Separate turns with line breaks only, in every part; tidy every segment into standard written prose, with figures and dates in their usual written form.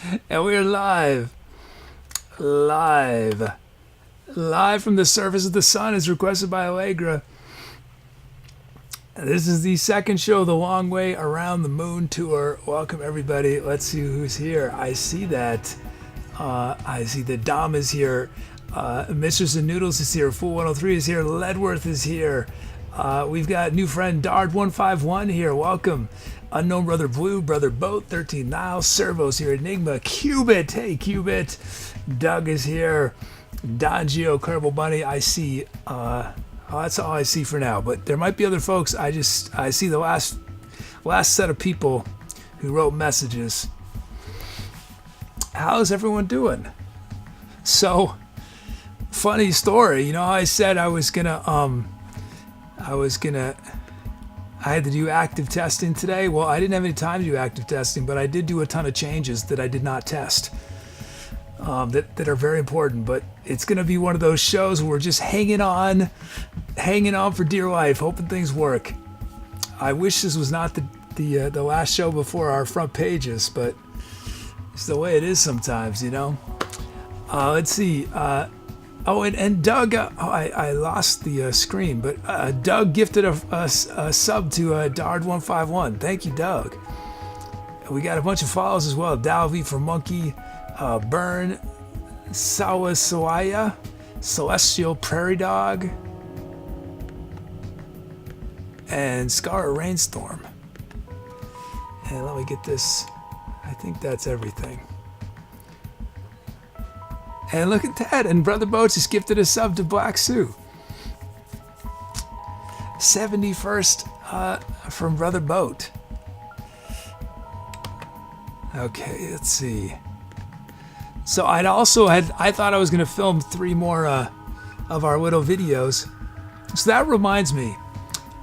And we're live. Live. Live from the surface of the sun as requested by Allegra. This is the second show of the Long Way Around the Moon tour. Welcome, everybody. Let's see who's here. I see that. I see that Dom is here. Mr. and Noodles is here. Fool 103 is here. Ledworth is here. We've got new friend Dard151 here. Welcome. Unknown Brother Blue, Brother Boat, 13 Niles, Servo's here, Enigma, Cubit, hey Cubit, Doug is here, Don Geo, Carnival Bunny, I see, that's all I see for now, but there might be other folks. I see the last set of people who wrote messages. How's everyone doing? So, funny story, you know how I said I had to do active testing today. Well, I didn't have any time to do active testing, but I did do a ton of changes that I did not test that are very important. But it's going to be one of those shows where we're just hanging on for dear life, hoping things work. I wish this was not the last show before our front pages, but it's the way it is sometimes, you know. Let's see. And Doug, I lost the screen, but Doug gifted a sub to Dard151. Thank you, Doug. We got a bunch of follows as well. Dalvy for Monkey, Burn, Sawaya, Celestial Prairie Dog, and Scar Rainstorm. And let me get this. I think that's everything. And look at that, and Brother Boats just gifted a sub to Black Sue. 71st from Brother Boat. Okay, let's see. So I thought I was going to film 3 more of our little videos. So that reminds me,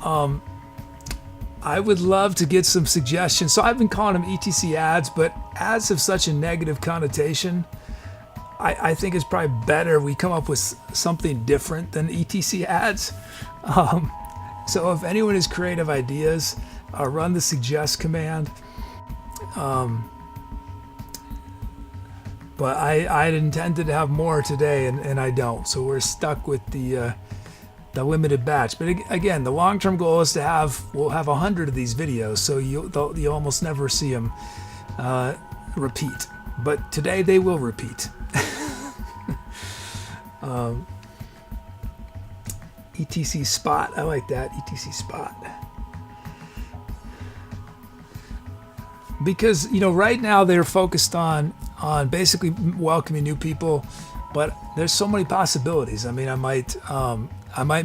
I would love to get some suggestions. So I've been calling them ETC ads, but ads have such a negative connotation. I think it's probably better we come up with something different than ETC ads. So if anyone has creative ideas, run the suggest command. But I intended to have more today, and I don't. So we're stuck with the limited batch. But again, the long-term goal is we'll have 100 of these videos, so you'll almost never see them repeat. But today they will repeat. ETC spot, I like that, ETC spot. Because, you know, right now they're focused on basically welcoming new people, but there's so many possibilities. I mean, I might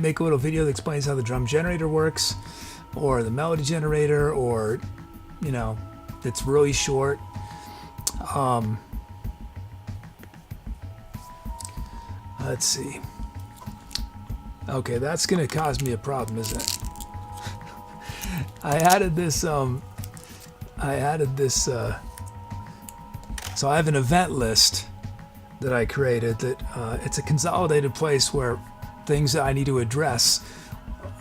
make a little video that explains how the drum generator works, or the melody generator, or, you know, it's really short. Let's see. Okay, that's gonna cause me a problem, isn't it? I added this. So I have an event list that I created. That it's a consolidated place where things that I need to address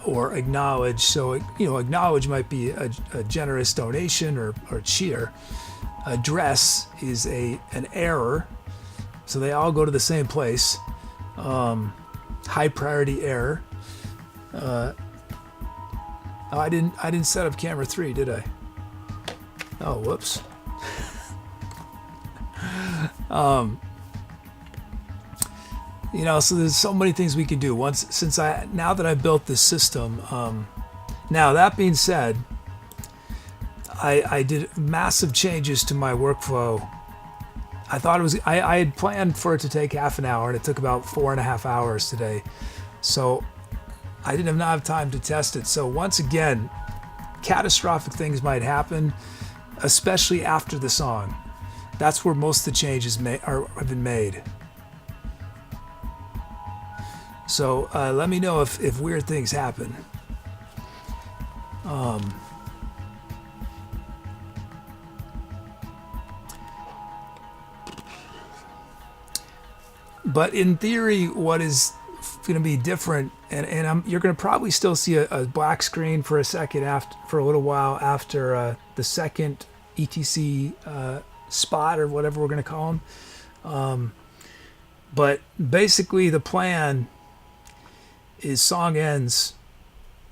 or acknowledge. So acknowledge might be a generous donation or cheer. Address is an error. So they all go to the same place. High priority error. I didn't set up camera 3, did I? Oh, whoops. So there's so many things we can do now that I built this system. Now that being said, I did massive changes to my workflow. I thought I had planned for it to take half an hour, and it took about 4.5 hours today. So I didn't have enough time to test it. So once again, catastrophic things might happen, especially after the song. That's where most of the changes have been made. So let me know if weird things happen. But in theory, what is going to be different, and you're going to probably still see a black screen for a second for a little while after the second ETC spot or whatever we're going to call them. But basically the plan is song ends.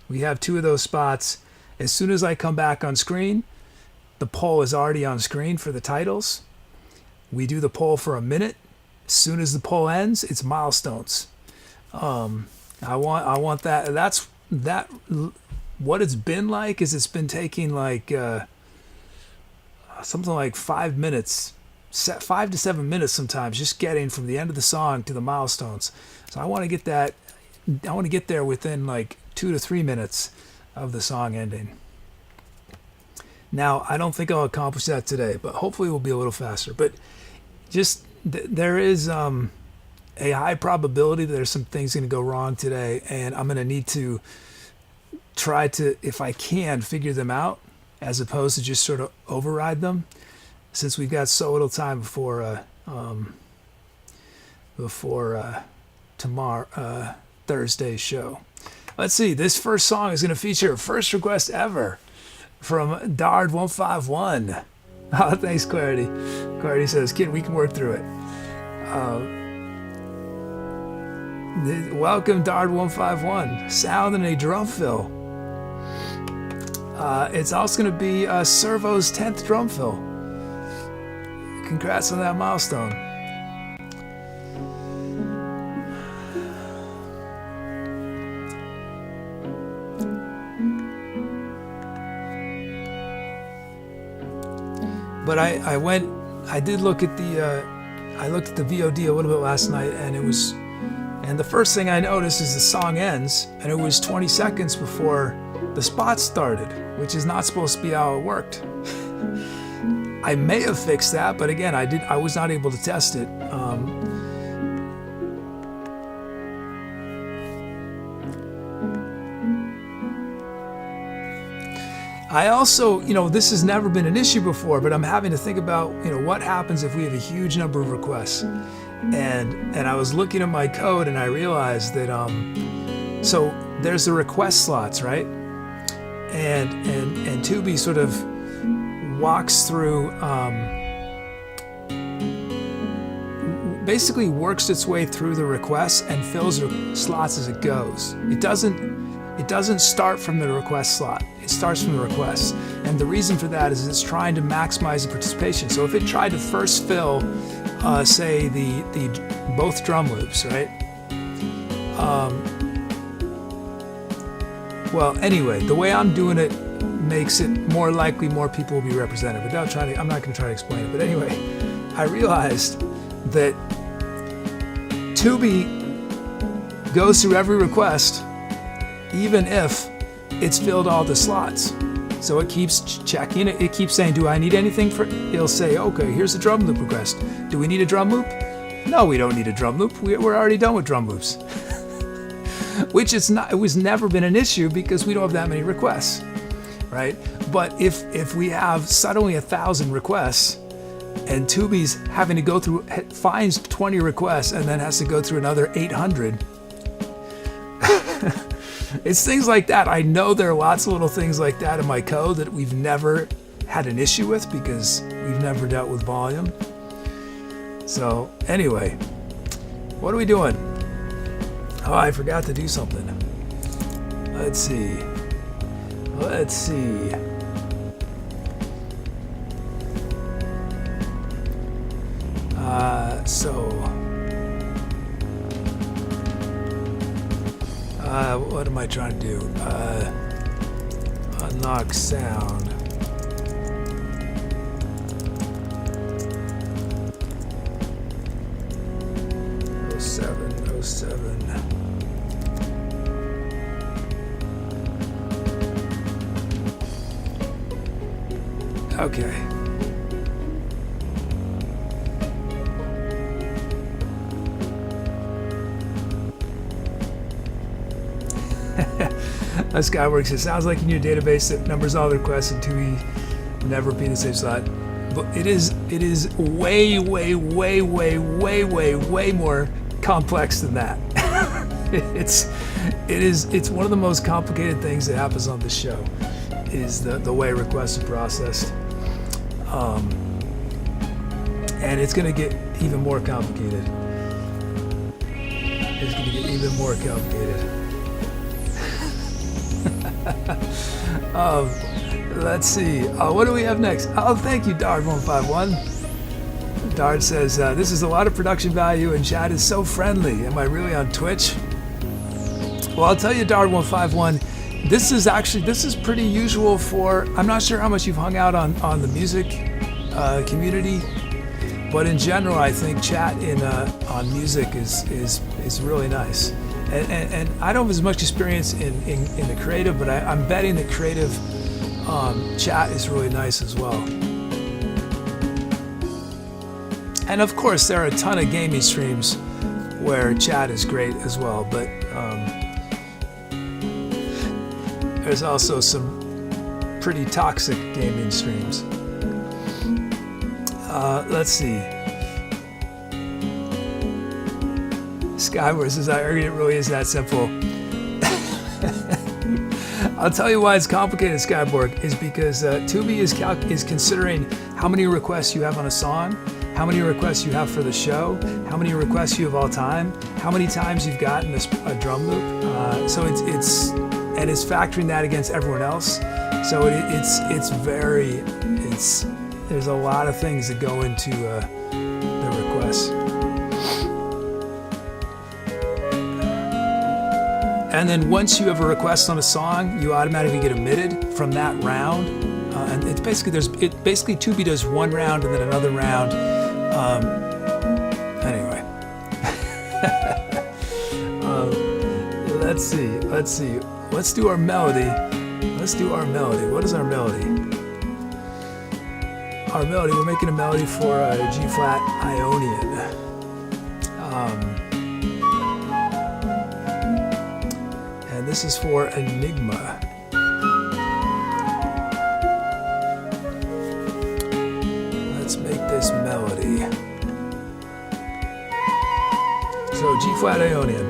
We have 2 of those spots. As soon as I come back on screen, the poll is already on screen for the titles. We do the poll for a minute. As soon as the poll ends, it's milestones. I want that. That's that. What it's been like is it's been taking like something like 5 minutes, 5 to 7 minutes sometimes, just getting from the end of the song to the milestones. So I want to get that. I want to get there within like 2 to 3 minutes of the song ending. Now, I don't think I'll accomplish that today, but hopefully we'll be a little faster. But just there is a high probability that there's some things going to go wrong today, and I'm going to need to try to, if I can, figure them out as opposed to just sort of override them, since we've got so little time before tomorrow, Thursday's show. Let's see. This first song is going to feature first request ever from Dard151. Oh, thanks, Clarity. Clarity says, "Kid, we can work through it." Welcome, Dard151. Sound in a drum fill. It's also going to be Servo's 10th drum fill. Congrats on that milestone. But I looked at the VOD a little bit last night, and the first thing I noticed is the song ends, and it was 20 seconds before the spot started, which is not supposed to be how it worked. I may have fixed that, but again, I was not able to test it. I also, this has never been an issue before, but I'm having to think about, what happens if we have a huge number of requests. And I was looking at my code and I realized that, so there's the request slots, right? And Tubi sort of walks through, basically works its way through the requests and fills the slots as it goes. It doesn't start from the request slot. It starts from the requests. And the reason for that is it's trying to maximize the participation. So if it tried to first fill, say, the both drum loops, right? Well, anyway, the way I'm doing it makes it more likely more people will be represented. Without I'm not going to try to explain it. But anyway, I realized that Tubi goes through every request, even if it's filled all the slots. So it keeps checking it. It keeps saying, do I need anything for it? It'll say, okay, here's a drum loop request. Do we need a drum loop? No, we don't need a drum loop. We're already done with drum loops. Which it was never been an issue because we don't have that many requests, right? But if we have suddenly 1,000 requests and Tubi's having to go through, finds 20 requests and then has to go through another 800, it's things like that. I know there are lots of little things like that in my code that we've never had an issue with because we've never dealt with volume. So anyway, what are we doing? Oh, I forgot to do something. Let's see. What am I trying to do? Unlock sound. Oh seven. Okay. Skyworks, it sounds like in your database that numbers all the requests and Tubi never be in the same slot. But it is way more complex than that. It's one of the most complicated things that happens on this show is the way requests are processed. and it's going to get even more complicated. It's going to get even more complicated. Let's see. What do we have next? Oh, thank you, Dard151. Dard says, this is a lot of production value and chat is so friendly. Am I really on Twitch? Well, I'll tell you, Dard151, this is pretty usual for, I'm not sure how much you've hung out on the music community, but in general, I think chat on music is really nice. And I don't have as much experience in the creative, but I'm betting the creative chat is really nice as well. And of course, there are a ton of gaming streams where chat is great as well, but there's also some pretty toxic gaming streams. Let's see. Skyward says, I argue it really is that simple. I'll tell you why it's complicated, Skyborg, is because Tubi is considering how many requests you have on a song, how many requests you have for the show, how many requests you have all time, how many times you've gotten a drum loop. So it's factoring that against everyone else. So there's a lot of things that go into the requests. And then once you have a request on a song, you automatically get omitted from that round. And it's basically Tubi does one round and then another round. Anyway, let's see. Let's do our melody. What is our melody? Our melody. We're making a melody for G flat Ionian. And this is for Enigma. Let's make this melody. So G flat Ionian.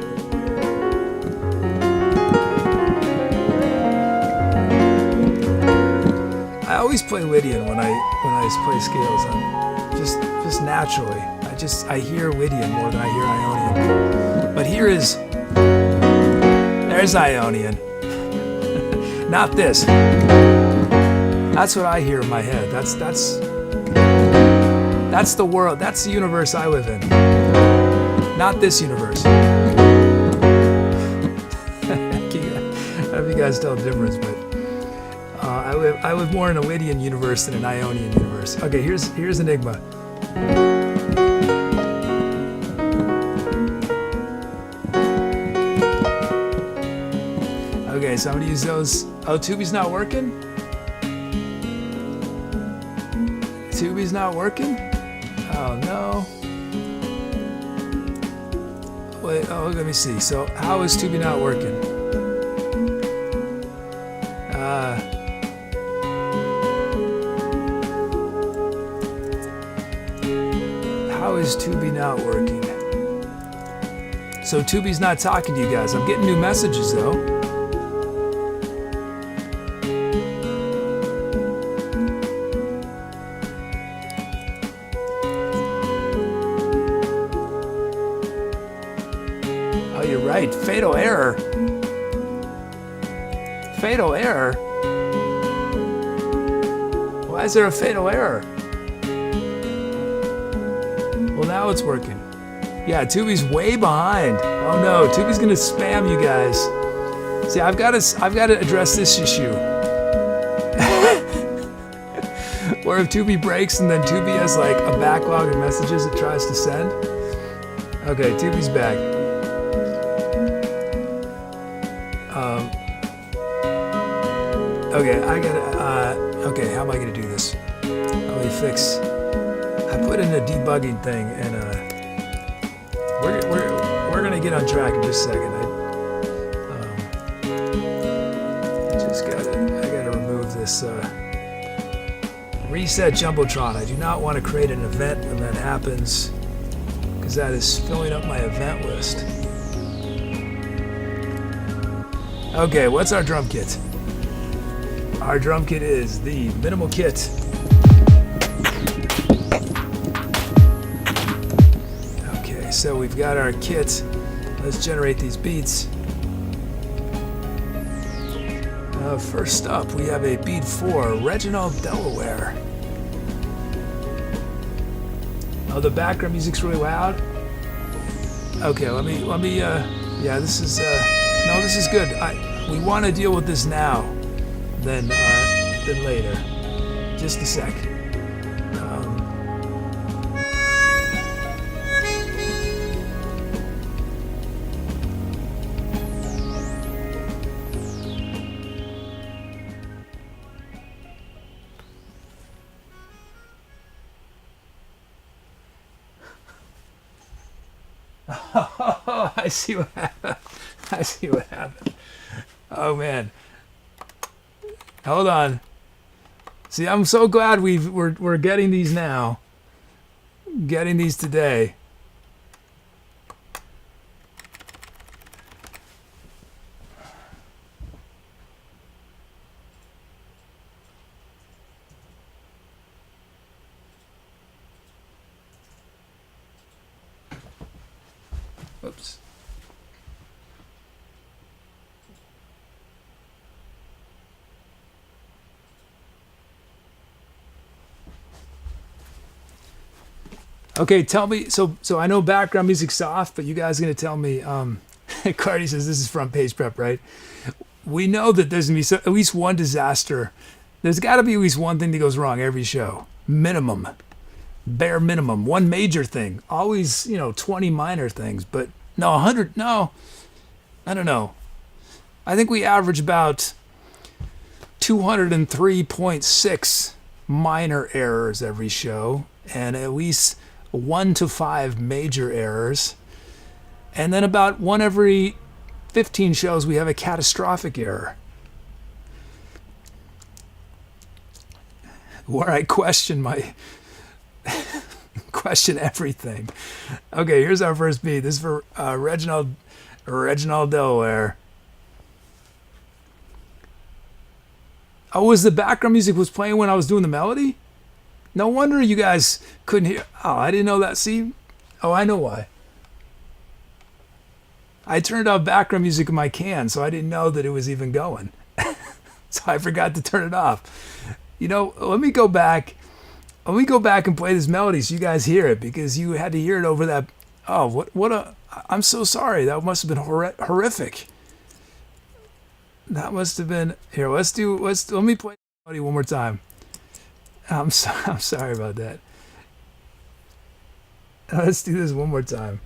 I always play Lydian when I play scales. Just naturally. I hear Lydian more than I hear Ionian. But there's Ionian. Not this. That's what I hear in my head. That's the world. That's the universe I live in. Not this universe. I don't know if you guys tell the difference, but I live more in a Lydian universe than an Ionian universe. Okay, here's Enigma. Okay, so I'm gonna use those. Oh, Tubi's not working? Tubi's not working? Oh no. Wait, let me see. So how is Tubi not working? How is Tubi not working? So Tubi's not talking to you guys. I'm getting new messages though. Oh, you're right. Fatal error. Fatal error? Why is there a fatal error? Well, now it's working. Yeah, Tubi's way behind. Oh no, Tubi's gonna spam you guys. See, I've got to address this issue. Or if Tubi breaks and then Tubi has like a backlog of messages it tries to send. Okay, Tubi's back. Okay, okay, how am I gonna do this? Let me fix. I put in a debugging thing, and we're gonna get on track in just a second. I gotta remove this reset jumbotron. I do not want to create an event when that happens, because that is filling up my event list. Okay, what's our drum kit? Our drum kit is the minimal kit. Okay, so we've got our kit. Let's generate these beats. First up, we have a beat for Reginald, Delaware. Oh, the background music's really loud. Okay, let me. Yeah, this is. No, this is good. We want to deal with this now, than later. Just a sec. Oh, I see what happened. I see what happened. Oh man. Hold on. See, I'm so glad we're getting these now. Getting these today. Oops. Okay, tell me. So I know background music's soft, but you guys are gonna tell me. Cardi says this is front page prep, right? We know that there's gonna be at least one disaster. There's got to be at least one thing that goes wrong every show, minimum, bare minimum. One major thing. Always, 20 minor things, but no, 100. No, I don't know. I think we average about 203.6 minor errors every show, and at least 1 to 5 major errors, and then about 1 every 15 shows we have a catastrophic error where I question everything. Okay, here's our first beat. This is for Reginald, Delaware. Oh, was the background music was playing when I was doing the melody? No wonder you guys couldn't hear. Oh, I didn't know that. See? Oh, I know why. I turned off background music in my can, so I didn't know that it was even going. So I forgot to turn it off. Let me go back. Let me go back and play this melody so you guys hear it, because you had to hear it over that. Oh, I'm so sorry. That must have been horrific. That must have been. Here, let me play the melody one more time. I'm sorry about that. Let's do this one more time.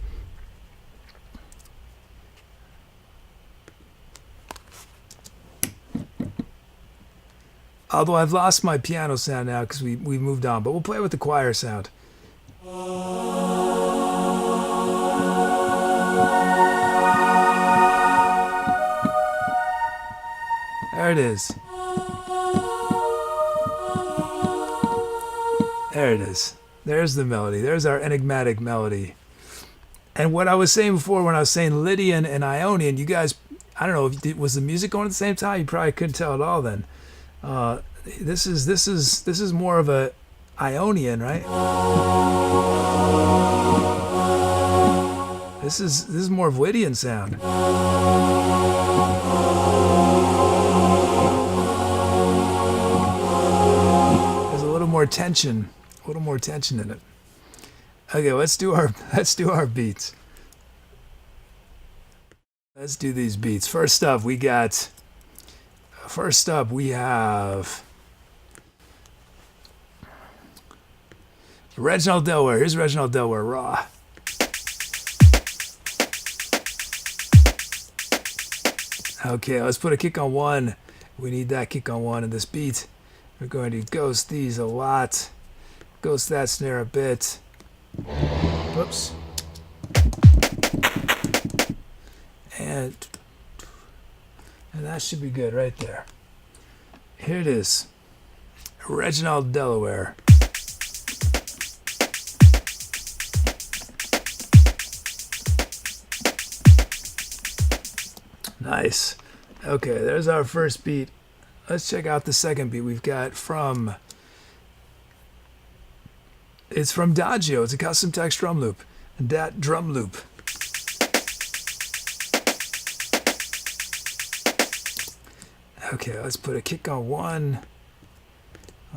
Although I've lost my piano sound now because we moved on, but we'll play with the choir sound. There it is. There it is. There's the melody. There's our enigmatic melody. And what I was saying before when I was saying Lydian and Ionian, you guys, I don't know, was the music going at the same time? You probably couldn't tell at all then. This is more of a Ionian, right? This is more of Lydian sound. There's a little more tension. A little more tension in it. Okay, let's do our beats. Let's do these beats. First up, we have Reginald, Delaware. Here's Reginald, Delaware, raw. Okay, let's put a kick on 1. We need that kick on 1 in this beat. We're going to ghost these a lot. Ghost that snare a bit. Whoops. And that should be good right there. Here it is. Reginald, Delaware. Nice. Okay, there's our first beat. Let's check out the second beat we've got it's from Dagio. It's a custom text drum loop. that drum loop. Okay, let's put a kick on 1.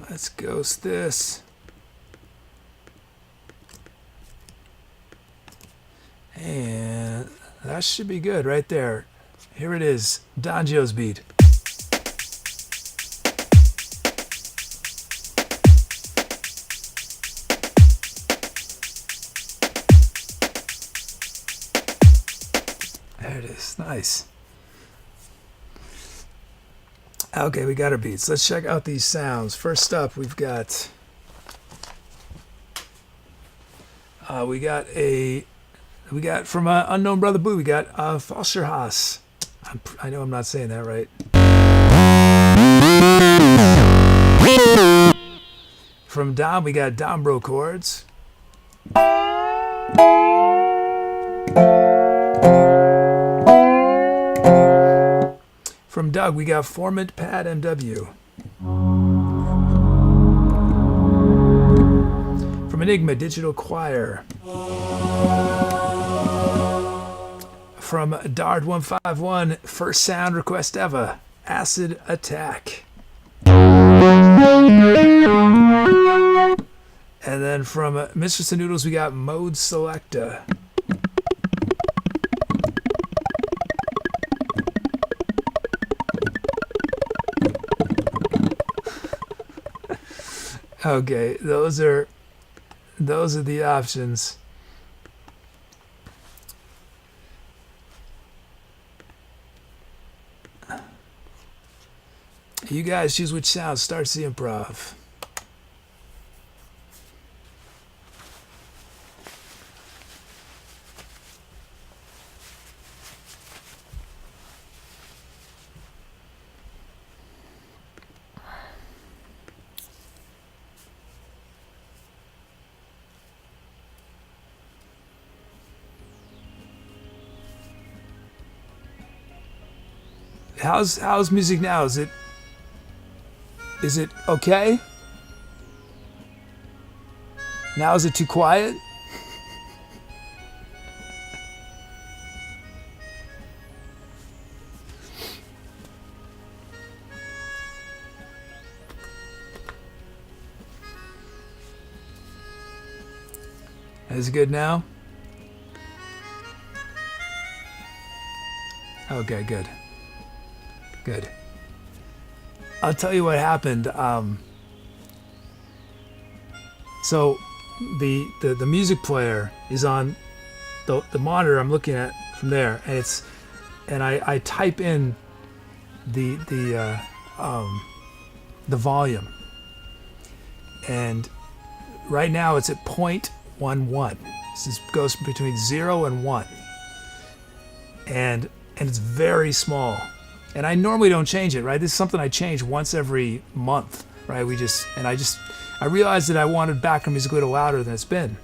Let's ghost this. And that should be good right there. Here it is, Donjo's beat. There it is, nice. Okay, we got our beats. Let's check out these sounds. First up, we've got from Unknown Brother Boo, we got Falscherhaus. I know I'm not saying that right. From Dom, we got Dombro chords. From Doug, we got Formant Pad MW. From Enigma, Digital Choir. From Dard151, first sound request ever, Acid Attack. And then from Mistress of Noodles, we got Mode Selector. Okay, those are the options. You guys choose which sound starts the improv. How's music now? Is it okay? Now is it too quiet? Is it good now? Okay, good. Good. I'll tell you what happened. So the music player is on the monitor I'm looking at from there, and I type in the volume, and right now it's at 0.11. This goes between 0 and 1, and it's very small. And I normally don't change it, right? This is something I change once every month, right? I realized that I wanted background music a little louder than it's been.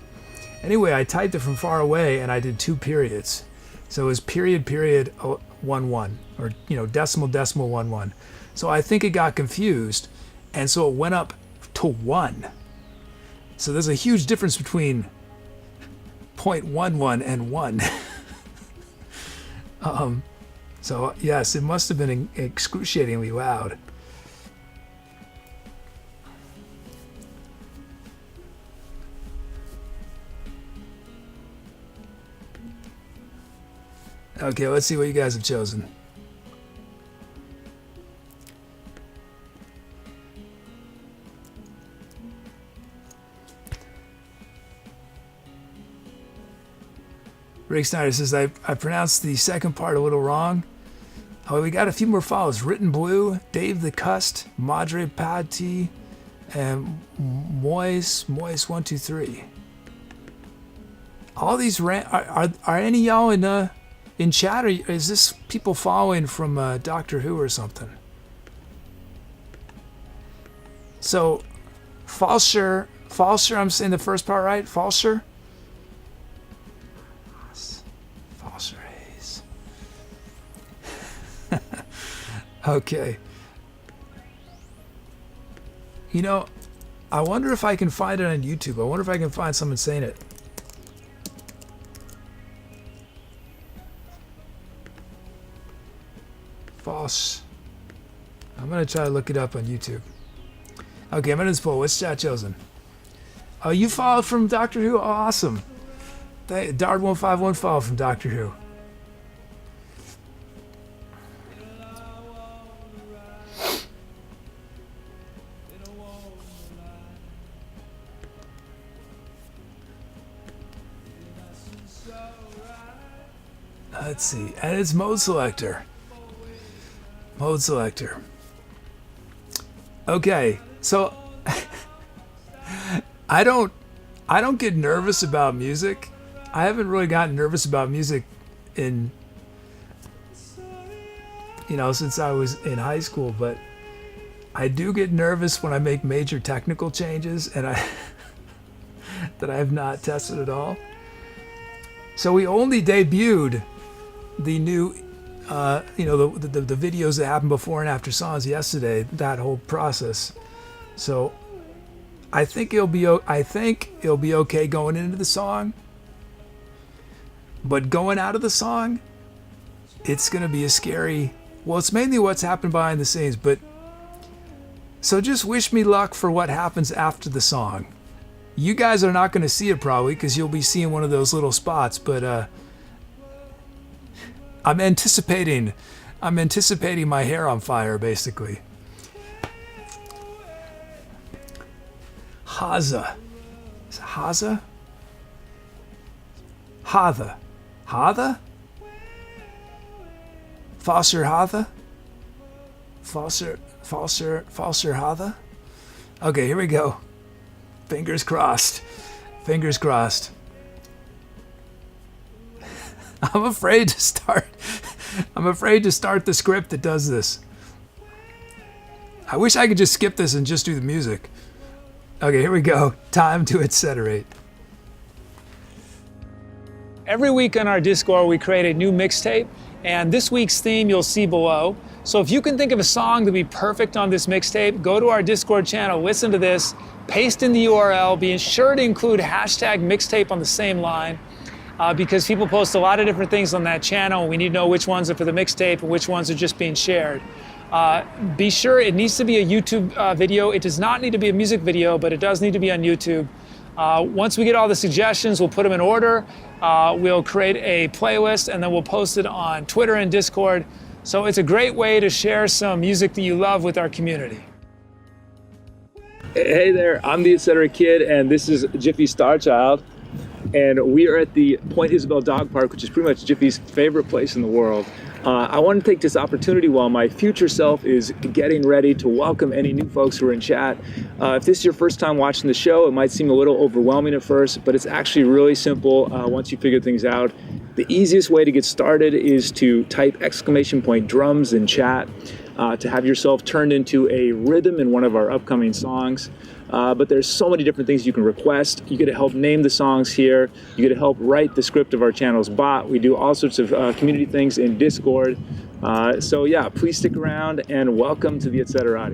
Anyway, I typed it from far away and I did 2 periods. So it was period 11, or decimal 11. So I think it got confused, and so it went up to 1. So there's a huge difference between 0.11 and 1. So yes, it must have been excruciatingly loud. Okay, let's see what you guys have chosen. Rick Snyder says, I pronounced the second part a little wrong. Oh, we got a few more follows. Written Blue, Dave the Cust, Madre Patti, and Moise123. All these are any of y'all in chat, or is this people following from Doctor Who or something? So, Falscher, I'm saying the first part right? Falscher? Falscher Hayes. Okay. I wonder if I can find it on YouTube. I wonder if I can find someone saying it. False. I'm going to try to look it up on YouTube. Okay, I'm going to just pull. What's chat chosen? Oh, you followed from Doctor Who? Oh, awesome. Dard151 followed from Doctor Who. Let's see. And it's mode selector. Mode selector. Okay, so I don't get nervous about music. I haven't really gotten nervous about music in, since I was in high school, but I do get nervous when I make major technical changes and that I have not tested at all. So we only debuted the new the videos that happened before and after songs yesterday, that whole process. So I think it'll be okay going into the song, but going out of the song, it's going to be a scary. Well, it's mainly what's happened behind the scenes, but so just wish me luck for what happens after the song. You guys are not going to see it probably because you'll be seeing one of those little spots, but I'm anticipating my hair on fire, basically. Haza. Is it Haza? Hatha. Hatha? Foster Hatha? Foster Hatha? Okay, here we go. Fingers crossed. Fingers crossed. I'm afraid to start the script that does this. I wish I could just skip this and just do the music. Okay, here we go. Time to etceterate. Every week on our Discord, we create a new mixtape, and this week's theme you'll see below. So if you can think of a song to be perfect on this mixtape, go to our Discord channel, listen to this, paste in the URL, be sure to include hashtag mixtape on the same line. Because people post a lot of different things on that channel, and we need to know which ones are for the mixtape and which ones are just being shared. Be sure it needs to be a YouTube video. It does not need to be a music video, but it does need to be on YouTube. Once we get all the suggestions, we'll put them in order. We'll create a playlist, and then we'll post it on Twitter and Discord. So it's a great way to share some music that you love with our community. Hey there, I'm the Etcetera Kid, and this is Jiffy Starchild. And we are at the Point Isabel Dog Park, which is pretty much Jiffy's favorite place in the world. I want to take this opportunity while my future self is getting ready to welcome any new folks who are in chat. If this is your first time watching the show, it might seem a little overwhelming at first, but it's actually really simple once you figure things out. The easiest way to get started is to type !drums in chat to have yourself turned into a rhythm in one of our upcoming songs. But there's so many different things you can request. You get to help name the songs here. You get to help write the script of our channel's bot. We do all sorts of community things in Discord. So yeah, please stick around and welcome to the Etcetera.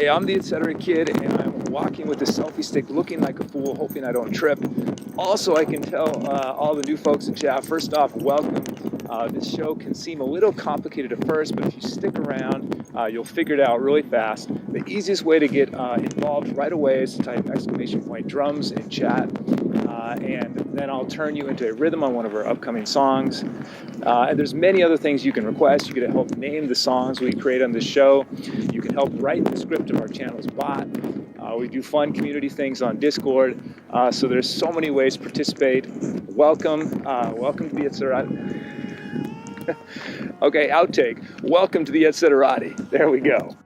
Hey, I'm the Etcetera Kid, and I'm walking with a selfie stick looking like a fool, hoping I don't trip. Also, I can tell all the new folks in chat, first off, welcome. This show can seem a little complicated at first, but if you stick around, you'll figure it out really fast. The easiest way to get involved right away is to type !drums in chat, and then I'll turn you into a rhythm on one of our upcoming songs. And there's many other things you can request. You can help name the songs we create on this show. You can help write the script of our channel's bot. We do fun community things on Discord. So there's so many ways to participate. Welcome. Welcome to the Etcetera. Okay, outtake. Welcome to the Etcetera. There we go.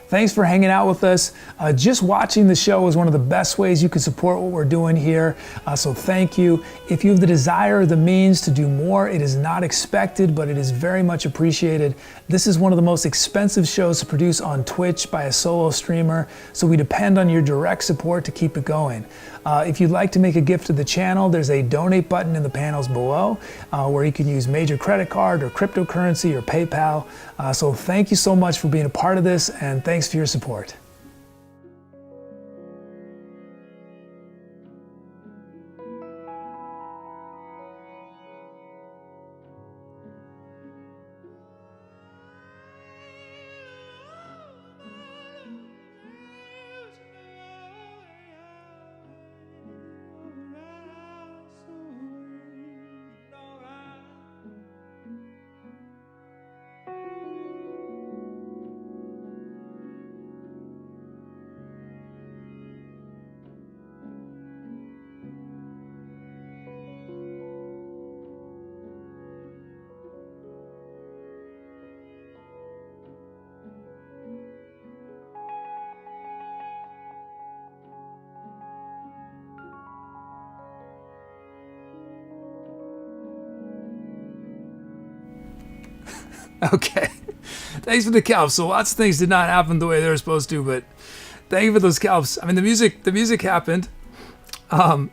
Thanks for hanging out with us. Just watching the show is one of the best ways you can support what we're doing here. So thank you. If you have the desire or the means to do more, it is not expected, but it is very much appreciated. This is one of the most expensive shows to produce on Twitch by a solo streamer, so we depend on your direct support to keep it going. If you'd like to make a gift to the channel, there's a donate button in the panels below where you can use major credit card or cryptocurrency or PayPal. So thank you so much for being a part of this, and thanks for your support. Okay, thanks for the calps. So lots of things did not happen the way they were supposed to, but thank you for those calps. I mean, the music happened. My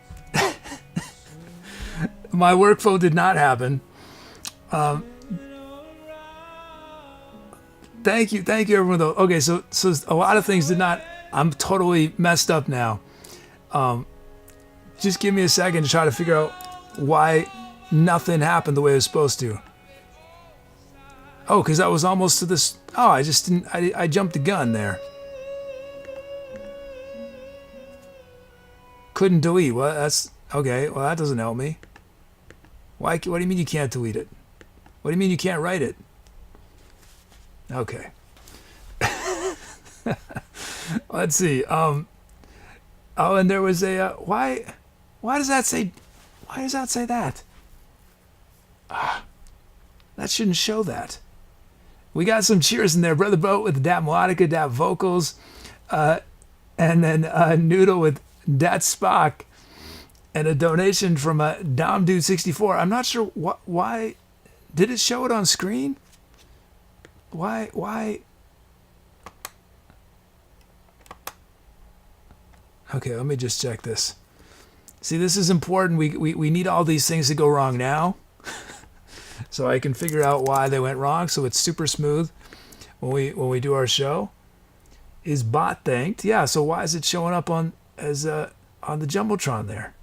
workflow did not happen. Thank you everyone though. Okay, so a lot of things did not. I'm totally messed up now. Just give me a second to try to figure out why nothing happened the way it was supposed to. Oh, because I was almost to this. Oh, I just didn't. I jumped the gun there. Couldn't delete. Well, that's okay. Well, that doesn't help me. Why? What do you mean you can't delete it? What do you mean you can't write it? Okay. Let's see. Oh, and there was a. Why does that say? Why does that say that? That shouldn't show that. We got some cheers in there. Brother Boat with Dat Melodica, Dat Vocals, and then Noodle with Dat Spock, and a donation from DomDude64. I'm not sure why. Did it show it on screen? Why? Okay, let me just check this. See, this is important. We need all these things to go wrong now. So I can figure out why they went wrong, so it's super smooth when we do our show. Is bot thanked? Yeah. So why is it showing up on the jumbotron there?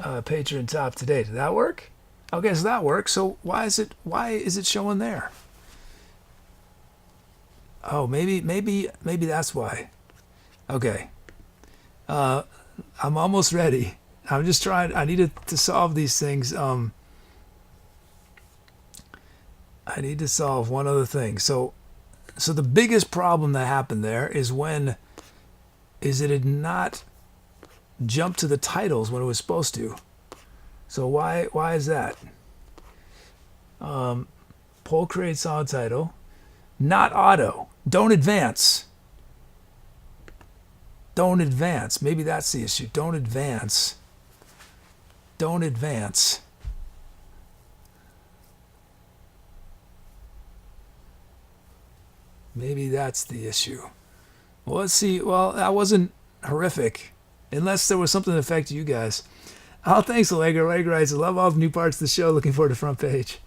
Patreon top today. Did that work? Okay, so that works. So why is it showing there? Oh, maybe that's why. Okay. I'm almost ready. I'm just trying. I needed to solve these things. I need to solve one other thing. So the biggest problem that happened there is it did not jump to the titles when it was supposed to. So why is that? Poll create song title. Not auto. Don't advance. Don't advance. Maybe that's the issue. Don't advance. Don't advance. Maybe that's the issue. Well, let's see. Well, that wasn't horrific. unless there was something that affected you guys. Oh, thanks, Allegra. Allegra writes, I love all the new parts of the show. Looking forward to front page.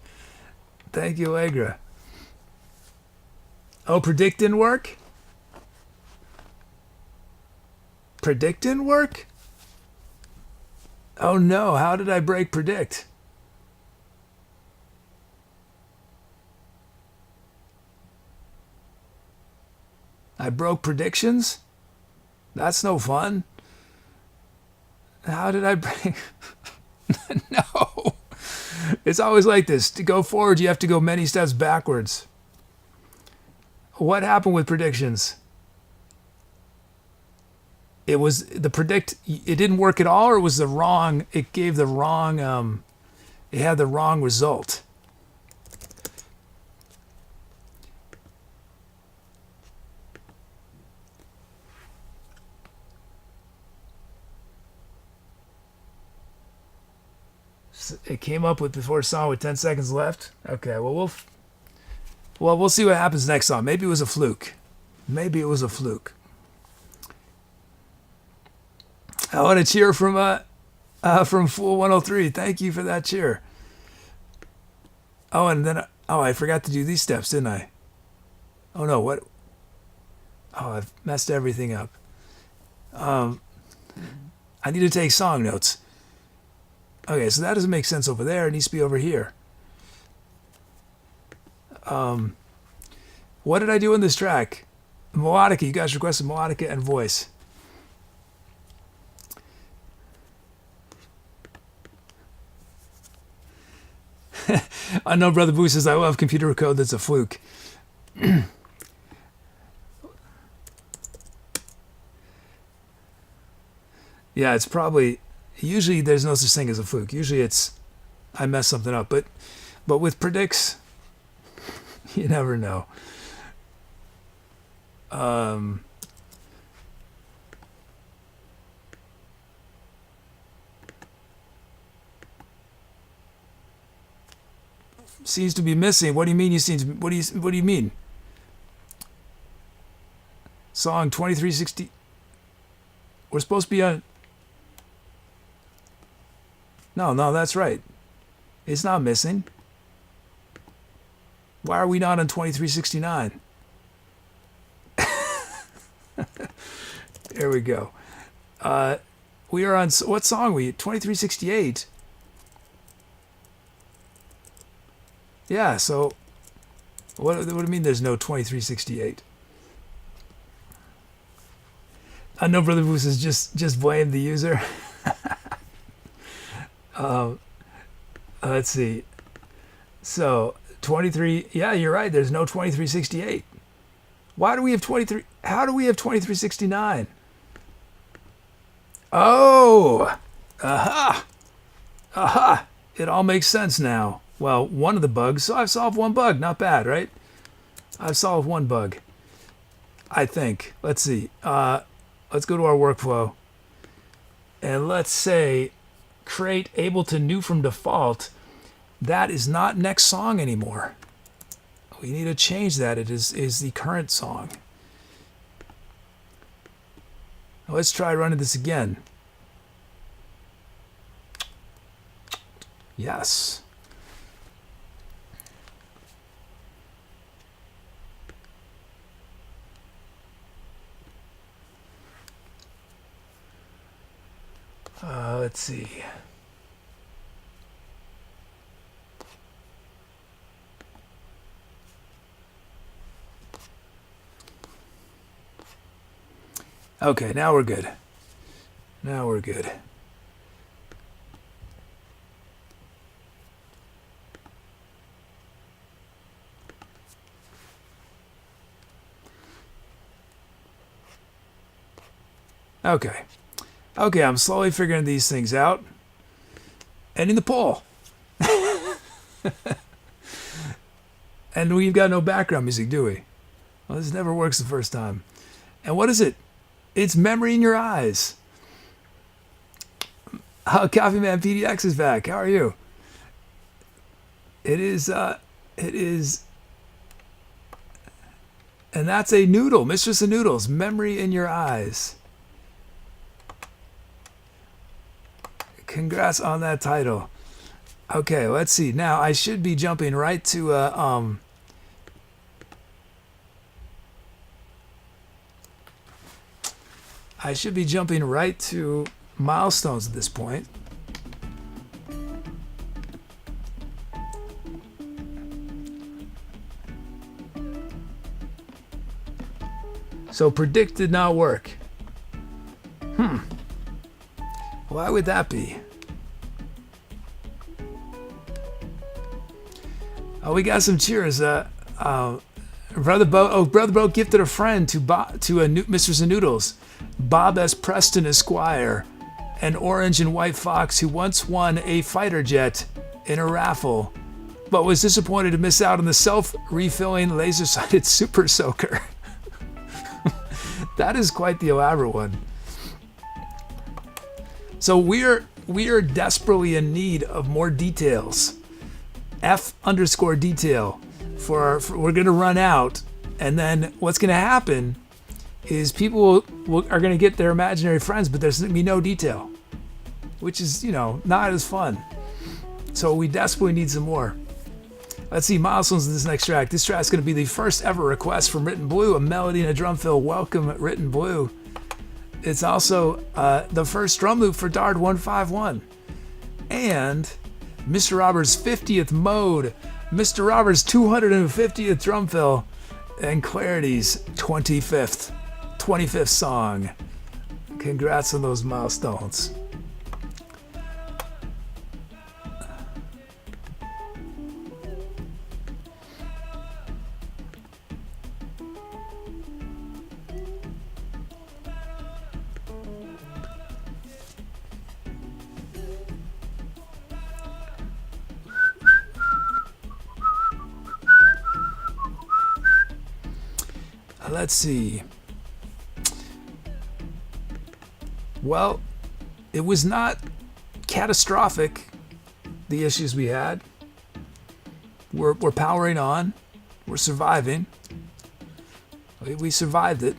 Thank you, Allegra. Oh, predict didn't work? Predict didn't work? Oh no, how did I break predict? I broke predictions? That's no fun. How did I break? No. It's always like this. To go forward, you have to go many steps backwards. What happened with predictions? It was the predict, it didn't work at all, or it was the wrong, it gave the wrong, it had the wrong result. It came up with before song with 10 seconds left. Okay, well we'll see what happens next song. Maybe it was a fluke. Maybe it was a fluke. I want a cheer from Fool 103. Thank you for that cheer. Oh, and then I forgot to do these steps, didn't I? Oh no, what? Oh, I've messed everything up. I need to take song notes. Okay, so that doesn't make sense over there. It needs to be over here. What did I do in this track? Melodica. You guys requested melodica and voice. Unknown Brother Boo says, I love computer code that's a fluke. Yeah, it's probably... Usually there's no such thing as a fluke. Usually it's... I messed something up. But with predicts, you never know. Seems to be missing. What do you mean you seem to... What do you mean? Song 2360... We're supposed to be on... No, that's right. It's not missing. Why are we not on 2369? There we go. We are on... What song are we? 2368. Yeah, so... What do you mean there's no 2368? Unknown Brother Boo says just blame the user. Let's see. So 23. Yeah, you're right. There's no 2368. Why do we have 23? How do we have 2369? Oh, aha! It all makes sense now. Well, one of the bugs. So I've solved one bug. Not bad, right? I've solved one bug. I think. Let's see. Let's go to our workflow. And let's say create able to new from default. That is not next song anymore. We need to change that. It is the current song. Let's try running this again. Yes. Let's see. Okay, now we're good. Now we're good. Okay. Okay, I'm slowly figuring these things out. Ending the poll. And we've got no background music, do we? Well, this never works the first time. And what is it? It's memory in your eyes. coffeemanpdx is back. How are you? It is, and that's a noodle, Mistress of Noodles, memory in your eyes. Congrats on that title. Okay, let's see. Now I should be jumping right to milestones at this point. So predict did not work. Why would that be? Oh, we got some cheers. Brother Bo gifted a friend to Mr. Zanoodles, Bob S. Preston Esquire, an orange and white fox who once won a fighter jet in a raffle, but was disappointed to miss out on the self-refilling laser-sighted Super Soaker. That is quite the elaborate one. So we are desperately in need of more details. F_detail we're gonna run out, and then what's gonna happen is people are gonna get their imaginary friends, but there's gonna be no detail, which is not as fun. So we desperately need some more. Let's see, milestones in this next track. This track's going to be the first ever request from Written Blue, a melody and a drum fill. Welcome, Written Blue. It's also the first drum loop for Dard 151. And Mr. Roberts' 50th mode, Mr. Roberts' 250th drum fill, and Clarity's 25th song. Congrats on those milestones. Let's see. Well, it was not catastrophic, the issues we had. We're powering on. We're surviving. We survived it.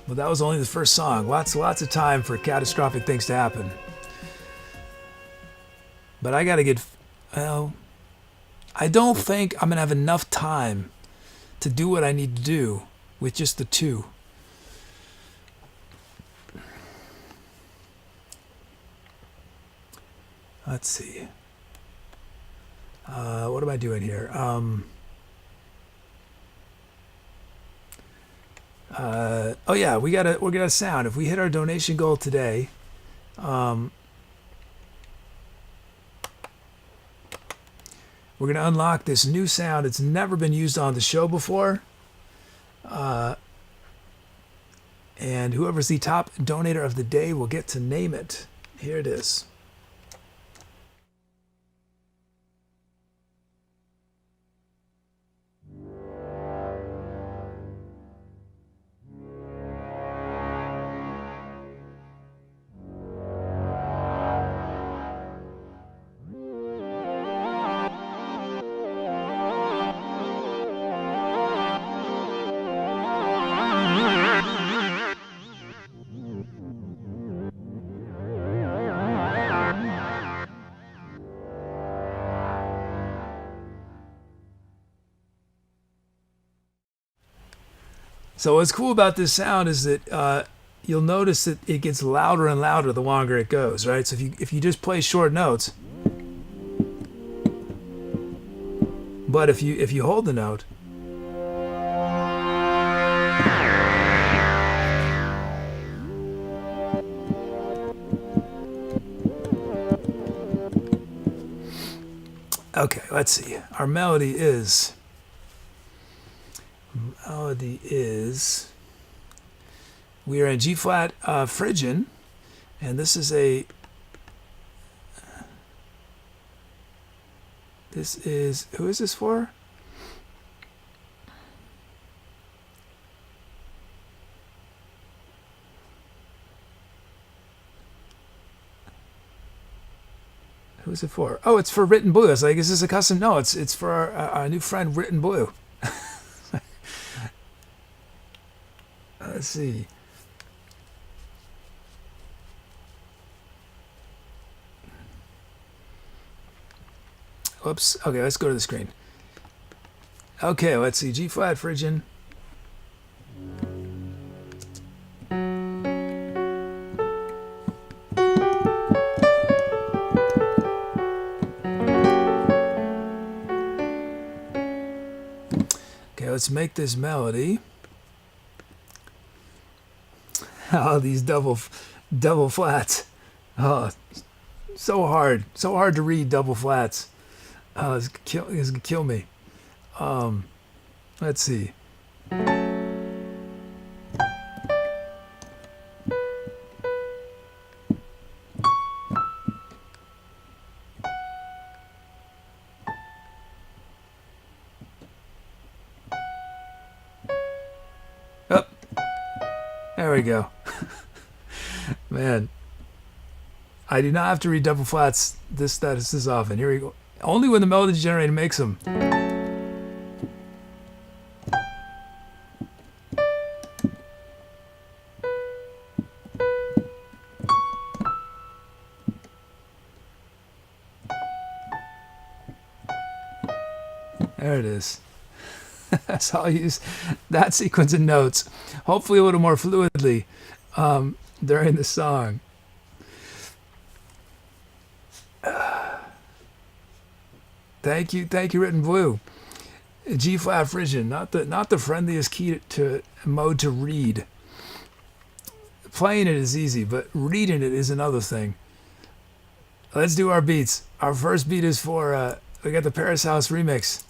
Well, that was only the first song. Lots of time for catastrophic things to happen. But I gotta get, well, I don't think I'm gonna have enough time to do what I need to do with just the two. Let's see. What am I doing here? Oh yeah, we're gonna sound. If we hit our donation goal today, we're going to unlock this new sound. It's never been used on the show before. And whoever's the top donator of the day will get to name it. Here it is. So what's cool about this sound is that you'll notice that it gets louder and louder the longer it goes, right? So if you just play short notes, but if you hold the note, okay, let's see. Our melody is we are in G flat Phrygian, and who is this for? Who is it for? Oh, it's for Written Blue. I was like, is this a custom? No, it's for our new friend Written Blue. Let's see. Whoops. Okay, let's go to the screen. Okay, let's see. G flat, Phrygian. Okay, let's make this melody. Oh, these double flats. Oh, so hard to read double flats. Oh, it's gonna kill me. Let's see. Oh, there we go. Man, I do not have to read double flats this often. Here we go. Only when the melody generator makes them. There it is. So I'll use that sequence of notes, hopefully a little more fluidly during the song. Thank you, Written Blue. G flat Phrygian, not the friendliest key to mode to read. Playing it is easy, but reading it is another thing. Let's do our beats. Our first beat is for we got the Paris House remix.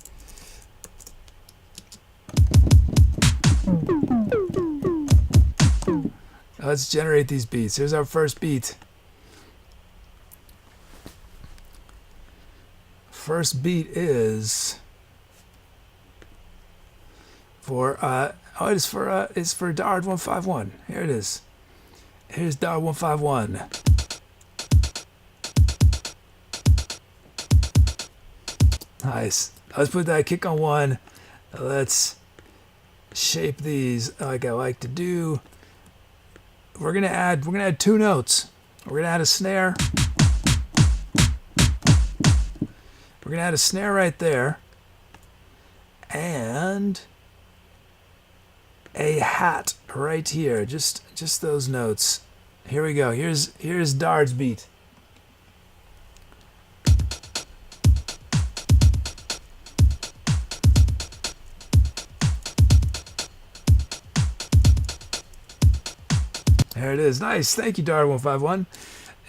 Let's generate these beats. Here's our first beat. First beat is for it's for Dard 151. Here it is. Here's Dard 151. Nice. Let's put that kick on one. Let's shape these like I like to do. We're gonna add two notes. We're gonna add a snare. We're gonna add a snare right there, and a hat right here. Just those notes. Here we go. Here's Dard's beat. There it is. Nice. Thank you, Dard151.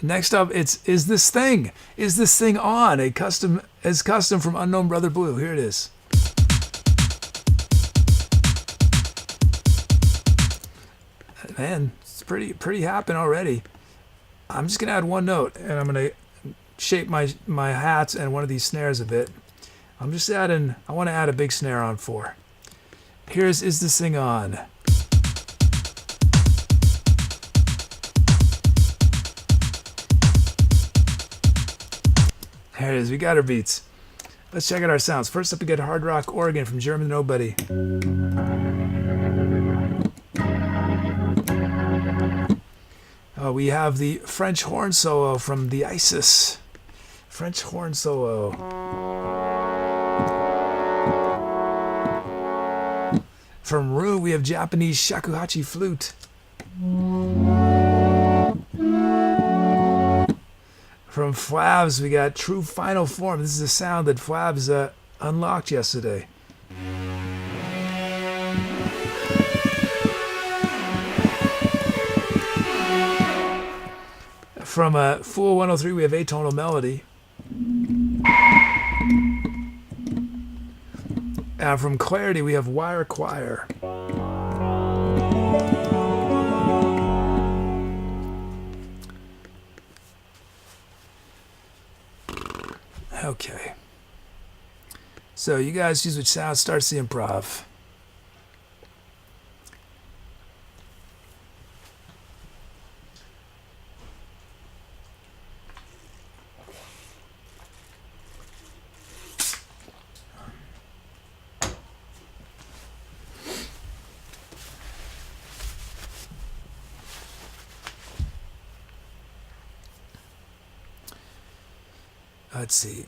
Next up, is this thing on? A custom from Unknown Brother Blue. Here it is. Man, it's pretty happen already. I'm just gonna add one note, and I'm gonna shape my hats and one of these snares a bit. I'm just adding. I want to add a big snare on 4. Here's Is This Thing On? There it is. We got our beats. Let's check out our sounds. First up, we got Hard Rock Oregon from German Nobody. We have the French horn solo from the ISIS. French horn solo. From Rue, we have Japanese shakuhachi flute. From Flavs, we got True Final Form. This is a sound that Flavs unlocked yesterday. From Fool 103, we have Atonal Melody. And from Clarity, we have Wire Choir. Okay. So you guys choose which sound starts the improv. Let's see.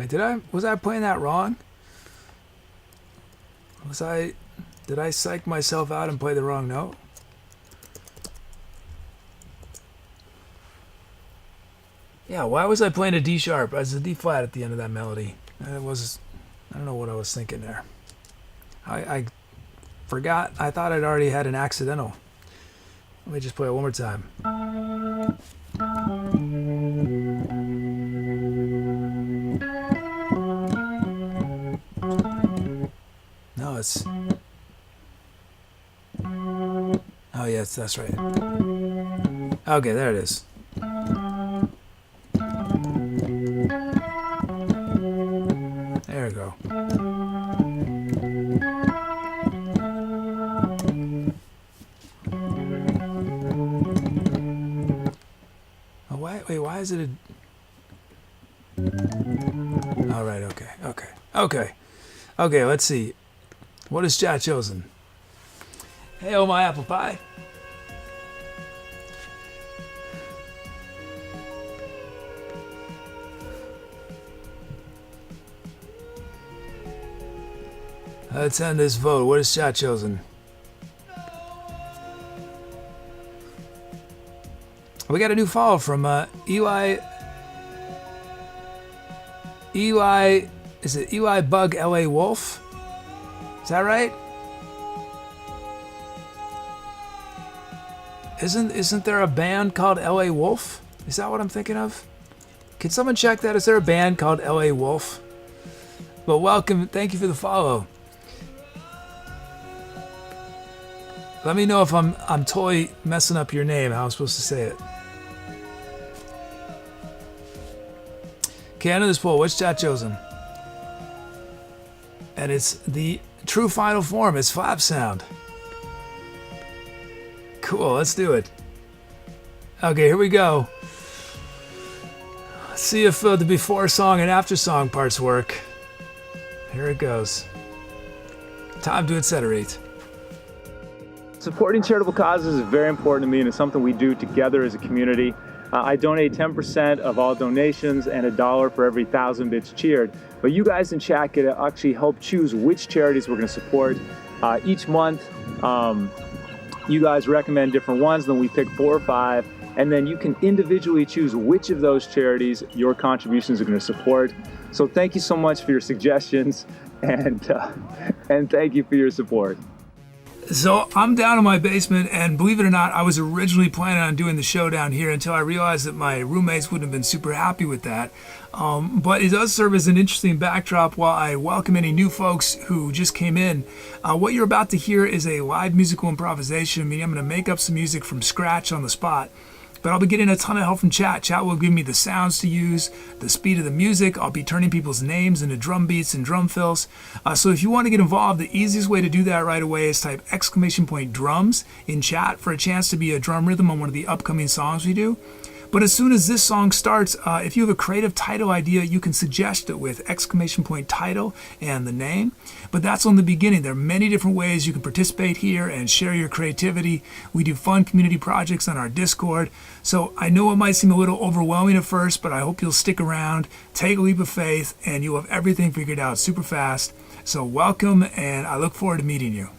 Wait, was I playing that wrong? Did I psych myself out and play the wrong note? Yeah, why was I playing a D sharp as a D flat at the end of that melody? I don't know what I was thinking there. I forgot, I thought I'd already had an accidental. Let me just play it one more time. No, it's... Oh, yes, that's right. Okay, there it is. There we go. Oh, wait, why is it a... All right, okay, let's see. What has chat chosen? Hey, oh, my apple pie. Let's end this vote. What has chat chosen? We got a new follow from Eli. Is it Eli Bug LA Wolf? Is that right? Isn't there a band called LA Wolf? Is that what I'm thinking of? Can someone check that? Is there a band called LA Wolf? Well, welcome. Thank you for the follow. Let me know if I'm totally messing up your name, how I'm supposed to say it. Okay, I know this poll. What's chat chosen? And it's the true final form. It's flap sound. Cool, let's do it. Okay, here we go. Let's see if the before song and after song parts work. Here it goes. Time to etceterate.
Supporting charitable causes is very important to me, and it's something we do together as a community. I donate 10% of all donations and $1 for every 1,000 bits cheered. But you guys in chat get to actually help choose which charities we're going to support. Each month, you guys recommend different ones, then we pick 4 or 5, and then you can individually choose which of those charities your contributions are going to support. So thank you so much for your suggestions, and thank you for your support.
So I'm down in my basement, and believe it or not, I was originally planning on doing the show down here until I realized that my roommates wouldn't have been super happy with that. But it does serve as an interesting backdrop while I welcome any new folks who just came in. What you're about to hear is a live musical improvisation, meaning I'm going to make up some music from scratch on the spot. But I'll be getting a ton of help from chat. Chat will give me the sounds to use, the speed of the music. I'll be turning people's names into drum beats and drum fills. So if you want to get involved, the easiest way to do that right away is type !drums in chat for a chance to be a drum rhythm on one of the upcoming songs we do. But as soon as this song starts, if you have a creative title idea, you can suggest it with !title and the name. But that's on the beginning. There are many different ways you can participate here and share your creativity. We do fun community projects on our Discord. So I know it might seem a little overwhelming at first, but I hope you'll stick around, take a leap of faith, and you'll have everything figured out super fast. So welcome, and I look forward to meeting you.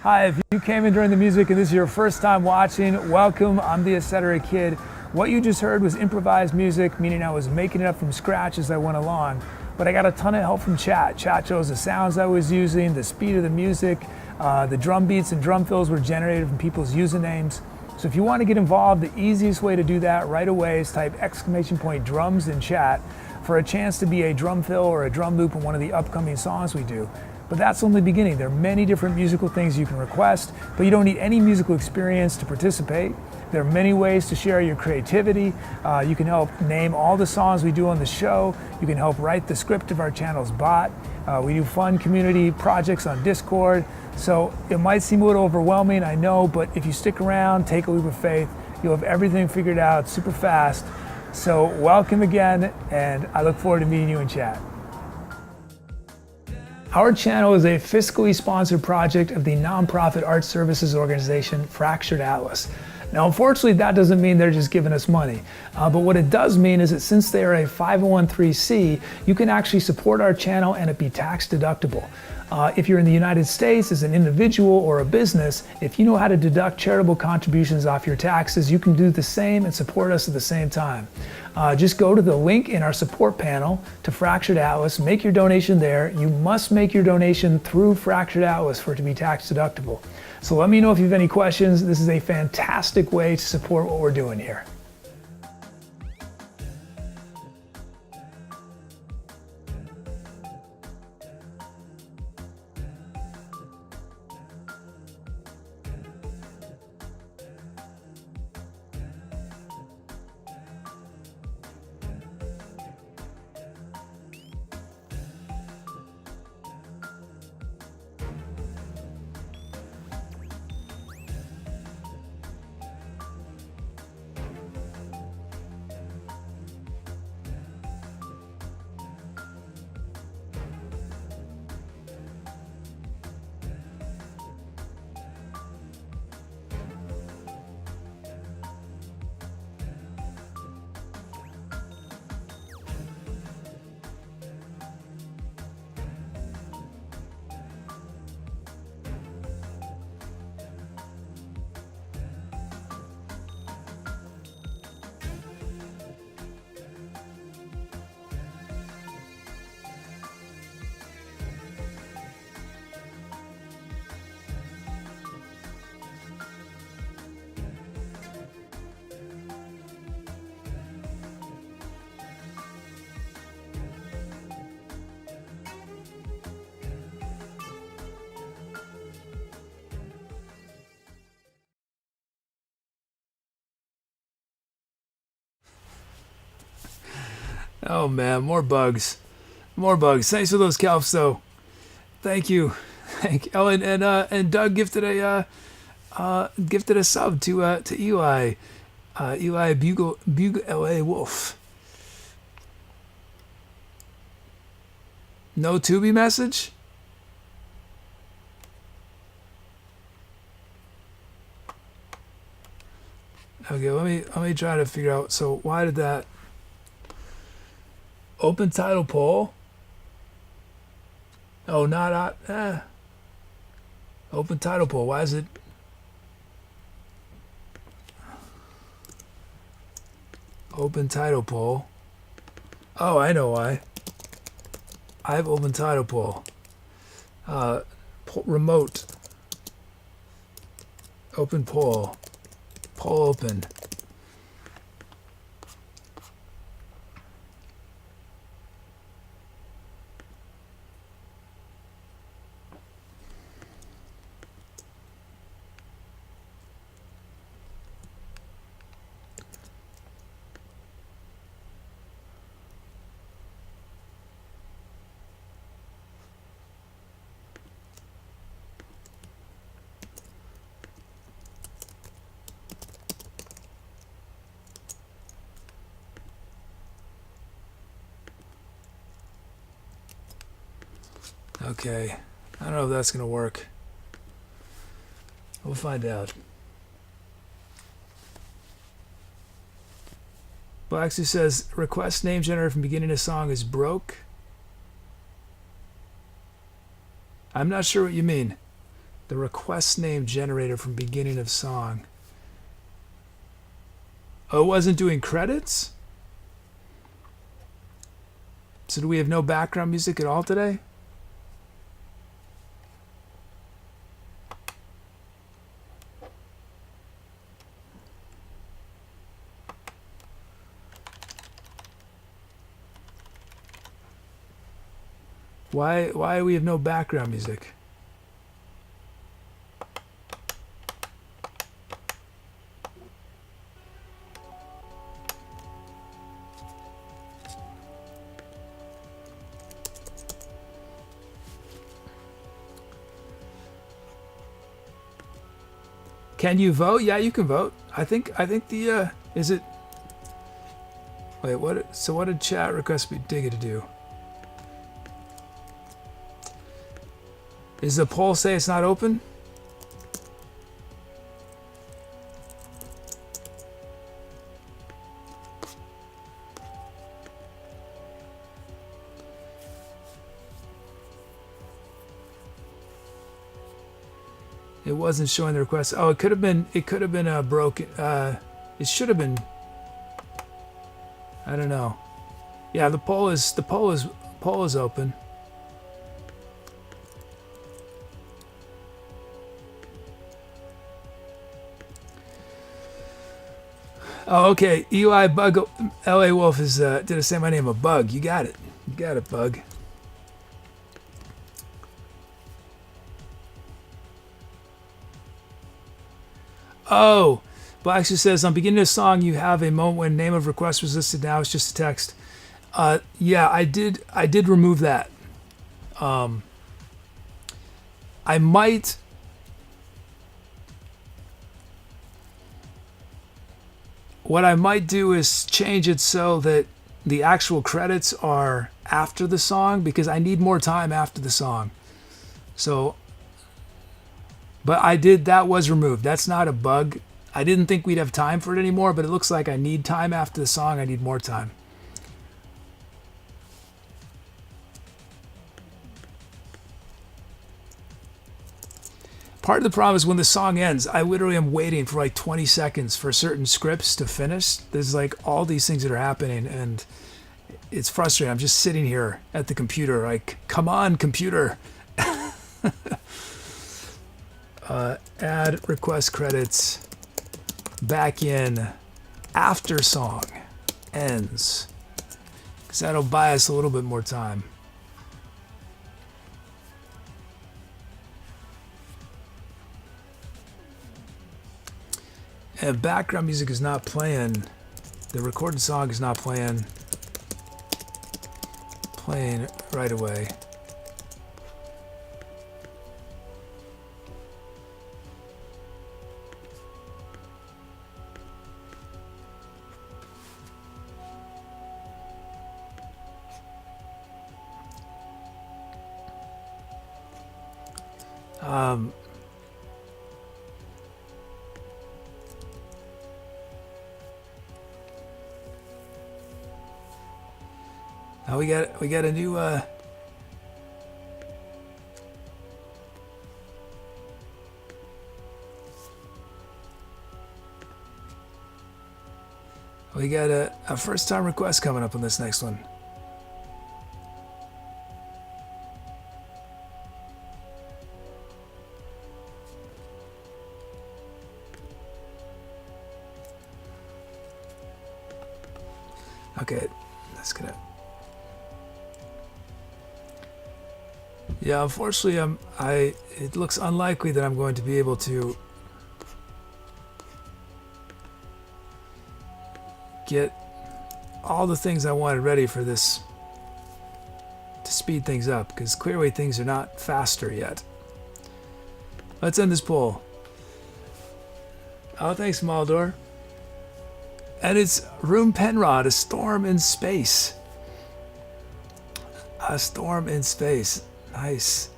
Hi, if you came in during the music and this is your first time watching, welcome. I'm the Etcetera Kid. What you just heard was improvised music, meaning I was making it up from scratch as I went along. But I got a ton of help from chat. Chat chose the sounds I was using, the speed of the music, the drum beats and drum fills were generated from people's usernames. So if you want to get involved, the easiest way to do that right away is type !drums in chat for a chance to be a drum fill or a drum loop in one of the upcoming songs we do. But that's only the beginning. There are many different musical things you can request, but you don't need any musical experience to participate. There are many ways to share your creativity. You can help name all the songs we do on the show. You can help write the script of our channel's bot. We do fun community projects on Discord. So it might seem a little overwhelming, I know, but if you stick around, take a leap of faith, you'll have everything figured out super fast. So welcome again, and I look forward to meeting you in chat. Our channel is a fiscally sponsored project of the nonprofit art services organization Fractured Atlas. Now, unfortunately, that doesn't mean they're just giving us money. But what it does mean is that since they are a 501(c), you can actually support our channel and it be tax deductible. If you're in the United States as an individual or a business, if you know how to deduct charitable contributions off your taxes, you can do the same and support us at the same time. Just go to the link in our support panel to Fractured Atlas, make your donation there. You must make your donation through Fractured Atlas for it to be tax deductible. So let me know if you have any questions. This is a fantastic way to support what we're doing here. Oh man, more bugs. More bugs. Thanks for those calfs though. Thank you. Thank you. Oh, and Doug gifted a sub to Eli. Eli Bugle LA Wolf. No Tubi message? Okay, let me try to figure out. So why did that open title poll? Oh, not open title poll. Why is it open title poll? Oh, I know why. I have open title poll. Remote. Open poll. Poll open. Okay, I don't know if that's gonna work. We'll find out. Blacksy says request name generator from beginning of song is broke. I'm not sure what you mean. The request name generator from beginning of song. Oh, it wasn't doing credits? So do we have no background music at all today? Why do we have no background music? Can you vote? Yeah, you can vote. I think the is it? Wait, what? So what did chat request be Digadadoo? Is the poll say it's not open? It wasn't showing the request. Oh, it could have been. It could have been a broken. It should have been. I don't know. Yeah, the poll is open. Oh, okay. Eli Bug, L.A. Wolf is did I say my name a Bug? You got it. You got it, Bug. Oh, Blackster says on beginning of the song you have a moment when name of request was listed. Now it's just a text. Yeah, I did remove that. I might. What I might do is change it so that the actual credits are after the song, because I need more time after the song. So, but that was removed. That's not a bug. I didn't think we'd have time for it anymore, but it looks like I need time after the song. I need more time. Part of the problem is when the song ends, I literally am waiting for like 20 seconds for certain scripts to finish. There's like all these things that are happening, and it's frustrating. I'm just sitting here at the computer like, come on, computer. Add request credits back in after song ends, because that'll buy us a little bit more time. And background music is not playing. The recorded song is not playing right away. Now we got a new we got a first time request coming up on this next one. Okay, that's gonna. Yeah, unfortunately, it looks unlikely that I'm going to be able to get all the things I wanted ready for this to speed things up, because clearly things are not faster yet. Let's end this poll. Oh, thanks, Maldor. And it's RunePenrod, A Storm in Space. A Storm in Space. Nice.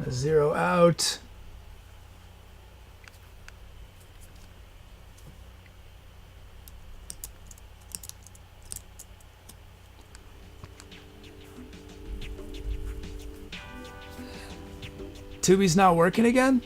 A zero out. Tubi's not working again?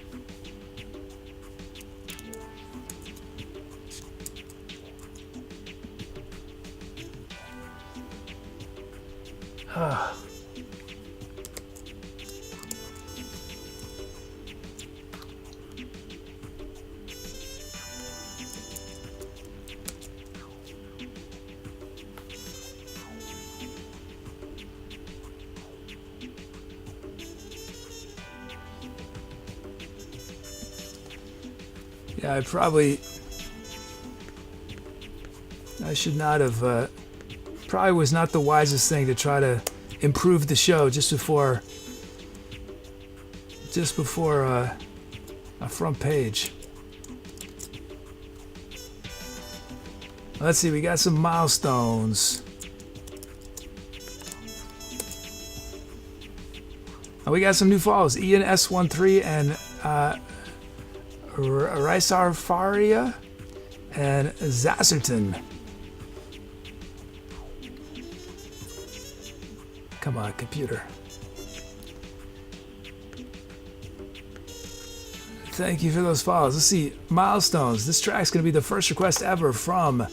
Yeah, I should not have, probably was not the wisest thing to try to improve the show just before a front page. Let's see, we got some milestones. Oh, we got some new follows. Ian S13 and Rysarfaria and Zasserton. Come on, computer. Thank you for those follows. Let's see, milestones. This track's gonna be the first request ever from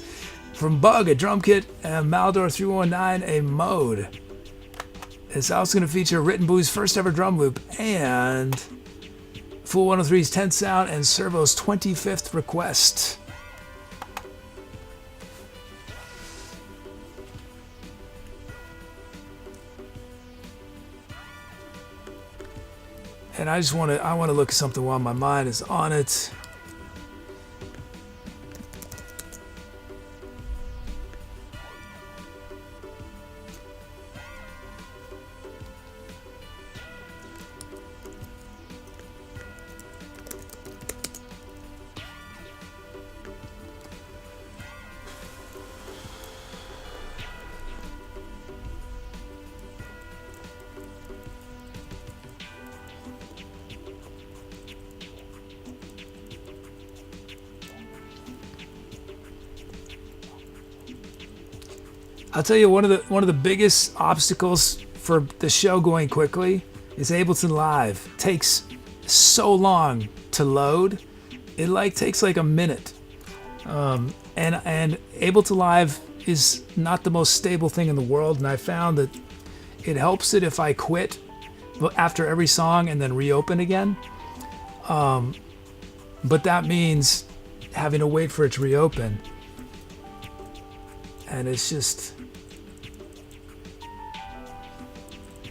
Bug, a drum kit, and Maldor 319, a mode. It's also gonna feature Written Blue's first ever drum loop and Fool 103's 10th sound and Servo's 25th request. And I want to look at something while my mind is on it. I'll tell you, one of the biggest obstacles for the show going quickly is Ableton Live. It takes so long to load. It takes like a minute. And Ableton Live is not the most stable thing in the world, and I found that it helps it if I quit after every song and then reopen again. But that means having to wait for it to reopen. And it's just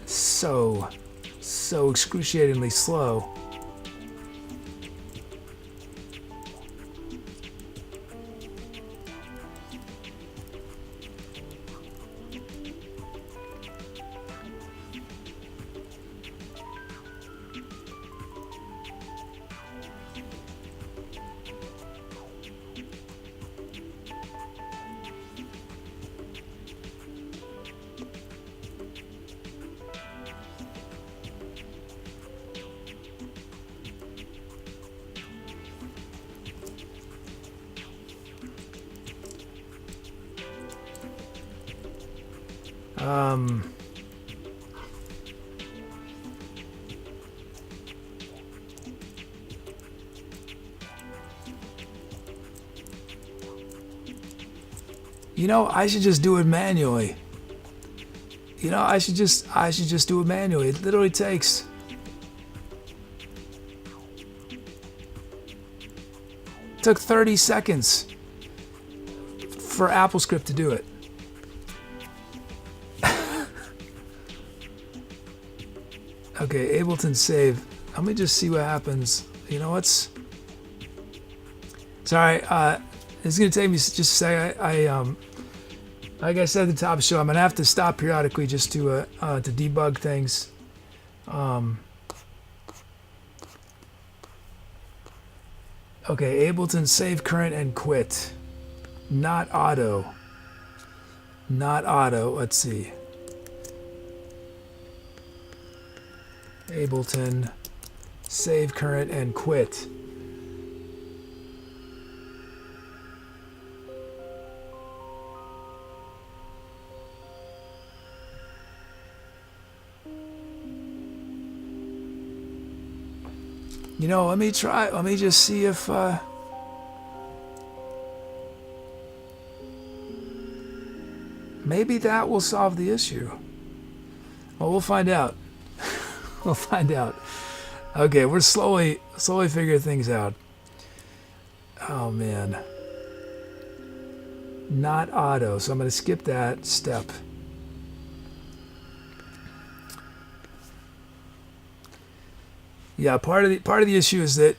so excruciatingly slow. You know, I should just do it manually. I should just do it manually. It literally takes took 30 seconds for AppleScript to do it. Okay, Ableton save. Let me just see what happens. You know what's? Sorry, it's gonna take me just a second. I like I said at the top of the show, I'm gonna have to stop periodically just to debug things. Okay, Ableton save current and quit. Not auto. Not auto. Let's see. Ableton save current and quit. You know, let me try. Let me just see if. Maybe that will solve the issue. Well, we'll find out. We'll find out. Okay, we're slowly figuring things out. Oh man. Not auto, so I'm going to skip that step. Yeah, part of the issue is that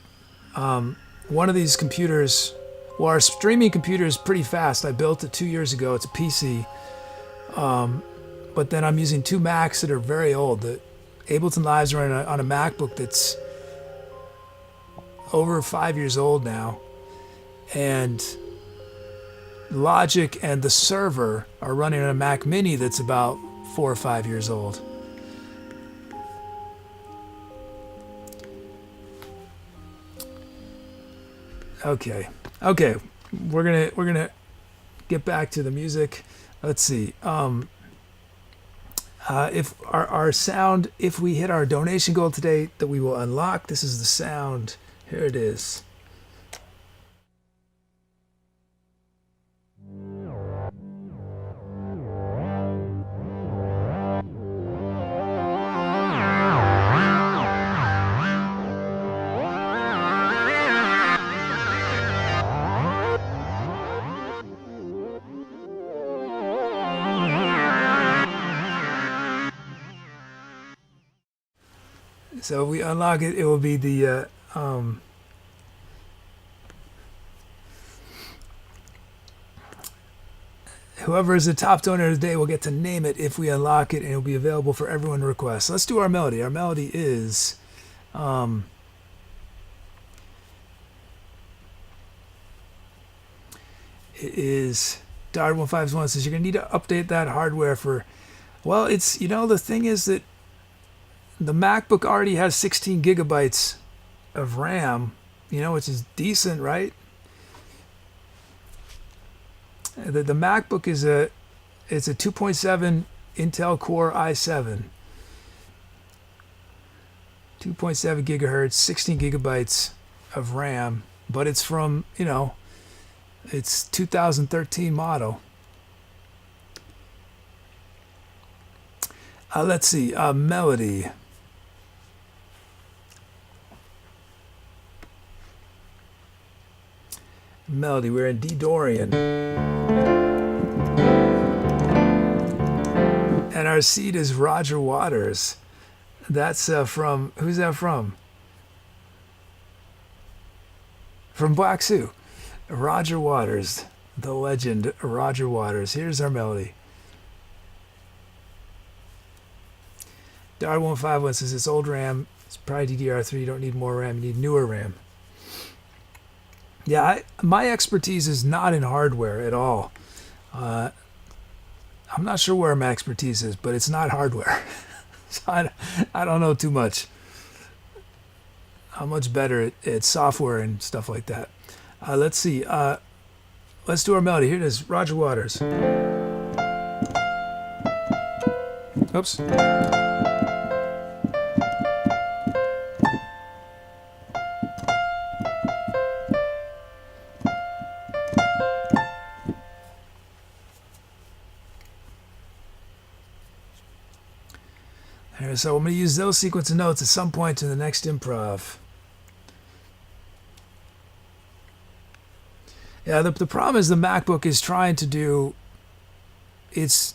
one of these computers, well, our streaming computer is pretty fast. I built it 2 years ago. It's a PC. But then I'm using two Macs that are very old. The Ableton Lives are on a MacBook that's over 5 years old now. And Logic and the server are running on a Mac Mini that's about 4 or 5 years old. Okay, we're gonna get back to the music. Let's see. If our sound, if we hit our donation goal today, that we will unlock. This is the sound. Here it is. So if we unlock it, it will be the whoever is the top donor today will get to name it if we unlock it, and it will be available for everyone to request. So let's do our melody. Our melody is it is Dart1551 says you're gonna need to update that hardware for. Well, it's, you know, the thing is that the MacBook already has 16 gigabytes of RAM, you know, which is decent, right? The MacBook is it's a 2.7 Intel Core i7, 2.7 gigahertz, 16 gigabytes of RAM, but it's from, you know, it's 2013 model. Let's see, melody. Melody, we're in D Dorian. And our seed is Roger Waters. That's from, who's that from? From Black Sioux. Roger Waters, the legend Roger Waters. Here's our melody. Dart151 says it's old RAM. It's probably DDR3. You don't need more RAM. You need newer RAM. Yeah, my expertise is not in hardware at all. I'm not sure where my expertise is, but it's not hardware. So I don't know too much. I'm much better at software and stuff like that. Let's see. Let's do our melody. Here it is. Roger Waters. Oops. So I'm going to use those sequence of notes at some point in the next improv. Yeah, the problem is the MacBook is trying to do, it's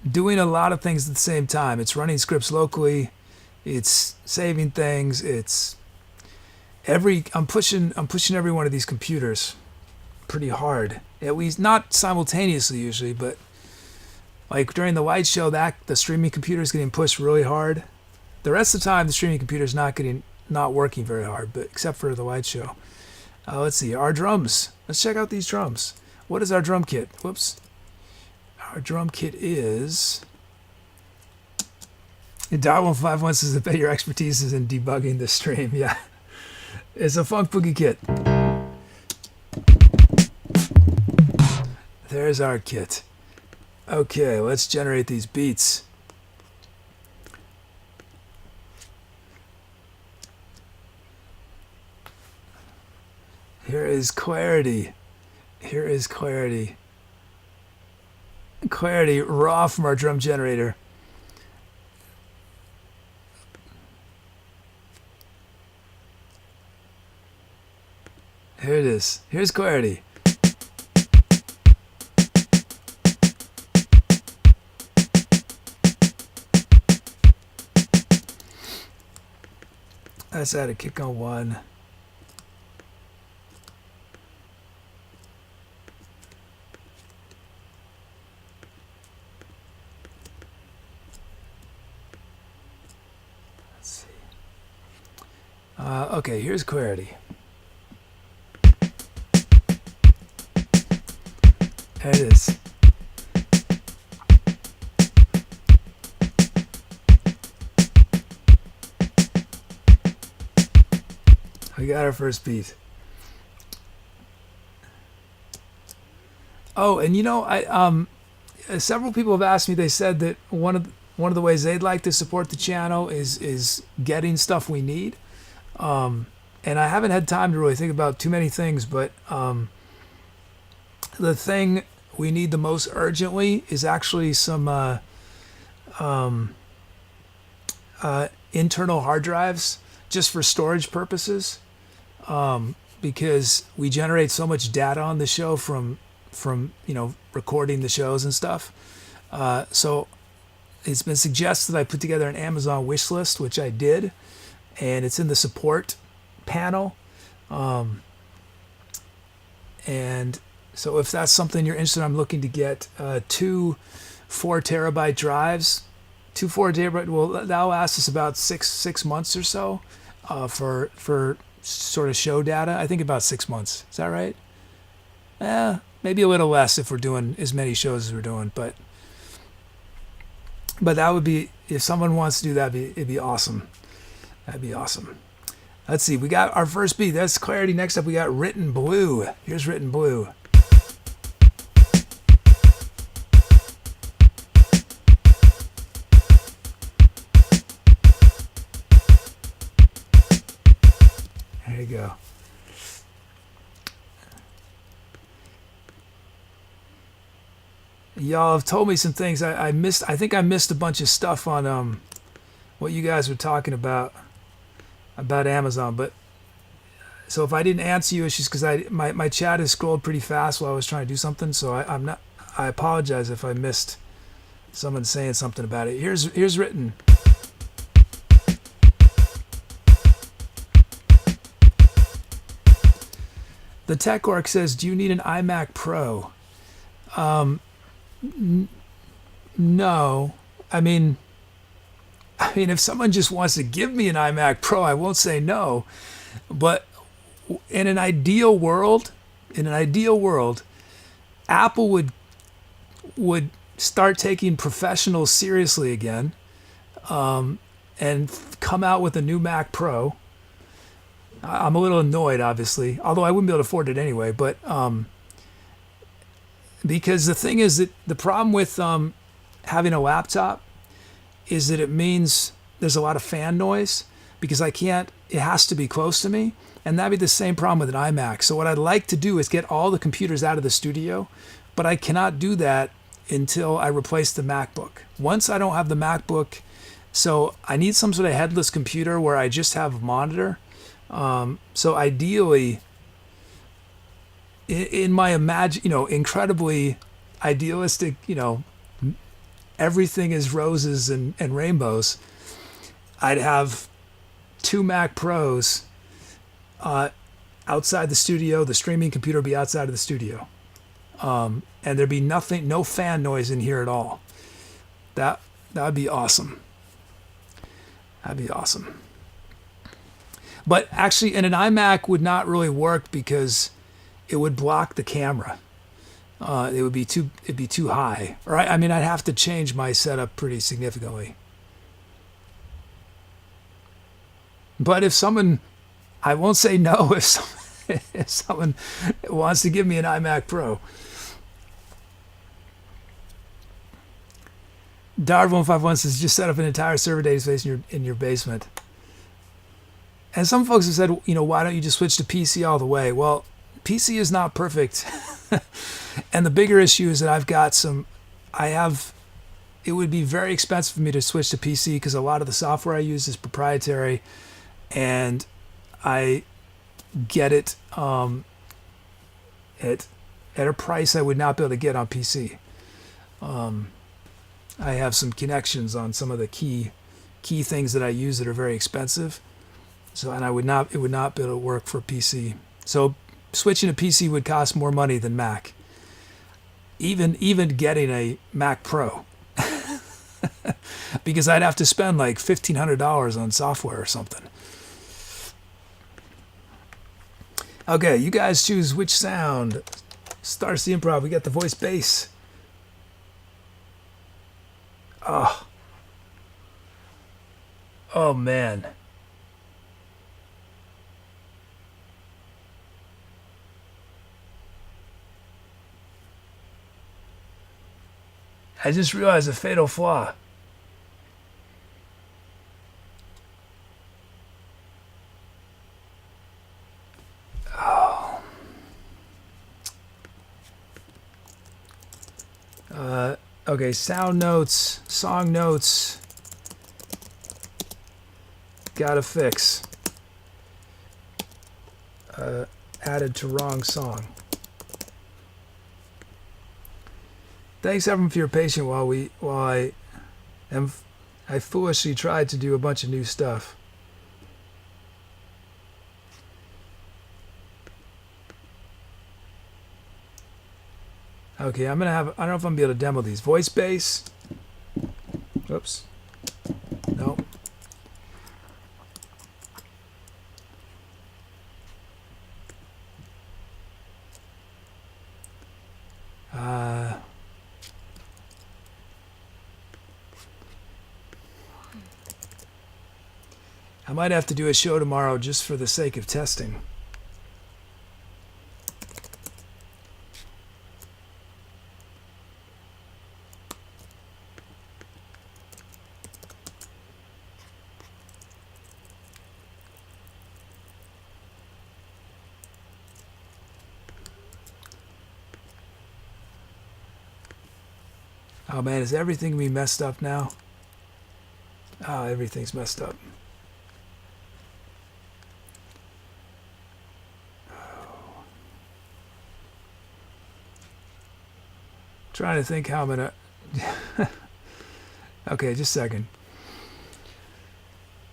doing a lot of things at the same time. It's running scripts locally, it's saving things, it's I'm pushing every one of these computers pretty hard. At least not simultaneously usually, but like during the light show, the streaming computer is getting pushed really hard. The rest of the time, the streaming computer is not working very hard, but except for the light show. Let's see, our drums. Let's check out these drums. What is our drum kit? Whoops. Our drum kit is. Dart151 says, I bet your expertise is in debugging the stream. Yeah, it's a Funk Boogie kit. There's our kit. Okay, let's generate these beats. Here is clarity. Here is clarity. Clarity raw from our drum generator. Here it is. Here's clarity. Let's add a kick on one. Let's see. Okay, here's clarity. There it is. We got our first beat. Oh, and you know, several people have asked me. They said that one of the ways they'd like to support the channel is getting stuff we need. And I haven't had time to really think about too many things, but the thing we need the most urgently is actually some internal hard drives just for storage purposes, because we generate so much data on the show from recording the shows and stuff. So it's been suggested I put together an Amazon wish list, which I did, and it's in the support panel. And so if that's something you're interested in, I'm looking to get 2 4-terabyte drives. 2 4-terabyte, well, that'll last us about six months or so for sort of show data. I think about 6 months. Is that right? Maybe a little less if we're doing as many shows as we're doing. But that would be, if someone wants to do that, it'd be awesome. That'd be awesome. Let's see. We got our first beat. That's clarity. Next up, we got Written Blue. Here's Written Blue. There you go. Y'all have told me some things I missed. I think I missed a bunch of stuff on what you guys were talking about Amazon. But so if I didn't answer you, it's just because my chat has scrolled pretty fast while I was trying to do something. So I apologize if I missed someone saying something about it. Here's Written. The Tech Orc says, do you need an iMac Pro? No. I mean, if someone just wants to give me an iMac Pro, I won't say no. But in an ideal world, Apple would start taking professionals seriously again, and come out with a new Mac Pro. I'm a little annoyed, obviously, although I wouldn't be able to afford it anyway. But because the thing is that the problem with having a laptop is that it means there's a lot of fan noise, because it has to be close to me, and that'd be the same problem with an iMac. So what I'd like to do is get all the computers out of the studio, but I cannot do that until I replace the MacBook. Once I don't have the MacBook, so I need some sort of headless computer where I just have a monitor. So ideally, in my incredibly idealistic, everything is roses and rainbows, I'd have 2 Mac Pros outside the studio. The streaming computer would be outside of the studio, and there'd be no fan noise in here at all. That would be awesome. That'd be awesome. But actually, and an iMac would not really work because it would block the camera. It'd be too high. Or I'd have to change my setup pretty significantly. But I won't say no if someone wants to give me an iMac Pro. Dard151 says, just set up an entire server data space in your basement. And some folks have said, why don't you just switch to PC all the way? Well, PC is not perfect. And the bigger issue is that it would be very expensive for me to switch to PC because a lot of the software I use is proprietary, and I get it at a price I would not be able to get on PC. I have some connections on some of the key things that I use that are very expensive. So, and it would not be able to work for PC. So switching to PC would cost more money than Mac. Even getting a Mac Pro. Because I'd have to spend like $1,500 on software or something. Okay, you guys choose which sound starts the improv. We got the voice bass. Oh man. I just realized a fatal flaw. Okay, sound notes, song notes. Gotta fix. Added to wrong song. Thanks everyone for your patience while I foolishly tried to do a bunch of new stuff. Okay, I don't know if I'm gonna be able to demo these. Voice bass. Oops. No. I might have to do a show tomorrow just for the sake of testing. Oh man, is everything gonna be messed up now? Oh, everything's messed up. Trying to think how I'm gonna. Okay, just a second.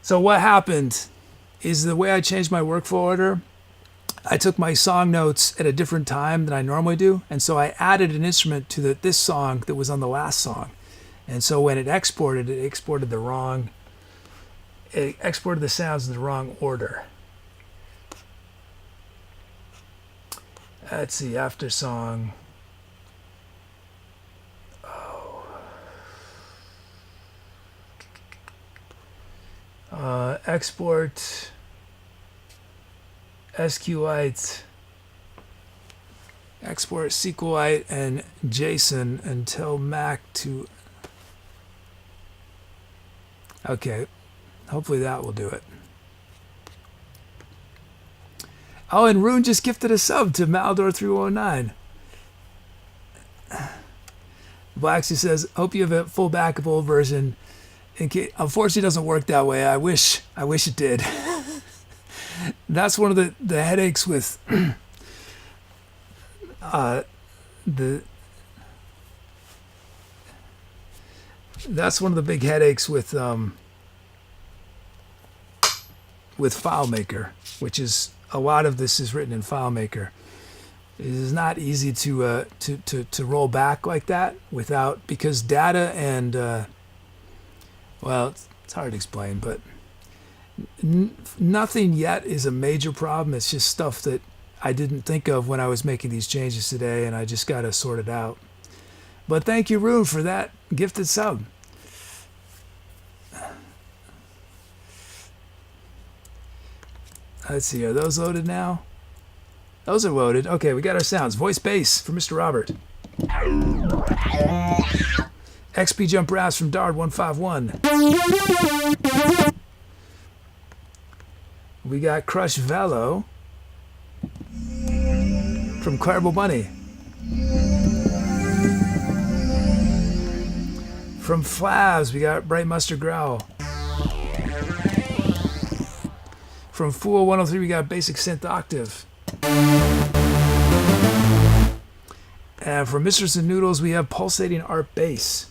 So what happened is the way I changed my workflow order, I took my song notes at a different time than I normally do, and so I added an instrument to this song that was on the last song. And so when it exported the sounds in the wrong order. Let's see, after song. Export SQLite, export SQLite and JSON until Mac to. Okay, hopefully that will do it. Oh, and Rune just gifted a sub to Maldor309. Blacksy says, hope you have a full backable version. Unfortunately, it doesn't work that way. I wish it did. That's one of the headaches with that's one of the big headaches with FileMaker, which is a lot of this is written in FileMaker. It is not easy to roll back like that because data and well, it's hard to explain, but nothing yet is a major problem. It's just stuff that I didn't think of when I was making these changes today, and I just got to sort it out. But thank you, Rune, for that gifted sub. Let's see, are those loaded now? Those are loaded. Okay, we got our sounds. Voice bass for Mr. Robert. XP Jump Brass from Dard151. We got Crush Velo. from Clarable Bunny. From Flavs, we got Bright Mustard Growl. From Fool 103, we got Basic Synth Octave. And from Mistress of Noodles, we have Pulsating Art Bass.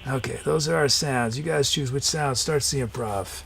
Okay, those are our sounds. You guys choose which sound starts the improv.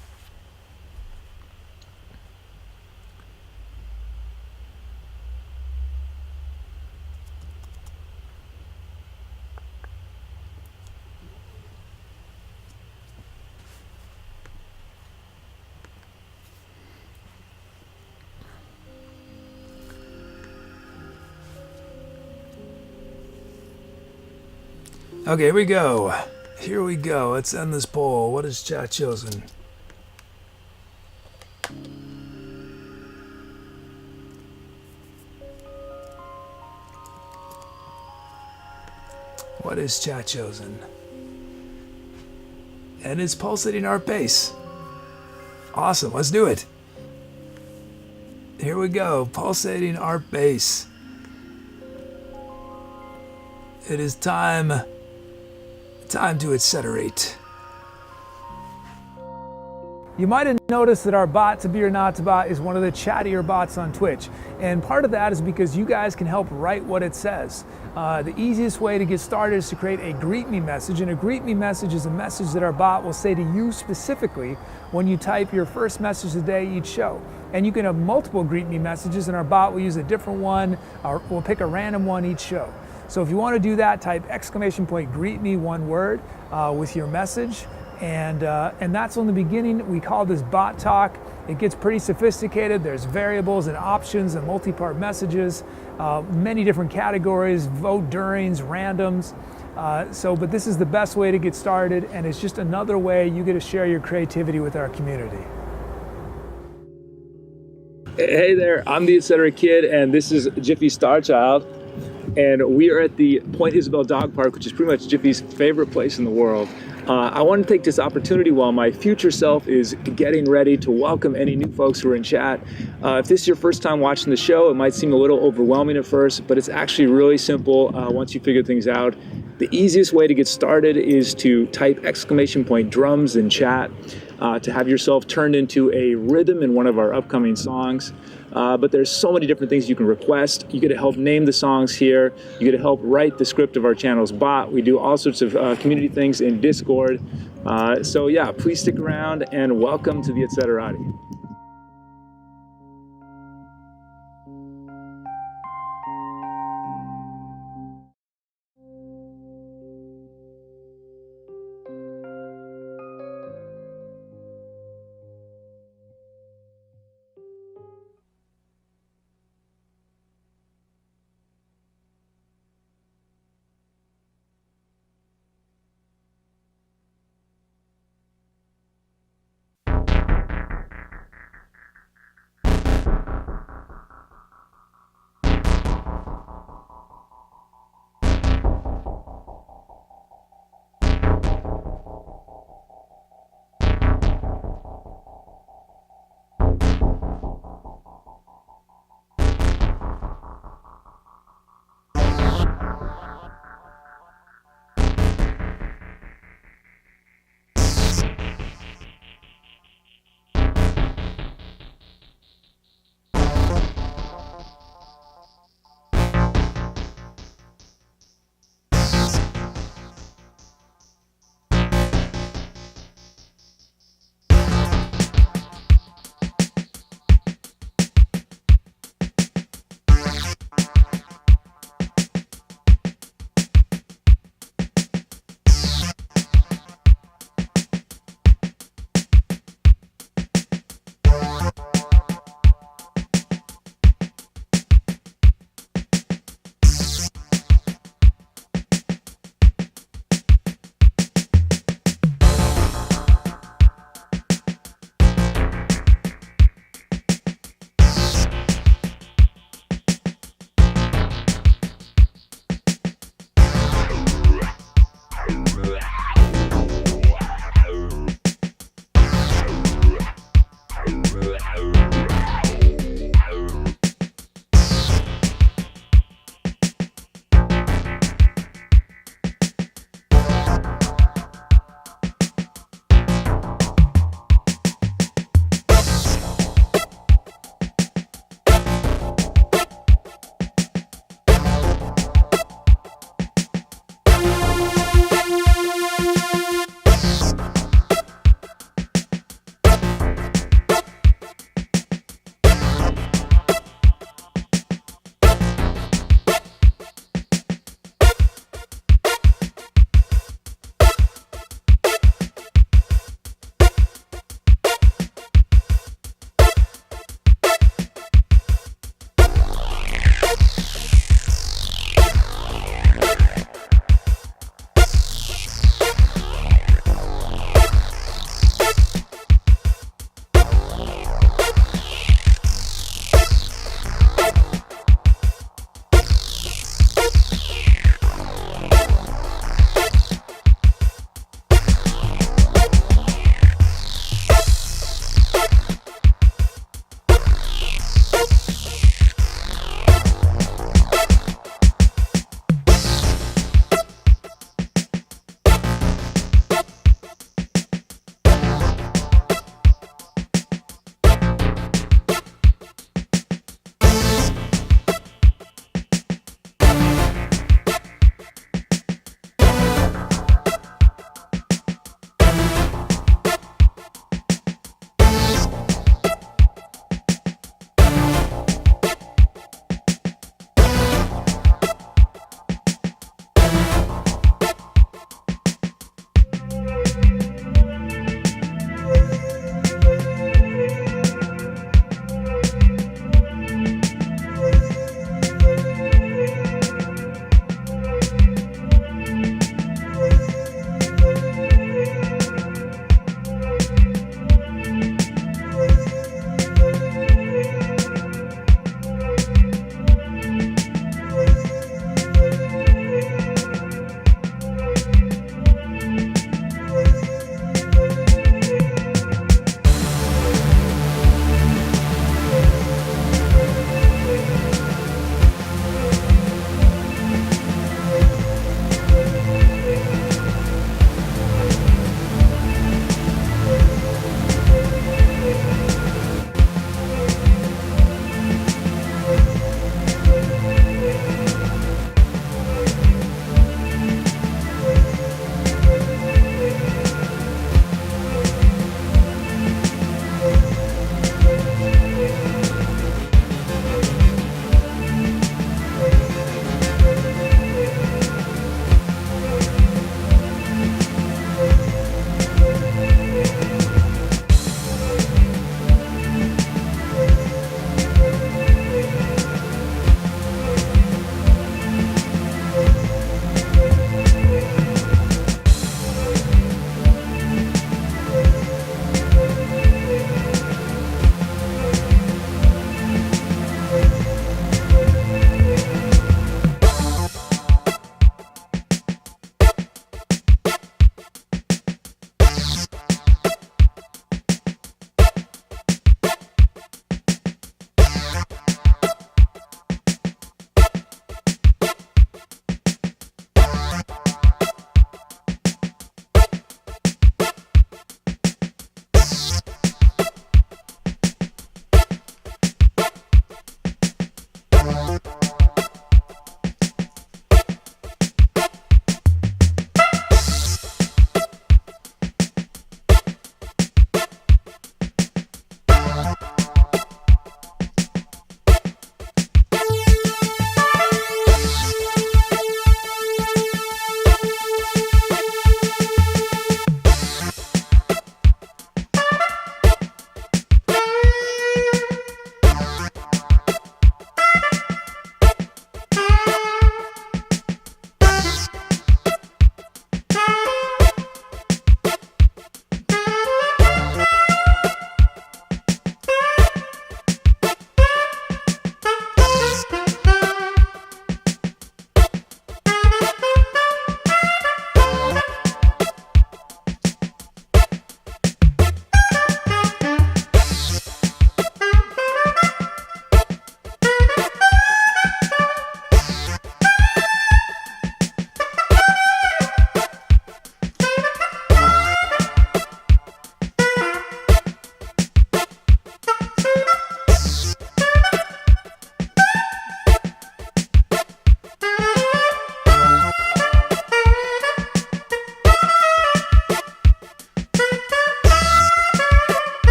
Okay, here we go. Here we go. Let's end this poll. What has chat chosen? What is chat chosen? And it's Pulsating Art Bass. Awesome. Let's do it. Here we go. Pulsating Art Bass. It is time to etceterate. You might have noticed that our bot, To Be or Not to Bot, is one of the chattier bots on Twitch. And part of that is because you guys can help write what it says. The easiest way to get started is to create a greet me message. And a greet me message is a message that our bot will say to you specifically when you type your first message of the day each show. And you can have multiple greet me messages, and our bot will use a different one, or we'll pick a random one each show. So if you want to do that, type !greet me one word with your message. And that's on the beginning. We call this bot talk. It gets pretty sophisticated. There's variables and options and multi-part messages, many different categories, vote durings, randoms. But this is the best way to get started, and it's just another way you get to share your creativity with our community.
Hey there, I'm the Etcetera Kid, and this is Jiffy's Star Child. And we are at the Point Isabel Dog Park, which is pretty much Jiffy's favorite place in the world. I want to take this opportunity while my future self is getting ready to welcome any new folks who are in chat. If this is your first time watching the show, it might seem a little overwhelming at first, but it's actually really simple once you figure things out. The easiest way to get started is to type !drums in chat to have yourself turned into a rhythm in one of our upcoming songs. But there's so many different things you can request. You get to help name the songs here. You get to help write the script of our channel's bot. We do all sorts of community things in Discord. So yeah, please stick around and welcome to the Etcetera.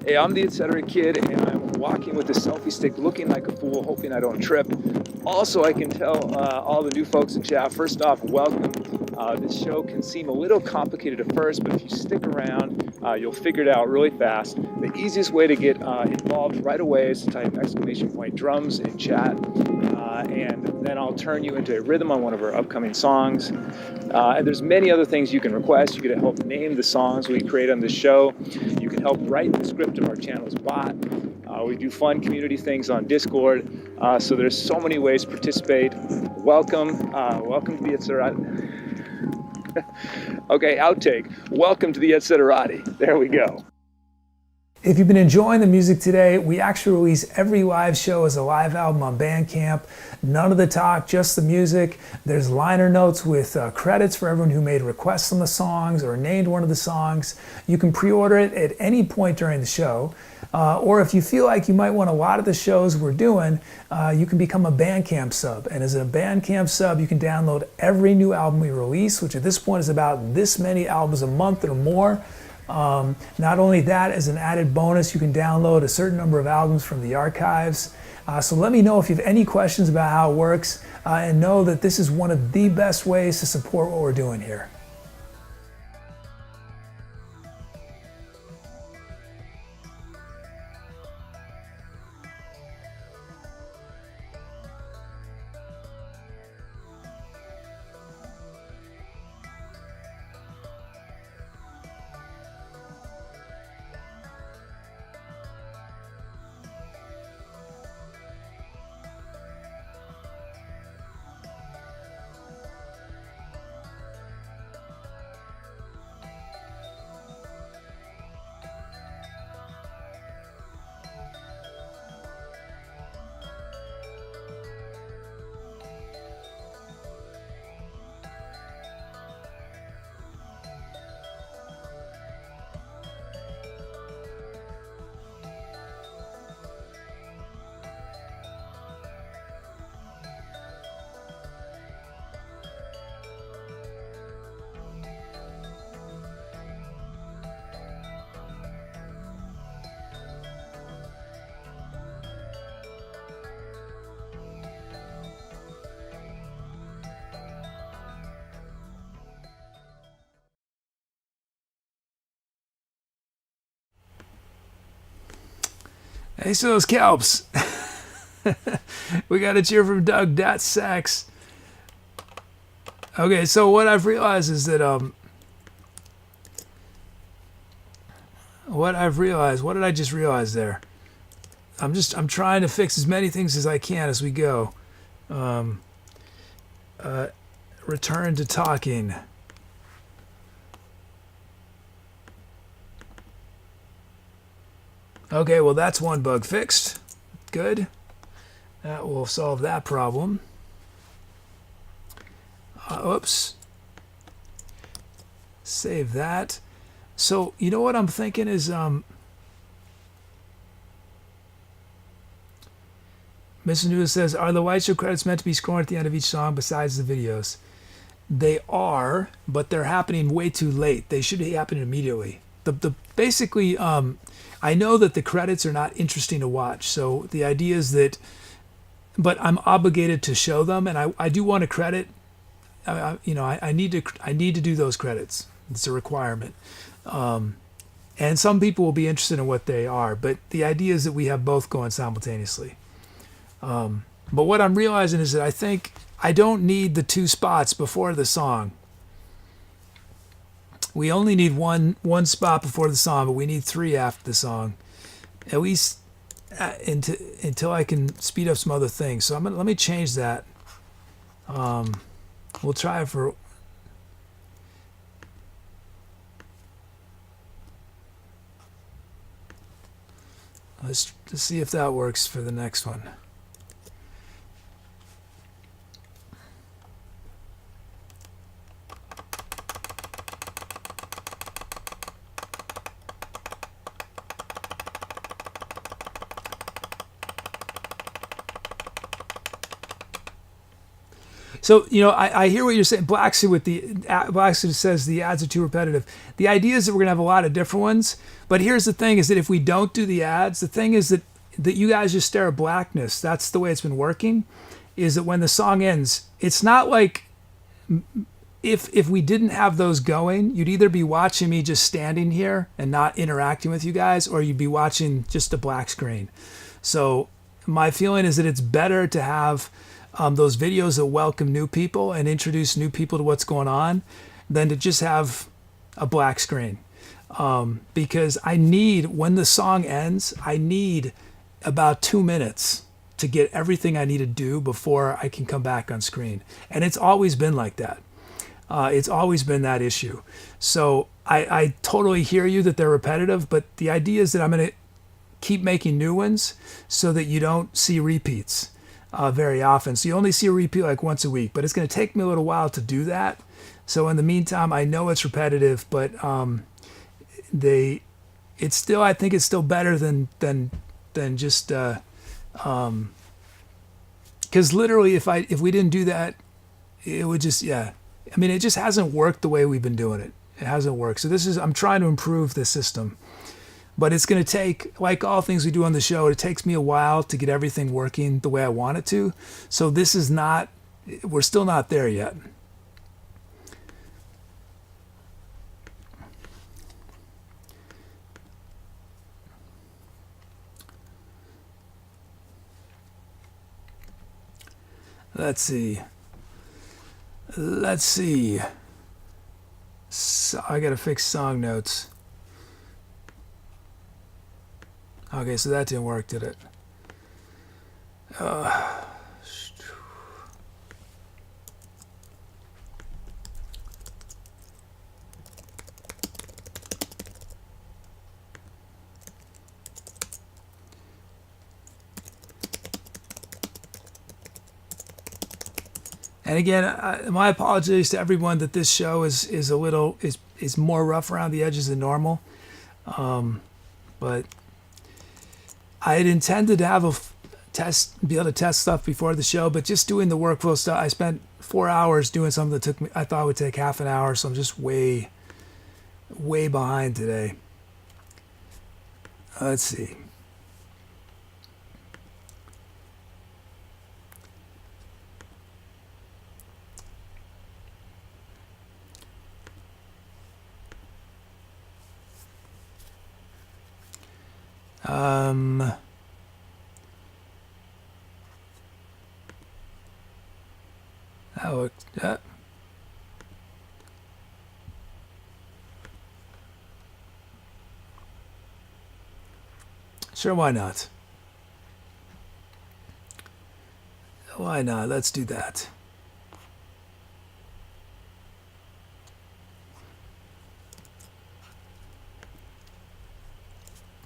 Hey, I'm the Etcetera Kid, and I'm walking with a selfie stick looking like a fool, hoping I don't trip. Also, I can tell all the new folks in chat, first off, welcome. This show can seem a little complicated at first, but if you stick around, you'll figure it out really fast. The easiest way to get involved right away is to type !drums in chat, and then I'll turn you into a rhythm on one of our upcoming songs. And there's many other things you can request. You can help name the songs we create on this show. You can help write the script of our channel's bot. We do fun community things on Discord. So there's so many ways to participate. Welcome. Welcome to the Etcetera. Okay, outtake. Welcome to the Etcetera. There we go.
If you've been enjoying the music today, we actually release every live show as a live album on Bandcamp. None of the talk, just the music. There's liner notes with credits for everyone who made requests on the songs or named one of the songs. You can pre-order it at any point during the show. Or if you feel like you might want a lot of the shows we're doing, you can become a Bandcamp sub. And as a Bandcamp sub, you can download every new album we release, which at this point is about this many albums a month or more. Not only that, as an added bonus, you can download a certain number of albums from the archives. So let me know if you have any questions about how it works, and know that this is one of the best ways to support what we're doing here. Hey, so those Kelps. We got a cheer from Doug. That's sax. Okay, so what I've realized is that what did I just realize there? I'm trying to fix as many things as I can as we go. Return to talking. Okay, well that's one bug fixed. Good. That will solve that problem. Oops. Save that. So, you know what I'm thinking is, Mr. News says, are the White Show credits meant to be scrolling at the end of each song besides the videos? They are, but they're happening way too late. They should be happening immediately. Basically, I know that the credits are not interesting to watch, so the idea is that, but I'm obligated to show them, and I do want to credit. I need to do those credits. It's a requirement, and some people will be interested in what they are. But the idea is that we have both going simultaneously. But what I'm realizing is that I think I don't need the 2 spots before the song. We only need one spot before the song, but we need 3 after the song, at least until I can speed up some other things. So let me change that. We'll try it for. Let's see if that works for the next one. So, I hear what you're saying. Black Suit says the ads are too repetitive. The idea is that we're going to have a lot of different ones. But here's the thing is that if we don't do the ads, the thing is that you guys just stare at blackness. That's the way it's been working, is that when the song ends, it's not like if we didn't have those going, you'd either be watching me just standing here and not interacting with you guys, or you'd be watching just a black screen. So my feeling is that it's better to have those videos that welcome new people and introduce new people to what's going on than to just have a black screen. Because when the song ends, I need about 2 minutes to get everything I need to do before I can come back on screen. And it's always been like that. It's always been that issue. So I totally hear you that they're repetitive, but the idea is that I'm going to keep making new ones so that you don't see repeats very often. So you only see a repeat like once a week, but it's going to take me a little while to do that. So in the meantime, I know it's repetitive, but I think it's still better than just because literally if we didn't do that, it would just it just hasn't worked the way we've been doing it. It hasn't worked. So I'm trying to improve the system. But it's going to take, like all things we do on the show, it takes me a while to get everything working the way I want it to. So we're still not there yet. Let's see. So I got to fix song notes. Okay, so that didn't work, did it? And again, my apologies to everyone that this show is more rough around the edges than normal. But I had intended to have be able to test stuff before the show, but just doing the workflow stuff, I spent 4 hours doing something that I thought would take half an hour, so I'm just way behind today. Let's see. Sure, why not? Why not? Let's do that.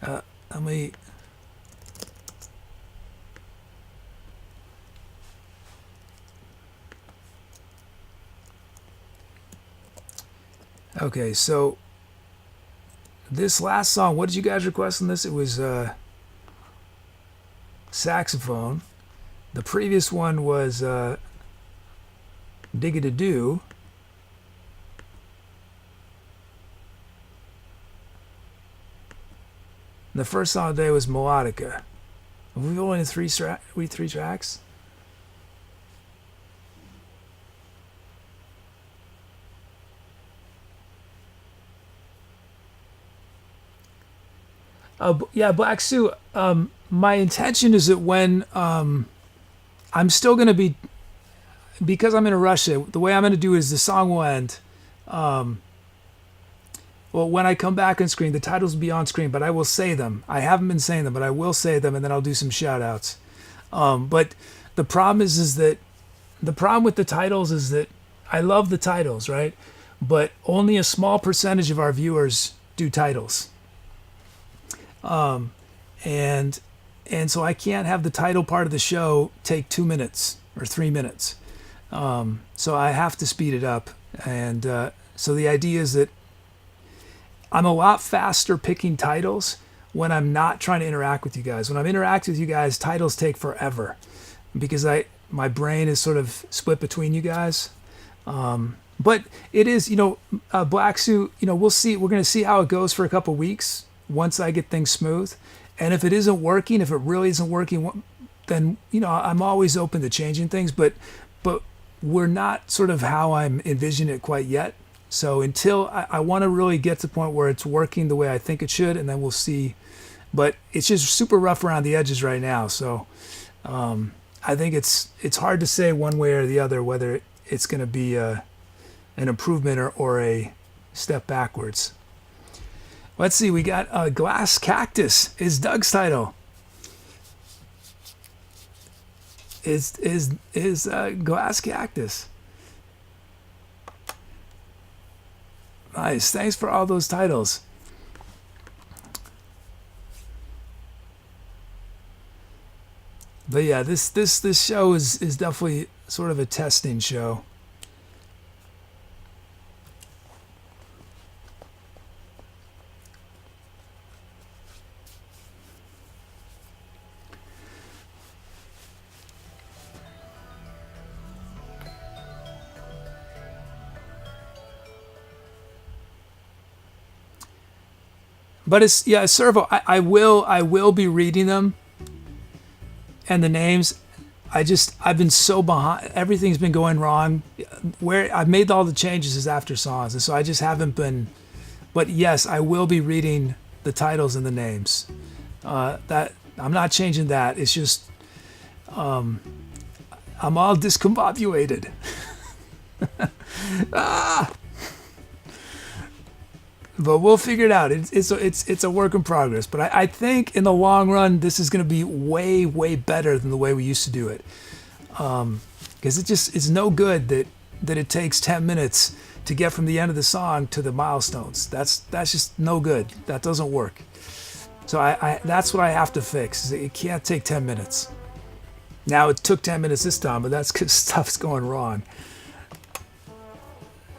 Let me... Okay, so this last song, what did you guys request on this? It was Saxophone. The previous one was Digadadoo. The first song of the day was Melodica. We've only three tracks. Yeah, Black Sue. My intention is that when I'm still going to be, because I'm in a rush, the way I'm going to do is the song will end. Well, when I come back on screen, the titles will be on screen, but I will say them. I haven't been saying them, but I will say them, and then I'll do some shout outs. But the problem is that the problem with the titles is that I love the titles, right? But only a small percentage of our viewers do titles. And so I can't have the title part of the show take 2 minutes or 3 minutes. So I have to speed it up. And so the idea is that I'm a lot faster picking titles when I'm not trying to interact with you guys. When I'm interacting with you guys, titles take forever because my brain is sort of split between you guys. But it is, Black Suit, we'll see. We're going to see how it goes for a couple weeks once I get things smooth. And if it isn't working, if it really isn't working, then, I'm always open to changing things. But we're not sort of how I'm envisioning it quite yet. So until I want to really get to the point where it's working the way I think it should, and then we'll see. But it's just super rough around the edges right now. So I think it's hard to say one way or the other whether it's going to be an improvement or a step backwards. Let's see. We got Glass Cactus is Doug's title. Is Glass Cactus. Nice. Thanks for all those titles. But yeah, this show is definitely sort of a testing show. But it's Servo. I will be reading them and the names. I've been so behind. Everything's been going wrong. Where I've made all the changes is after songs, and so I just haven't been. But yes, I will be reading the titles and the names. That I'm not changing that. It's just I'm all discombobulated. But we'll figure it out. It's a work in progress. But I think in the long run, this is going to be way, way better than the way we used to do it. Because it's no good that it takes 10 minutes to get from the end of the song to the milestones. That's just no good. That doesn't work. So that's what I have to fix. It can't take 10 minutes. Now it took 10 minutes this time, but that's because stuff's going wrong.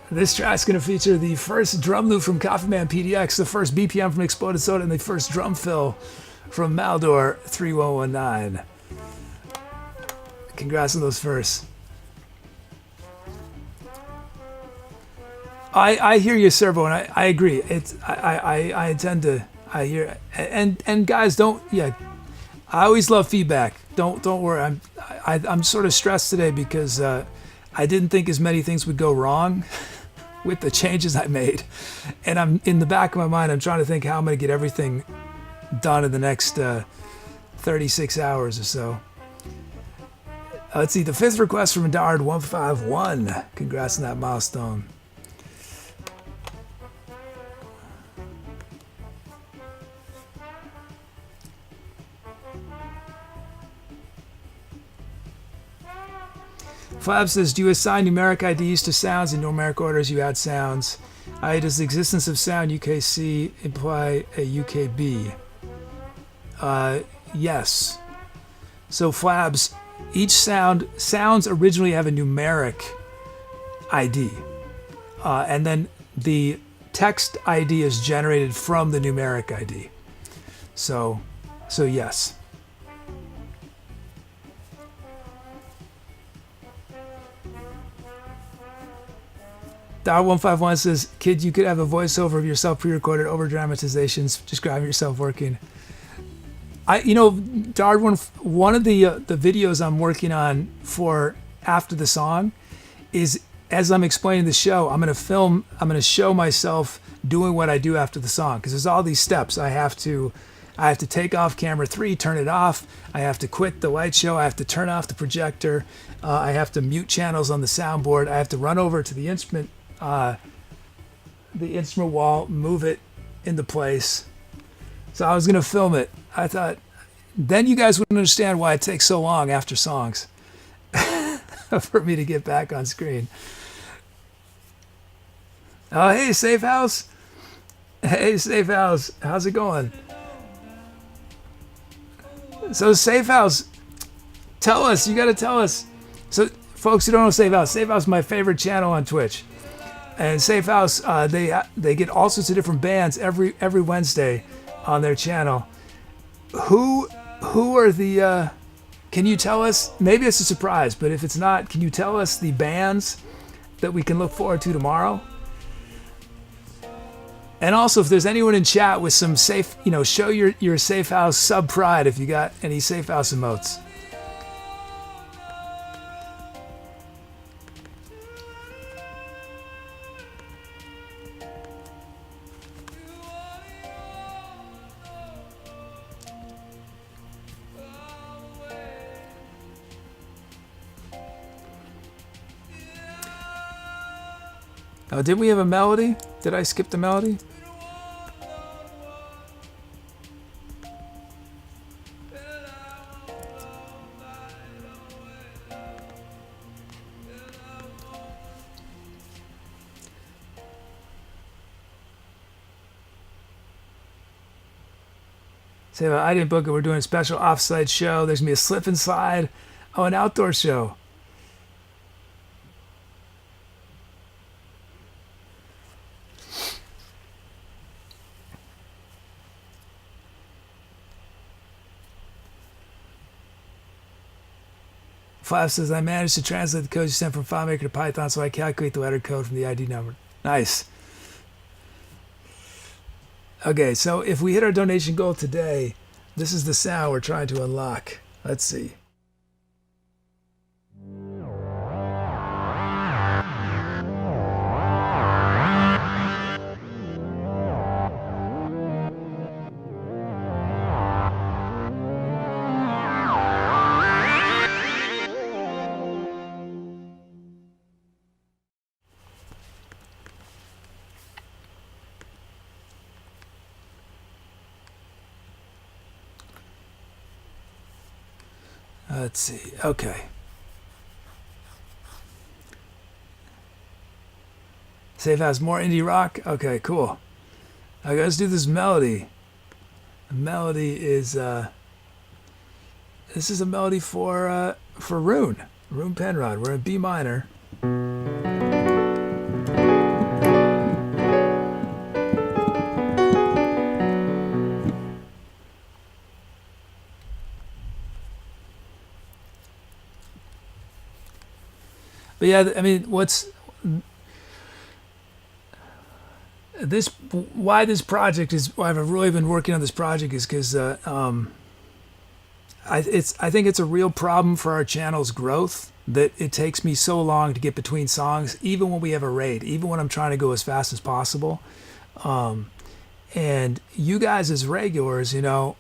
This track's going to feature the first drum loop from coffeemanpdx, the first BPM from Exploded Soda, and the first drum fill from Maldor 3119. Congrats on those firsts. I hear you, Servo, and I agree. I intend to. I hear and guys, I always love feedback. Don't worry. I'm sort of stressed today because I didn't think as many things would go wrong with the changes I made, and I'm in the back of my mind. I'm trying to think how I'm going to get everything done in the next 36 hours or so. Let's see. The fifth request from Dard151. Congrats on that milestone. Flab says, do you assign numeric IDs to sounds in numeric order as you add sounds? Does the existence of sound UKC imply a UKB? Yes. So Flabs, each sounds originally have a numeric ID. And then the text ID is generated from the numeric ID. So yes. Dar151 says, Kid, you could have a voiceover of yourself pre-recorded over dramatizations, describing yourself working. Dar, one of the videos I'm working on for after the song is, as I'm explaining the show, I'm going to show myself doing what I do after the song, because there's all these steps. I have to take off camera 3, turn it off. I have to quit the light show. I have to turn off the projector. I have to mute channels on the soundboard. I have to run over to the instrument wall, move it into place. So I was going to film it. I thought, then you guys wouldn't understand why it takes so long after songs for me to get back on screen. Oh, hey, Safe House. Hey, Safe House. How's it going? So, Safe House, tell us. You got to tell us. So, folks who don't know Safe House is my favorite channel on Twitch. And Safe House, they get all sorts of different bands every Wednesday on their channel. Who are the Can you tell us, maybe it's a surprise, but if it's not, can you tell us the bands that we can look forward to tomorrow? And also, if there's anyone in chat with some safe, show your safe house sub pride if you got any safe house emotes. Oh, did we have a melody? Did I skip the melody? Say, I didn't book it. We're doing a special offsite show. There's going to be a slip and slide. Oh, an outdoor show. Five says, I managed to translate the code you sent from FileMaker to Python, so I calculate the letter code from the ID number. Nice. Okay, so if we hit our donation goal today, this is the sound we're trying to unlock. Let's see. Let's see. Okay. Safe has more indie rock. Okay, cool. Okay, let's do this melody. The melody is this is a melody for RunePenrod. We're in B minor. But yeah, I mean, why this project is, why I've really been working on this project is because I think it's a real problem for our channel's growth that it takes me so long to get between songs, even when we have a raid, even when I'm trying to go as fast as possible. And you guys as regulars, you know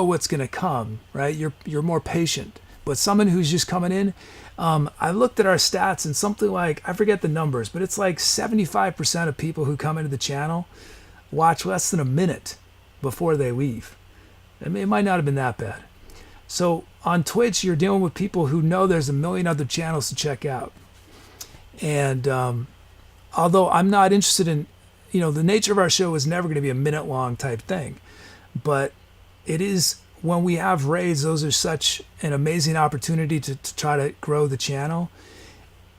what's going to come, right? You're more patient. But someone who's just coming in, I looked at our stats and something like, I forget the numbers, but it's like 75% of people who come into the channel watch less than a minute before they leave. I mean, it might not have been that bad. So on Twitch, you're dealing with people who know there's a million other channels to check out. And although I'm not interested in, the nature of our show is never going to be a minute long type thing, but it is, when we have raids, those are such an amazing opportunity to try to grow the channel.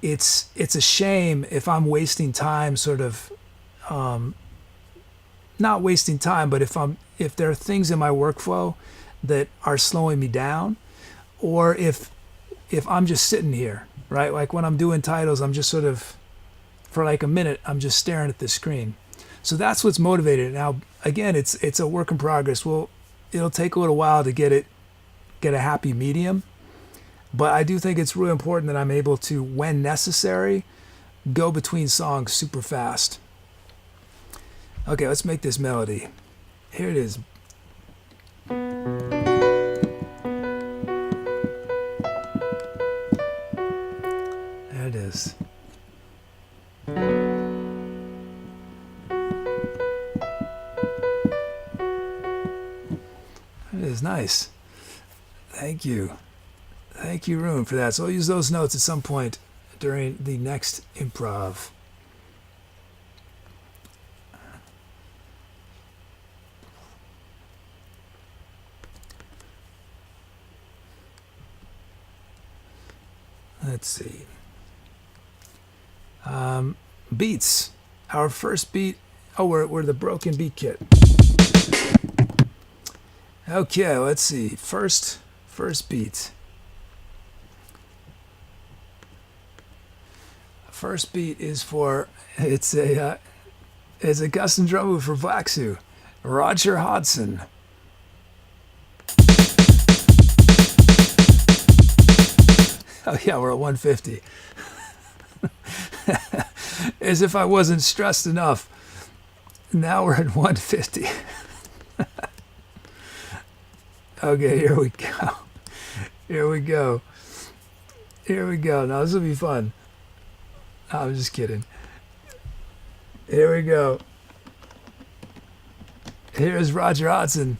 It's a shame if I'm wasting time, sort of, not wasting time, but if there are things in my workflow that are slowing me down, or if I'm just sitting here, right? Like when I'm doing titles, I'm just sort of, for like a minute, I'm just staring at the screen. So that's what's motivated. Now, again, it's a work in progress. It'll take a little while to get a happy medium, but I do think it's really important that I'm able to, when necessary, go between songs super fast. Okay, let's make this melody. Here it is. There it is. It is nice. Thank you. Thank you, Rune, for that. So I'll use those notes at some point during the next improv. Let's see. Beats. Our first beat. Oh, we're the broken beat kit. Okay, let's see. First First beat. First beat is for, it's a custom drum move for Blacksu, Roger Hodson. Oh yeah, we're at 150. As if I wasn't stressed enough. Now we're at 150. Okay, here we go. Here we go. Here we go. Now this will be fun. I'm just kidding. Here we go. Here's Roger Hodson.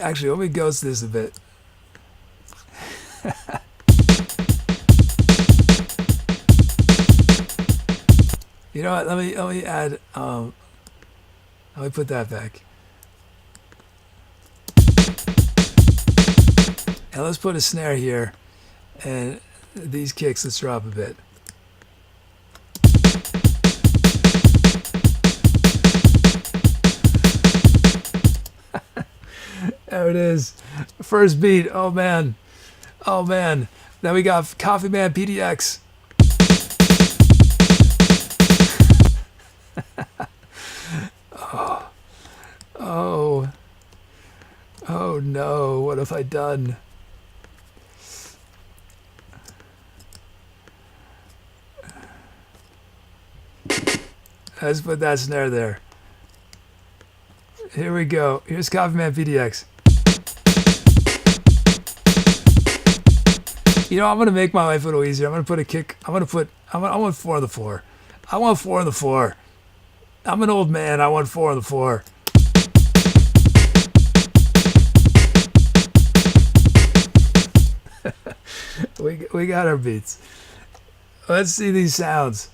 Actually, let me ghost this a bit. You know what? Let me add. Let me put that back. And let's put a snare here, and these kicks. Let's drop a bit. There it is. First beat. Oh man. Oh man. Then we got coffeemanpdx. Oh. Oh no. What have I done? Let's put that snare there. Here we go. Here's coffeemanpdx. You know, I'm gonna make my life a little easier. I'm gonna put a kick. I want 4 on the floor. I want 4 on the floor. I'm an old man. I want 4 on the floor. we got our beats. Let's see these sounds.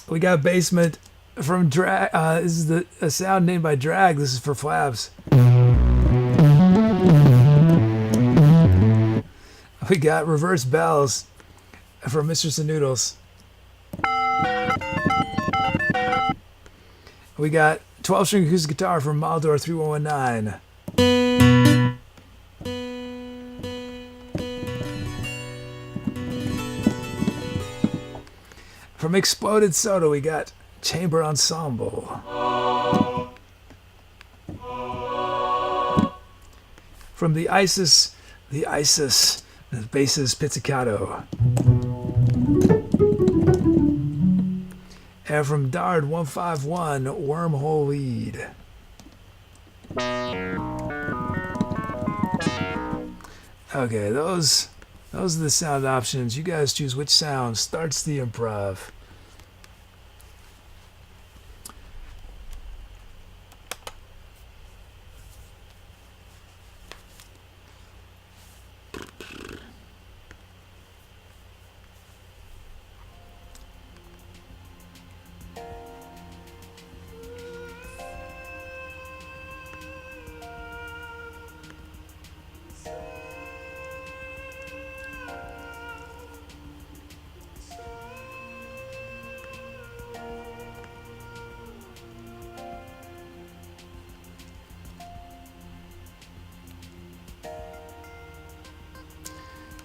We got basement from Drag. This is a sound named by Drag. This is for Flabs. We got reverse bells from Mr. Sanoodles. We got 12-string acoustic guitar from Maldor 3119. From Exploded Soda, we got Chamber Ensemble. From the ISIS, basses Pizzicato. And from Dard 151, Wormhole Lead. Okay, those are the sound options. You guys choose which sound starts the improv.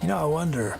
You know, I wonder.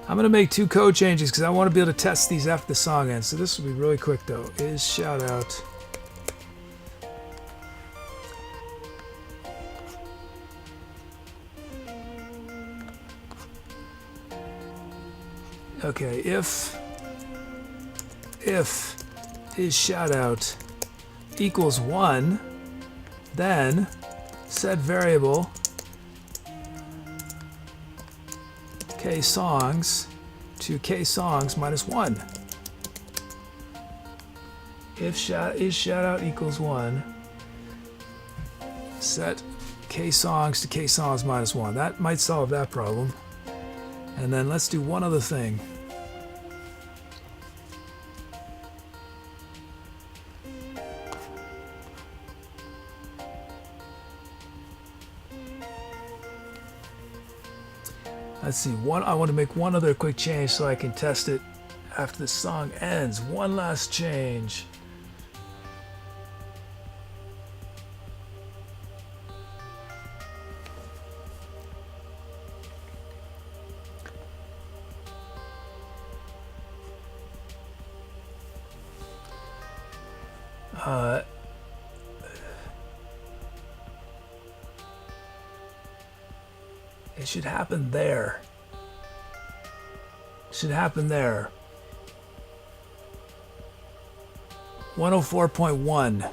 I'm going to make 2 code changes because I want to be able to test these after the song ends. So this will be really quick though. Is shout out. Okay, if is shout out equals 1, then set variable ksongs to ksongs minus 1. If is shoutout equals 1, set ksongs to ksongs minus 1. That might solve that problem. And then let's do one other thing. Let's see, I want to make one other quick change so I can test it after the song ends. One last change. It should happen there. It should happen there. 104.1.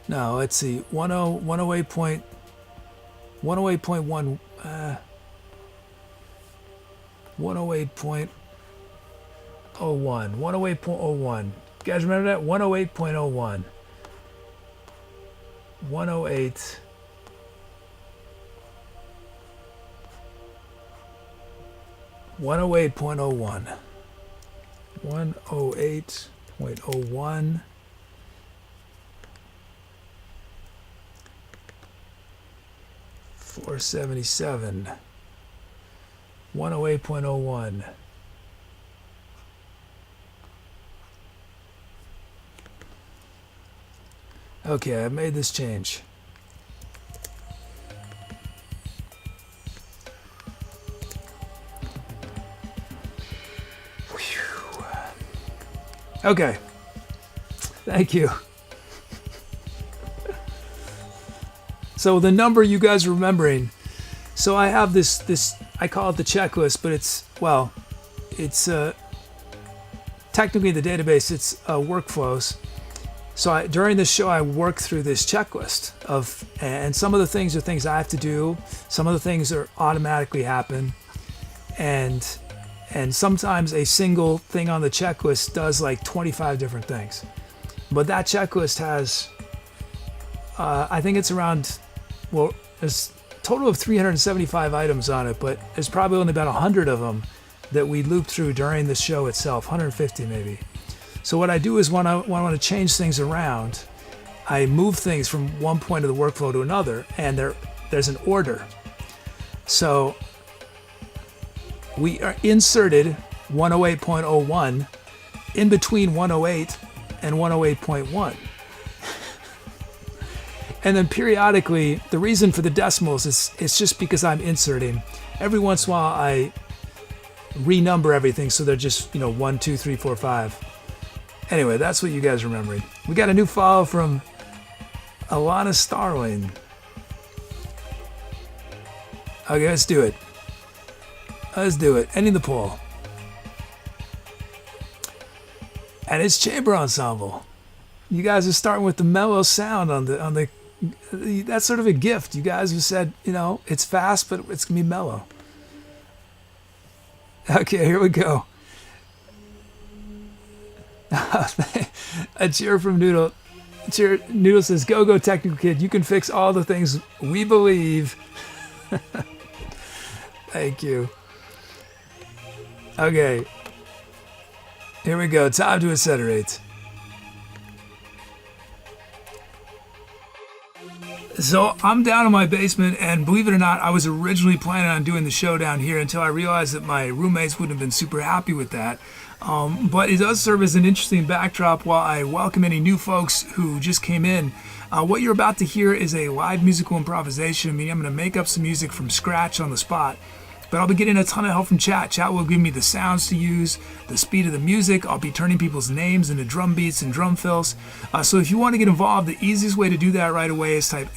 No, let's see. 108.1. 108.01. 108.01. 108.01. You guys remember that? 108.01. 108. 108.01. 108.01. 477. 108.01. Okay, I made this change. Whew. Okay. Thank you. So the number you guys are remembering. So I have this I call it the checklist, but it's technically the database, it's workflows. So during this show, I work through this checklist and some of the things are things I have to do. Some of the things are automatically happen. And sometimes a single thing on the checklist does like 25 different things. But that checklist has, I think it's around, well, there's a total of 375 items on it, but there's probably only about 100 of them that we loop through during the show itself, 150 maybe. So what I do is when I want to change things around, I move things from one point of the workflow to another, and there's an order. So we are inserted 108.01 in between 108 and 108.1. And then periodically, the reason for the decimals is it's just because I'm inserting. Every once in a while, I renumber everything so they're just 1, 2, 3, 4, 5. Anyway, that's what you guys are remembering. We got a new follow from Alana Starling. Okay, let's do it. Let's do it. Ending the poll. And it's Chamber Ensemble. You guys are starting with the mellow sound on the. That's sort of a gift. You guys have said, it's fast, but it's gonna be mellow. Okay, here we go. A cheer from Noodle. Noodle says, "Go Technical Kid. You can fix all the things we believe." Thank you. Okay. Here we go. Time to Etcetera. So I'm down in my basement, and believe it or not, I was originally planning on doing the show down here until I realized that my roommates wouldn't have been super happy with that. But it does serve as an interesting backdrop while I welcome any new folks who just came in. What you're about to hear is a live musical improvisation, meaning I'm going to make up some music from scratch on the spot. But I'll be getting a ton of help from chat. Chat will give me the sounds to use, the speed of the music. I'll be turning people's names into drum beats and drum fills. So if you want to get involved, the easiest way to do that right away is type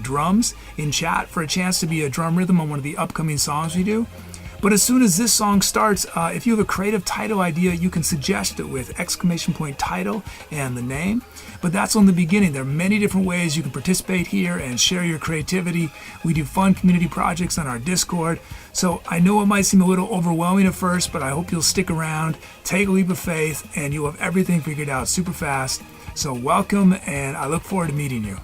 !drums in chat for a chance to be a drum rhythm on one of the upcoming songs we do. But as soon as this song starts, if you have a creative title idea, you can suggest it with !title and the name. But that's on the beginning. There are many different ways you can participate here and share your creativity. We do fun community projects on our Discord. So I know it might seem a little overwhelming at first, but I hope you'll stick around, take a leap of faith, and you'll have everything figured out super fast. So welcome, and I look forward to meeting you.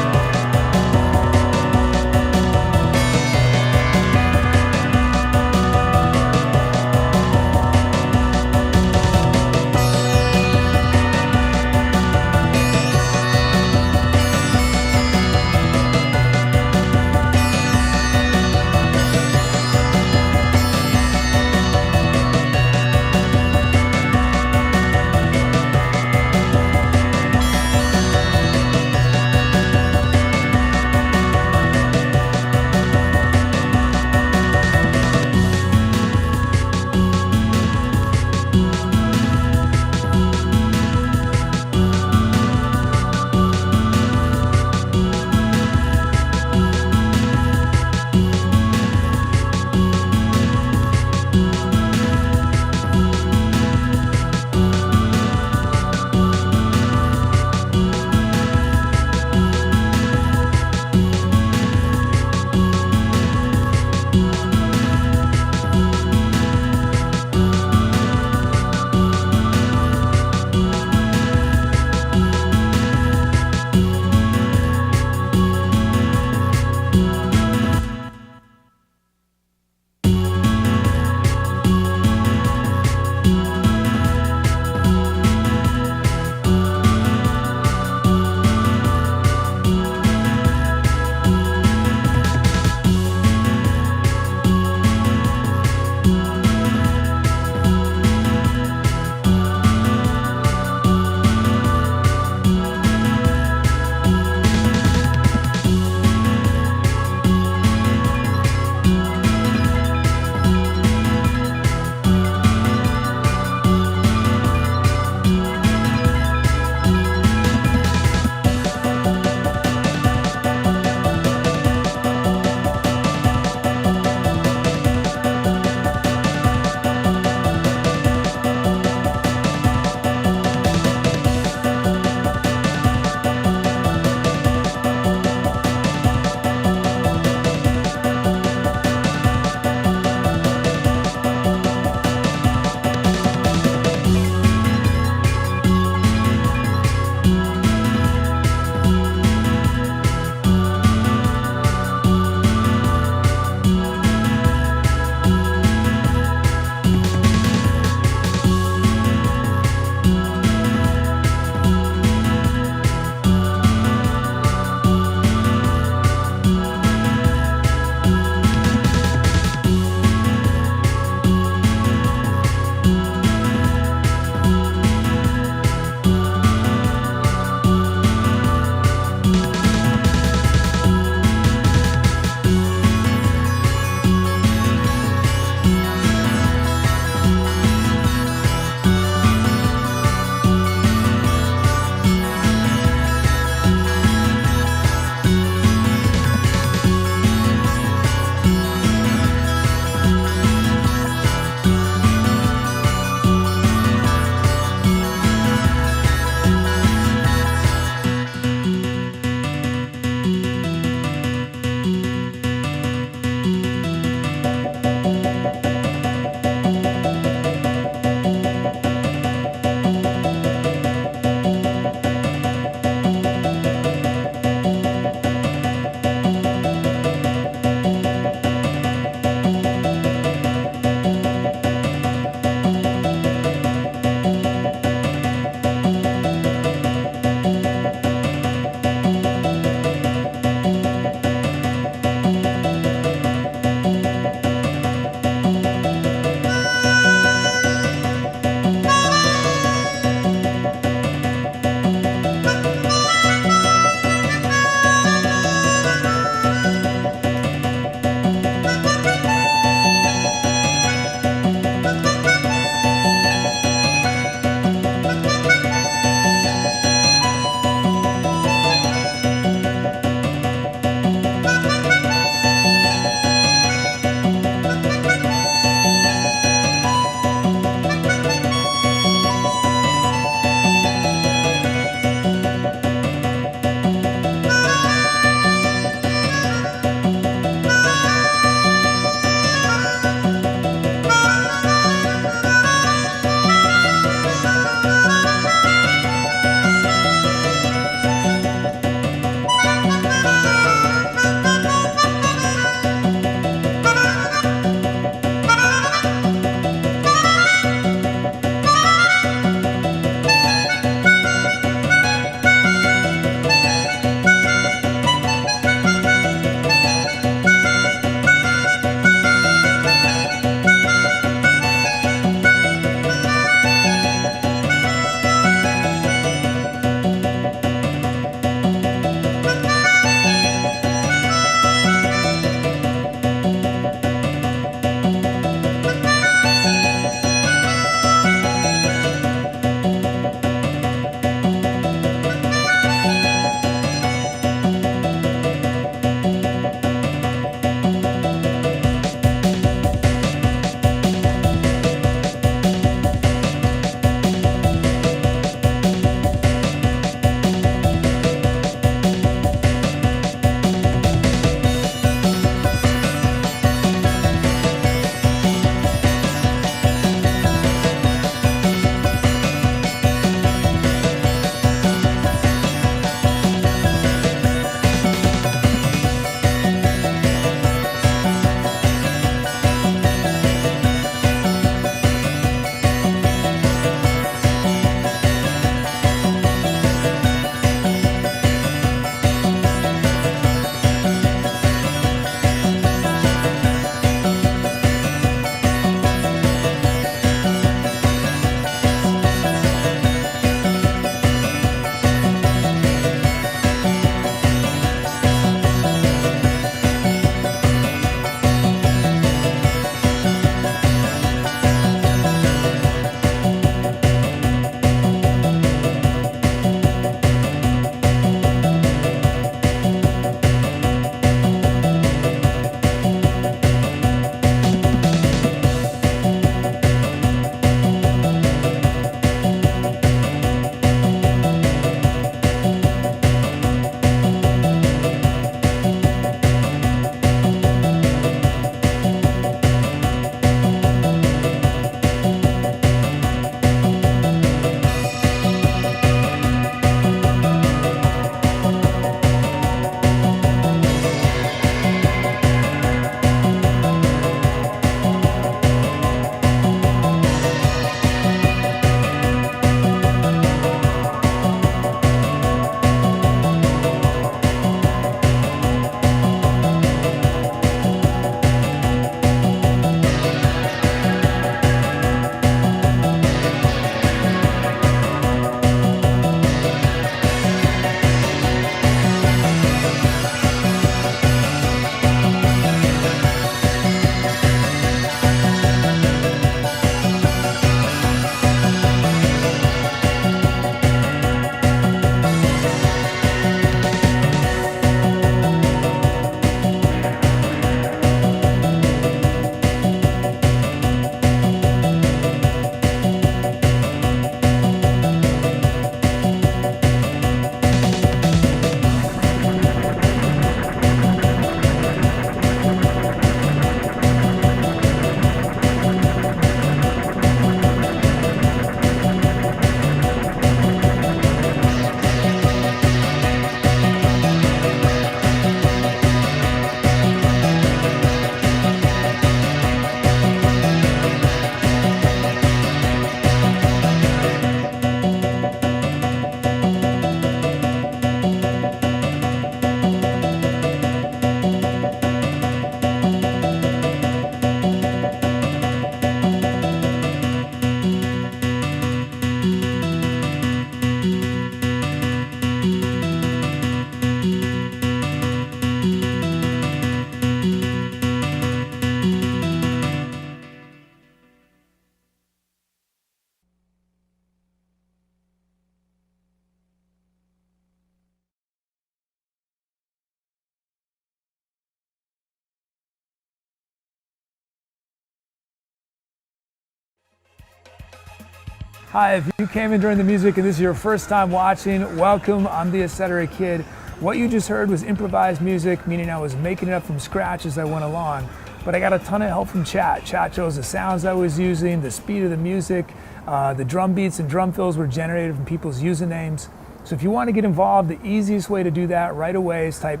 Hi, if you came in during the music and this is your first time watching, welcome. I'm the Etcetera Kid. What you just heard was improvised music, meaning I was making it up from scratch as I went along. But I got a ton of help from chat. Chat chose the sounds I was using, the speed of the music, the drum beats and drum fills were generated from people's usernames. So if you want to get involved, the easiest way to do that right away is type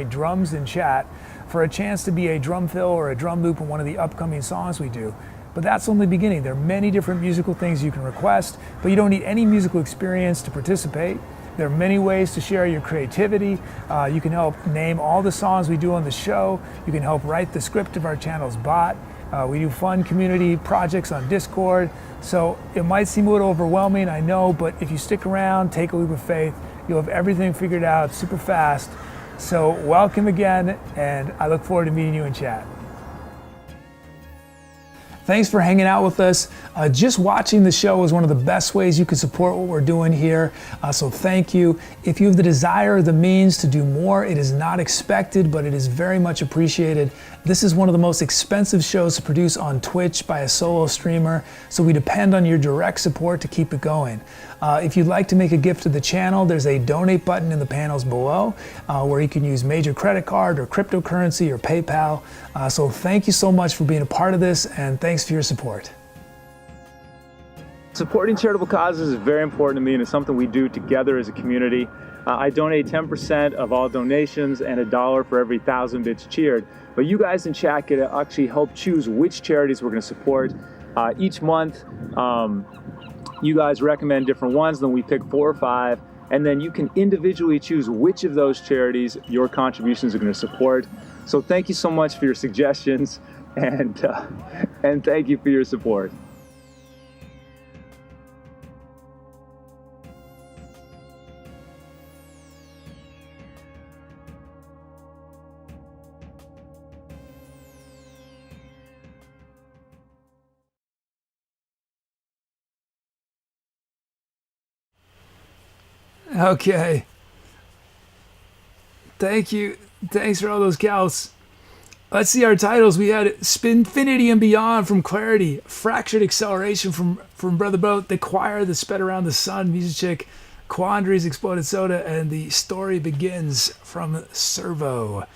!drums in chat for a chance to be a drum fill or a drum loop in one of the upcoming songs we do. But that's only the beginning. There are many different musical things you can request, but you don't need any musical experience to participate. There are many ways to share your creativity. You can help name all the songs we do on the show. You can help write the script of our channel's bot. We do fun community projects on Discord. So it might seem a little overwhelming, I know, but if you stick around, take a leap of faith, you'll have everything figured out super fast. So welcome again, and I look forward to meeting you in chat. Thanks for hanging out with us. Just watching the show is one of the best ways you can support what we're doing here. So thank you. If you have the desire or the means to do more, it is not expected, but it is very much appreciated. This is one of the most expensive shows to produce on Twitch by a solo streamer, so we depend on your direct support to keep it going. If you'd like to make a gift to the channel, there's a donate button in the panels below where you can use major credit card or cryptocurrency or PayPal. So thank you so much for being a part of this, and thanks for your support.
Supporting charitable causes is very important to me, and it's something we do together as a community. I donate 10% of all donations and $1 for every 1,000 bits cheered. But you guys in chat get to actually help choose which charities we're going to support. Each month, you guys recommend different ones, then we pick 4 or 5, and then you can individually choose which of those charities your contributions are going to support. So thank you so much for your suggestions, and thank you for your support.
Okay. Thank you. Thanks for all those counts. Let's see our titles. We had Spinfinity and Beyond from Clarity, Fractured Acceleration from Brother Boat, The Choir, The Sped Around the Sun, Muzicchik, Quandaries, Exploded Soda, and The Story Begins from Servo.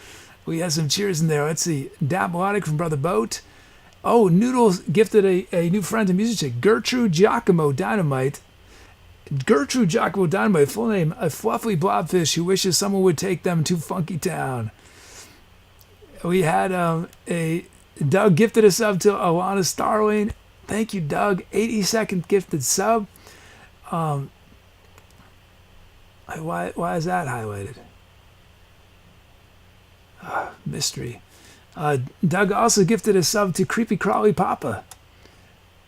We had some cheers in there. Let's see. Melodica from Brother Boat. Oh, Noodles gifted a new friend to Muzicchik, Gertrude Giacomo Dynamite. Gertrude Giacomo Dynamite, full name, a fluffy blobfish who wishes someone would take them to Funky Town. We had a Doug gifted a sub to Alana Starling. Thank you, Doug. 82nd gifted sub. Why is that highlighted? Mystery. Doug also gifted a sub to Creepy Crawly Papa.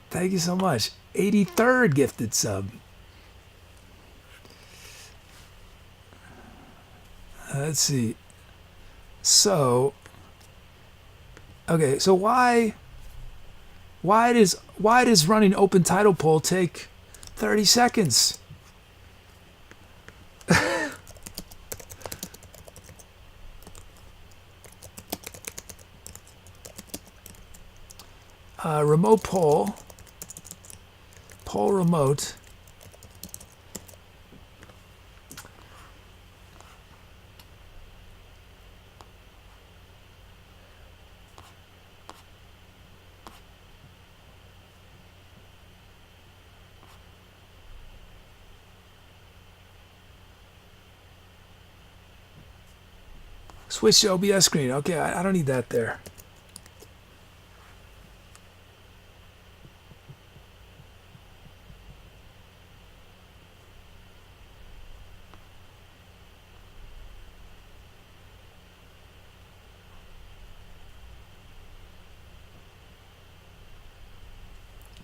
Thank you so much. 83rd gifted sub. Let's see. So, okay. So why does running open title poll take 30 seconds? Remote poll remote. Switch to OBS screen. Okay, I don't need that there.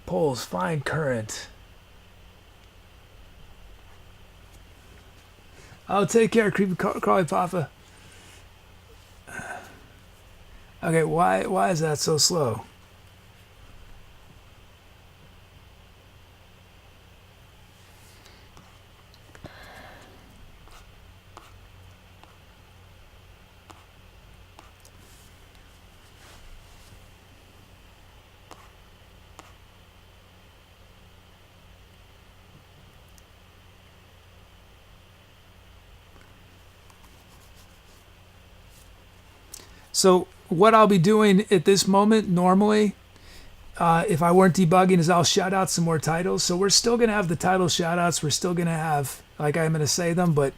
Polls, find current. Oh, take care, Creepy Crawly Papa. Okay, why is that so slow? So what I'll be doing at this moment normally, if I weren't debugging, is I'll shout out some more titles. So we're still going to have the title shout outs. We're still going to have, like, I'm going to say them, but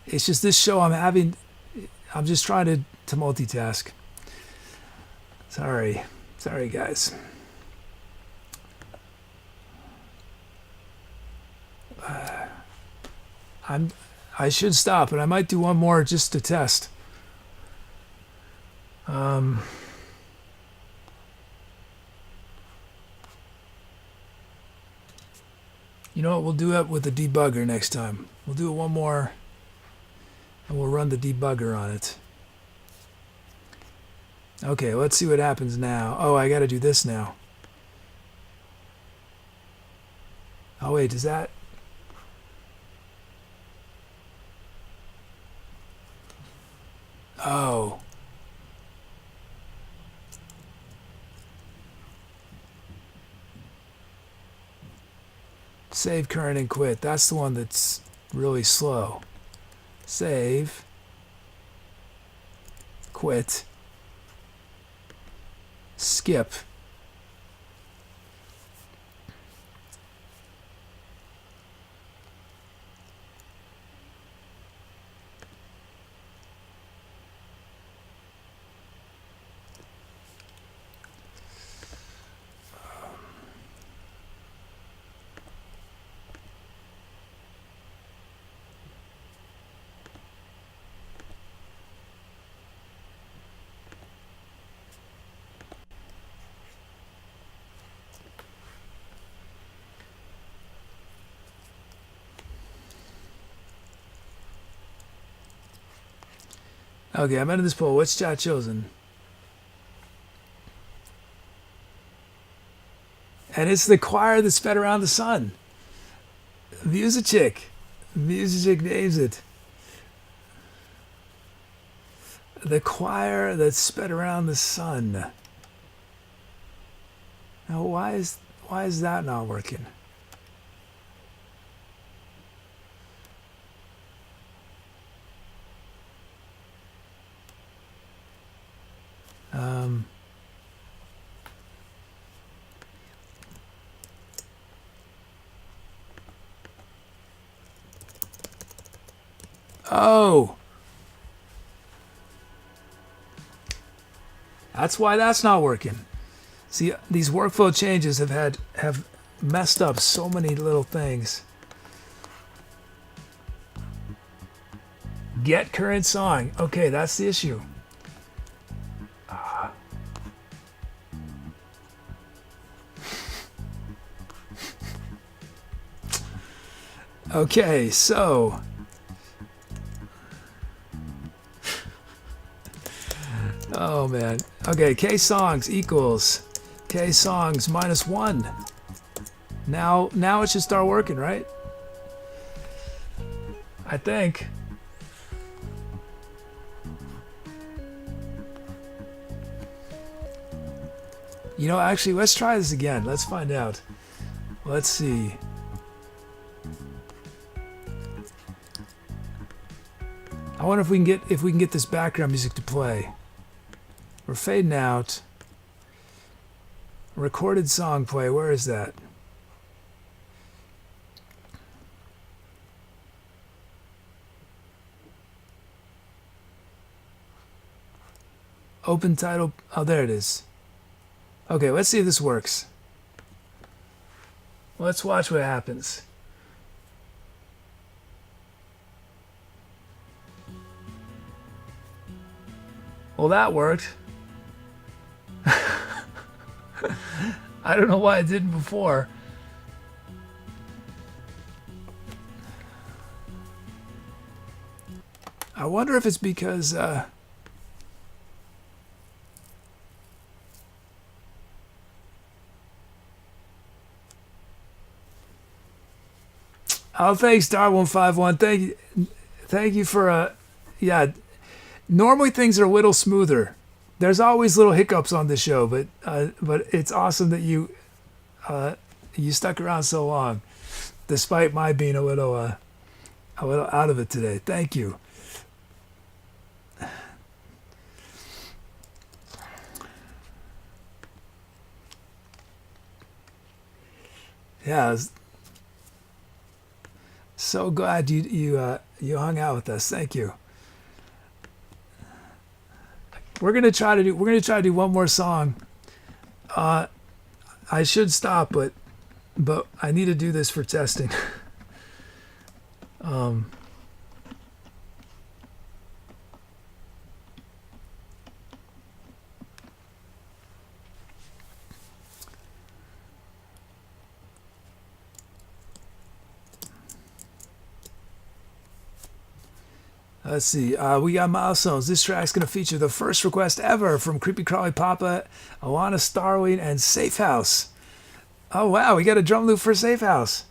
it's just this show I'm just trying to multitask. Sorry guys. I should stop, but I might do one more just to test. You know what? We'll do it with the debugger next time. We'll do it one more, and we'll run the debugger on it. Okay, let's see what happens now. Oh, I got to do this now. Oh, wait, does that... Oh. Save current and quit. That's the one that's really slow. Save. Quit. Skip. Okay, I'm into this poll. What's chat chosen? And it's the choir that sped around the sun. Muzicchik. Muzicchik names it. The choir that sped around the sun. Now, why is that not working? Oh, that's why that's not working. See, these workflow changes have messed up so many little things. Get current song. Okay, that's the issue. Okay, so oh man. Okay, K songs equals K songs minus 1. Now it should start working, right? I think. You know, actually, let's try this again. Let's find out. Let's see. I wonder if we can get this background music to play. We're fading out. Recorded song play. Where is that? Open title. Oh, there it is. Okay, let's see if this works. Let's watch what happens. Well, that worked. I don't know why it didn't before. I wonder if it's because oh, thanks, Star151. Thank you for yeah. Normally things are a little smoother. There's always little hiccups on the show, but it's awesome that you stuck around so long, despite my being a little out of it today. Thank you. Yeah, I was so glad you hung out with us. Thank you. We're gonna try to do one more song. I should stop, but I need to do this for testing. Let's see. We got milestones. This track's going to feature the first request ever from Creepy Crawly Papa, Alana Starwing, and Safe House. Oh, wow. We got a drum loop for Safe House.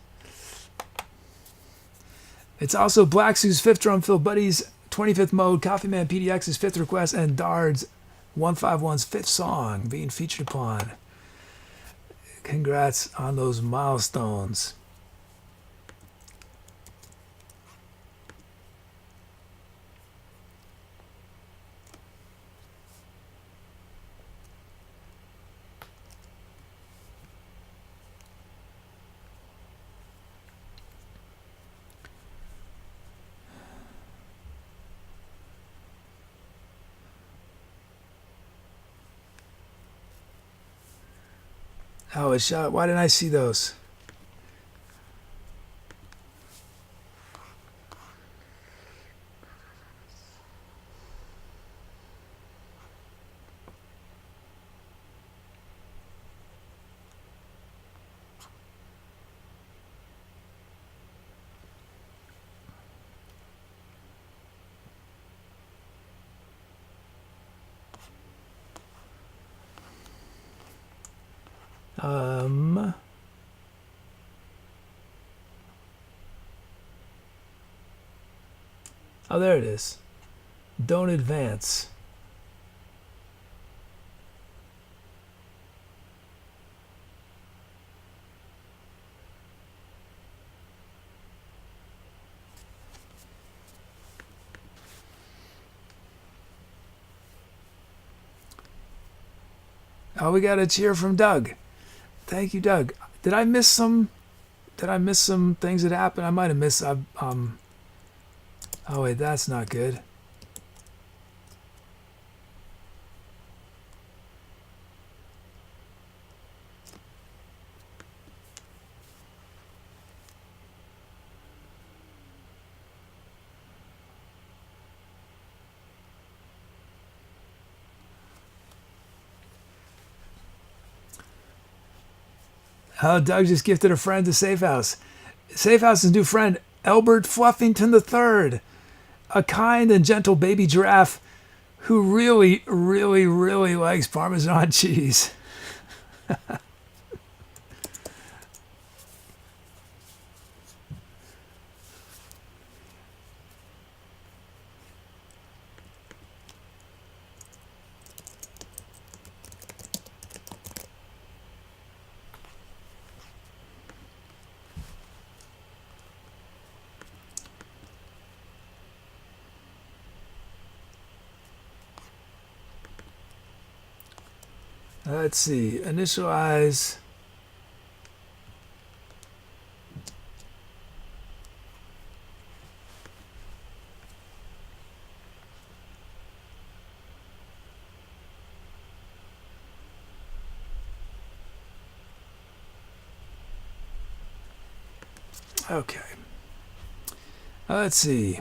It's also Black Sue's 5th Drum Fill Buddies 25th Mode, coffeemanpdx's 5th request, and Dard's 151's 5th song being featured upon. Congrats on those milestones. Oh, it shot. Why didn't I see those? Oh, there it is. Don't advance. Oh, we got a cheer from Doug. Thank you, Doug. Did I miss some? Did I miss some things that happened? I might have missed. Oh wait, that's not good. Oh, Doug just gifted a friend to Safe House. Safe House's new friend, Elbert Fluffington III, a kind and gentle baby giraffe who really, really, really likes Parmesan cheese. Let's see. Initialize. Okay. Let's see.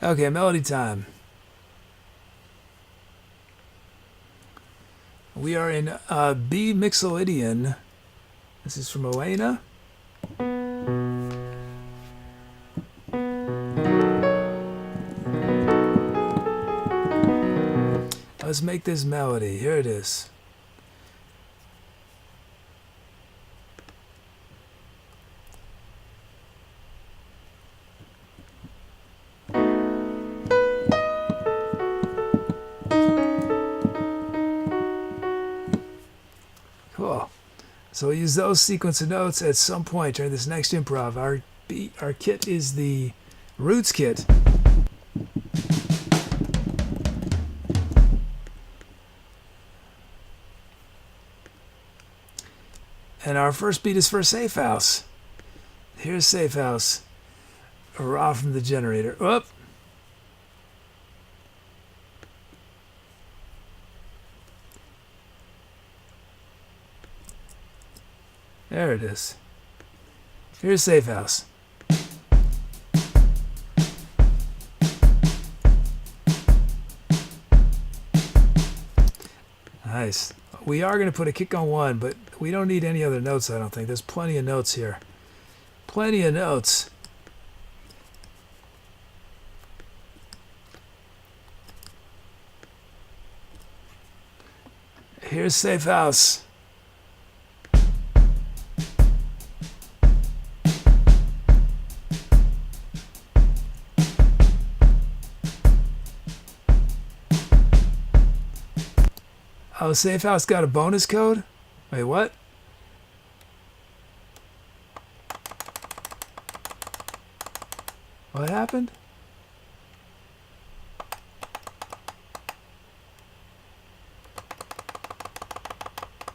Okay, melody time. We are in B Mixolydian. This is from Elena. Let's make this melody. Here it is. So we'll use those sequence of notes at some point during this next improv. Our kit is the Roots kit. And our first beat is for Safe House. Here's Safe House. Raw from the generator. Whoop. There it is. Here's Safe House. Nice. We are going to put a kick on one, but we don't need any other notes, I don't think. There's plenty of notes here. Plenty of notes. Here's Safe House. Oh, Safe House got a bonus code? Wait, what? What happened?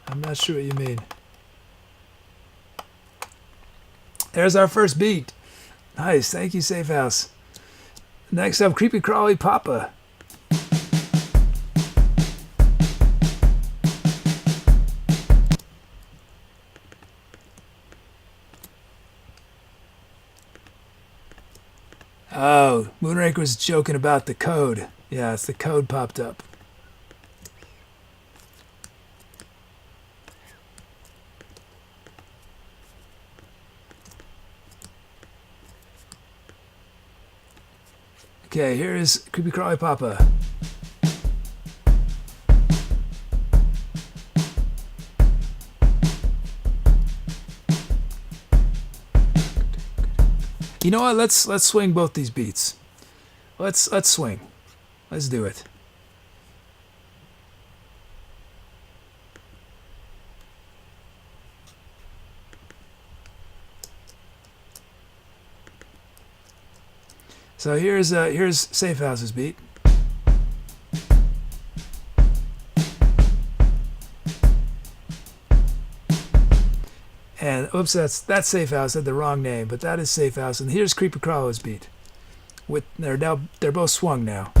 I'm not sure what you mean. There's our first beat. Nice, thank you, Safe House. Next up, Creepy Crawly Papa. Oh, Moonraker was joking about the code. Yeah, it's the code popped up. Okay, here's Creepy Crawly Papa. You know what? Let's swing both these beats. Let's swing. Let's do it. So here's Safe House's beat. And oops, that's Safe House. I had the wrong name, but that is Safe House. And here's Creepy Crawly's beat. They're both swung now.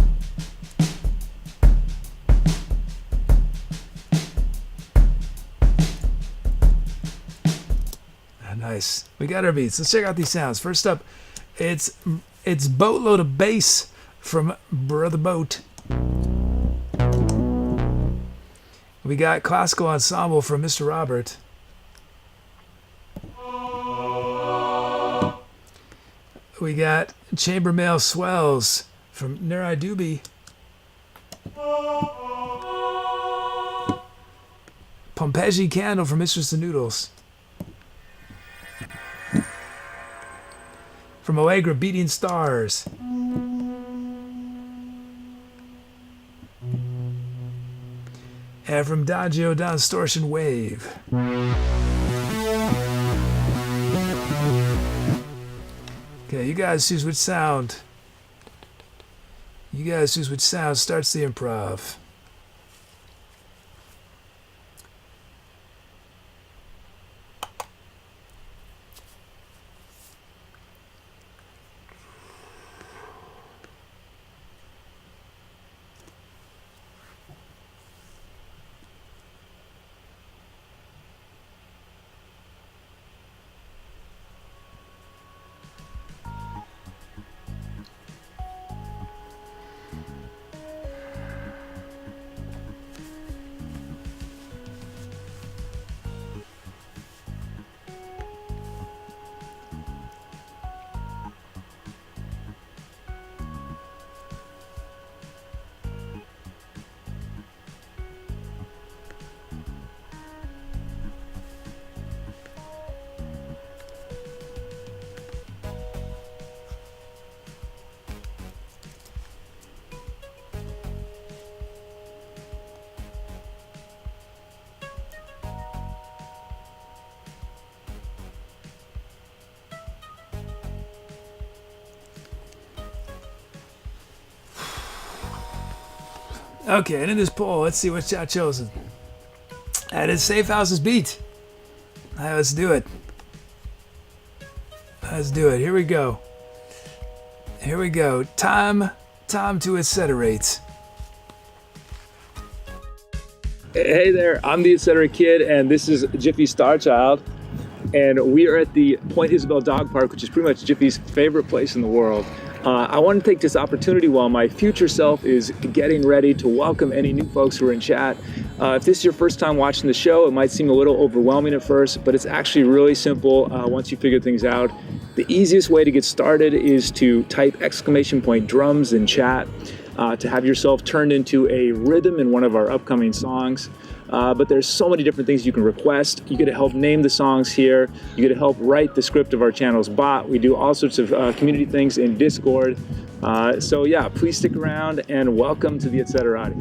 Nice. We got our beats. Let's check out these sounds. First up, it's Boatload of Bass from Brother Boat. We got Classical Ensemble from Mr. Robert. We got Chambermail Swells from Nerai Doobie. Pompeji Candle from Mistress the Noodles. From Allegra, Beating Stars. And from Dagio, Distortion Wave. Okay, you guys choose which sound. You guys choose which sound starts the improv. Okay, and in this poll, let's see what chat chosen. That is Safe House's beat. All right, let's do it. Let's do it. Here we go. Here we go. Time to etceterate.
Hey there, I'm the Etcetera Kid, and this is Jiffy's Star Child. And we are at the Point Isabel Dog Park, which is pretty much Jiffy's favorite place in the world. I want to take this opportunity while my future self is getting ready to welcome any new folks who are in chat. If this is your first time watching the show, it might seem a little overwhelming at first, but it's actually really simple once you figure things out. The easiest way to get started is to type !drums in chat to have yourself turned into a rhythm in one of our upcoming songs. But there's so many different things you can request. You get to help name the songs here. You get to help write the script of our channel's bot. We do all sorts of community things in Discord. So yeah, please stick around and welcome to the Etcetera.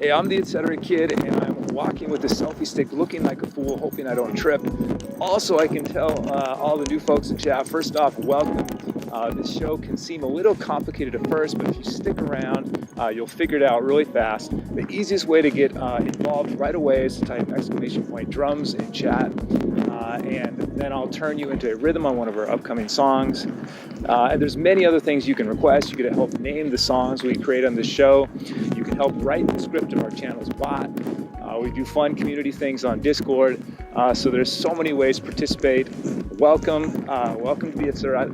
Hey, I'm the Etcetera Kid, and I'm walking with a selfie stick, looking like a fool, hoping I don't trip. Also, I can tell all the new folks in chat, first off, welcome. This show can seem a little complicated at first, but if you stick around, you'll figure it out really fast. The easiest way to get involved right away is to type !drums in chat, and then I'll turn you into a rhythm on one of our upcoming songs. And there's many other things you can request. You can help name the songs we create on this show. You can help write the script of our channel's bot. We do fun community things on Discord. So there's so many ways to participate. Welcome. Welcome to the Etcetera.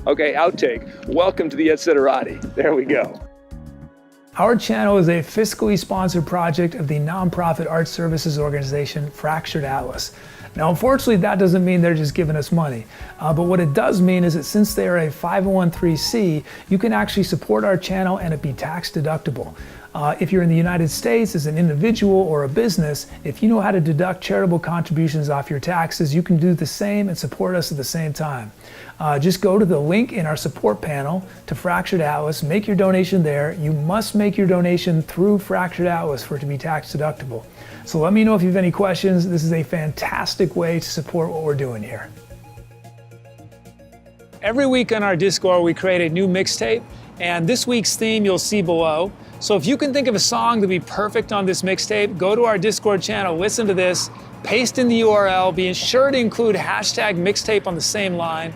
Okay, outtake. Welcome to the Etcetera. There we go.
Our channel is a fiscally sponsored project of the nonprofit art services organization Fractured Atlas. Now, unfortunately, that doesn't mean they're just giving us money. But what it does mean is that since they are a 501(c), you can actually support our channel and it be tax deductible. If you're in the United States as an individual or a business, if you know how to deduct charitable contributions off your taxes, you can do the same and support us at the same time. Just go to the link in our support panel to Fractured Atlas, make your donation there. You must make your donation through Fractured Atlas for it to be tax deductible. So let me know if you have any questions. This is a fantastic way to support what we're doing here. Every week on our Discord, we create a new mixtape, and this week's theme you'll see below. So if you can think of a song to be perfect on this mixtape, go to our Discord channel, listen to this, paste in the URL, be sure to include hashtag mixtape on the same line,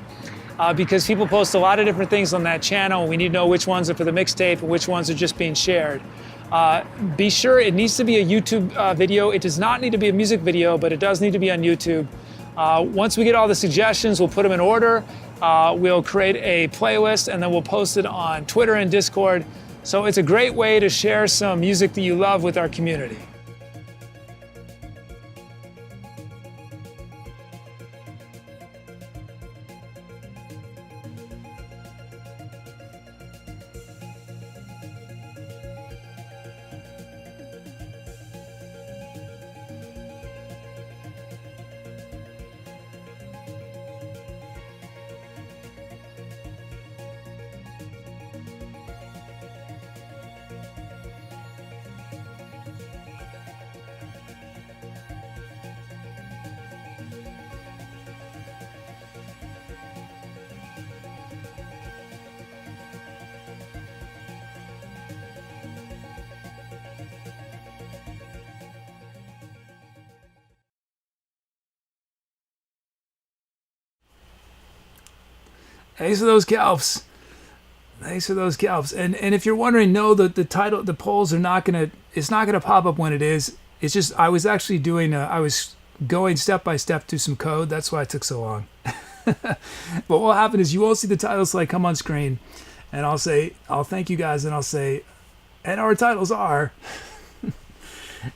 because people post a lot of different things on that channel. We need to know which ones are for the mixtape and which ones are just being shared. Be sure it needs to be a YouTube video. It does not need to be a music video, but it does need to be on YouTube. Once we get all the suggestions, we'll put them in order. We'll create a playlist and then we'll post it on Twitter and Discord. So it's a great way to share some music that you love with our community. Thanks for those calps. Thanks for those calps. And if you're wondering, no, the title, the polls are not gonna. It's not gonna pop up when it is. It's just I was actually doing. I was going step by step through some code. That's why it took so long. But what will happen is you won't see the titles like come on screen, and I'll thank you guys, and I'll say, and our titles are.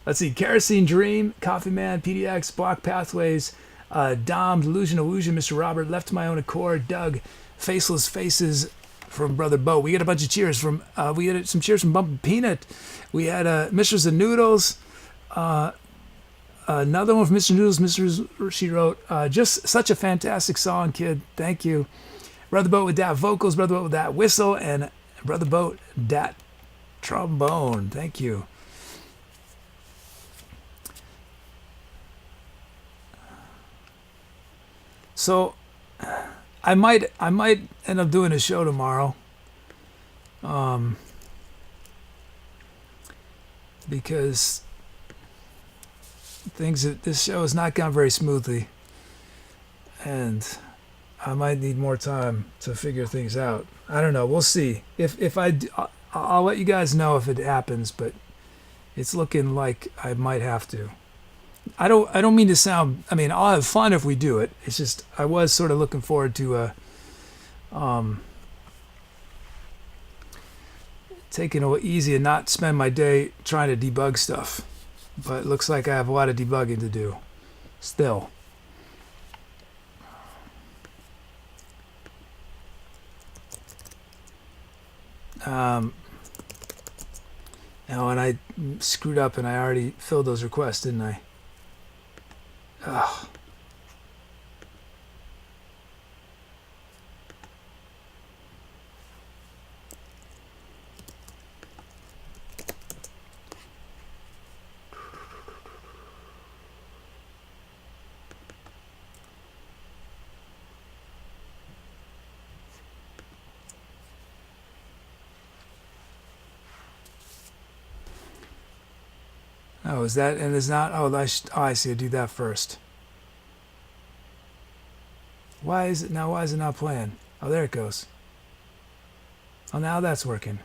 Let's see, Kerosene Dream, coffeemanpdx, Block Pathways, Dom, Delusion, Mr. Robert, Left to My Own Accord, Doug, Faceless Faces from Brother Bo. We got a bunch of cheers from, we had some cheers from Bump Peanut. We had Mistress of Noodles, another one from Mr. Noodles, she wrote, just such a fantastic song, kid. Thank you. Brother Boat with that vocals, Brother Boat with that whistle, and Brother Boat, that trombone. Thank you. So I might end up doing a show tomorrow, because this show has not gone very smoothly, and I might need more time to figure things out. I don't know. We'll see. I'll let you guys know if it happens, but it's looking like I might have to. I don't mean to sound. I mean, I'll have fun if we do it. It's just I was sort of looking forward to taking it easy and not spend my day trying to debug stuff. But it looks like I have a lot of debugging to do still. Oh, and I screwed up and I already filled those requests, didn't I? Ugh. Oh, is that, and it's not, oh, I see, I'll do that first. Why is it not playing? Oh, there it goes. Oh, now that's working.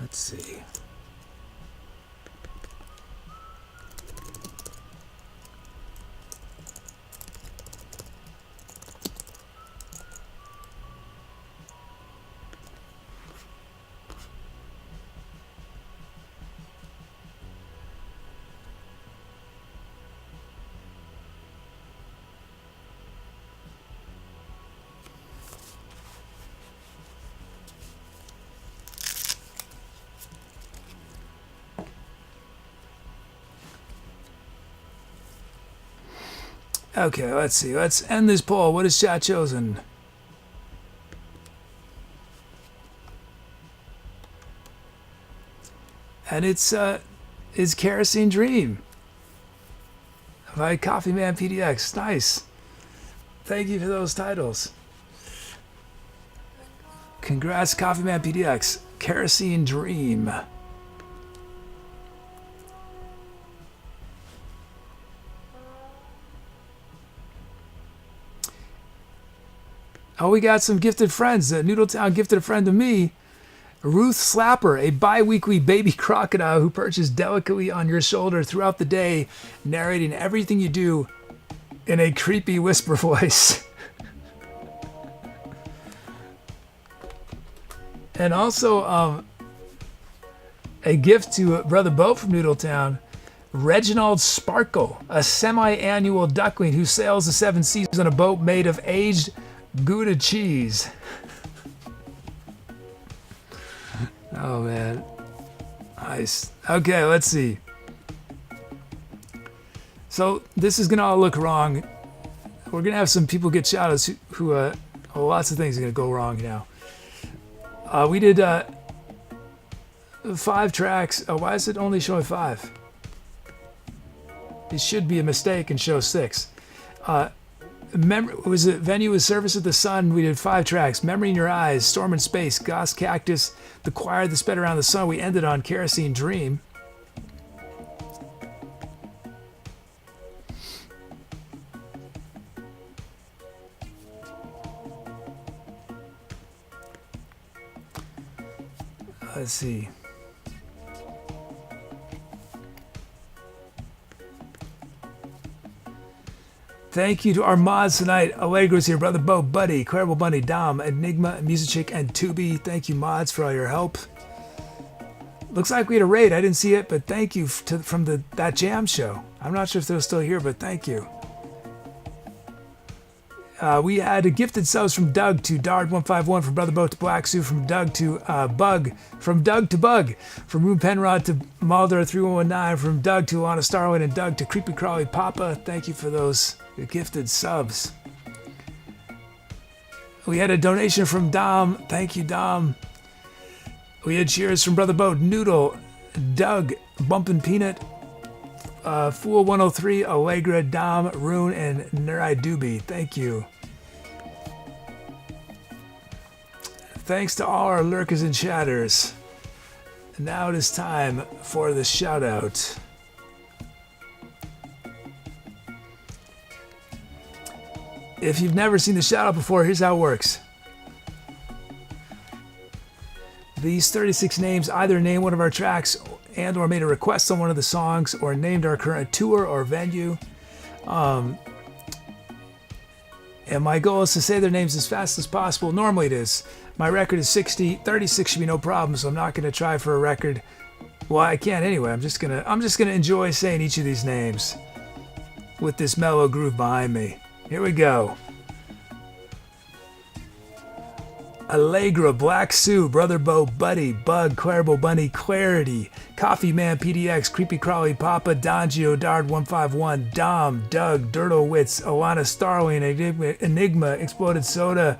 Let's see. Okay, let's see. Let's end this poll. What has chat chosen? And it's Kerosene Dream by coffeemanpdx. Nice. Thank you for those titles. Congrats, coffeemanpdx. Kerosene Dream. Oh, we got some gifted friends. Noodletown gifted a friend to me. Ruth Slapper, a bi-weekly baby crocodile who perches delicately on your shoulder throughout the day, narrating everything you do in a creepy whisper voice. And also a gift to Brother Bo from Noodletown, Reginald Sparkle, a semi-annual duckling who sails the seven seas on a boat made of aged Gouda cheese. Oh man, nice. Okay, let's see. So this is gonna all look wrong. We're gonna have some people get shoutouts who lots of things are gonna go wrong now. We did 5 tracks. Oh, why is it only showing 5? It should be a mistake and show 6. Was it Venue with Service of the Sun? We did 5 tracks. Memory in Your Eyes, Storm in Space, Goss Cactus, The Choir that Sped Around the Sun. We ended on Kerosene Dream. Let's see. Thank you to our mods tonight. Allegro's here, Brother Bo, Buddy, Clarable Bunny, Dom, Enigma, Muzicchik, and Tubi. Thank you, mods, for all your help. Looks like we had a raid. I didn't see it, but thank you from that jam show. I'm not sure if they're still here, but thank you. We had gifted subs from Doug to Dard151, from Brother Bo to Black Sue, from Doug to Bug, from Doug to Bug, from RunePenrod to Mulder3119, from Doug to Alana Starling, and Doug to Creepy Crawly Papa. Thank you for those gifted subs. We had a donation from Dom. Thank you, Dom. We had cheers from Brother Bo, Noodle, Doug, Bumpin' Peanut, Fool 103, Allegra, Dom, Rune, and Nerai Doobie. Thank you. Thanks to all our lurkers and chatters. Now it is time for the shout out. If you've never seen the shout out before, here's how it works. These 36 names either name one of our tracks and or made a request on one of the songs or named our current tour or venue. And my goal is to say their names as fast as possible. Normally it is. My record is 60. 36 should be no problem, so I'm not going to try for a record. Well, I can't anyway. I'm just gonna enjoy saying each of these names with this mellow groove behind me. Here we go. Allegra, Black Sue, Brother Bo, Buddy, Bug, Cuervo, Bunny, Clarity, Coffee Man, PDX, Creepy Crawly, Papa, Dongio, Dard 151, Dom, Doug, Dirtlewitz, Alana Starling, Enigma, Exploded Soda,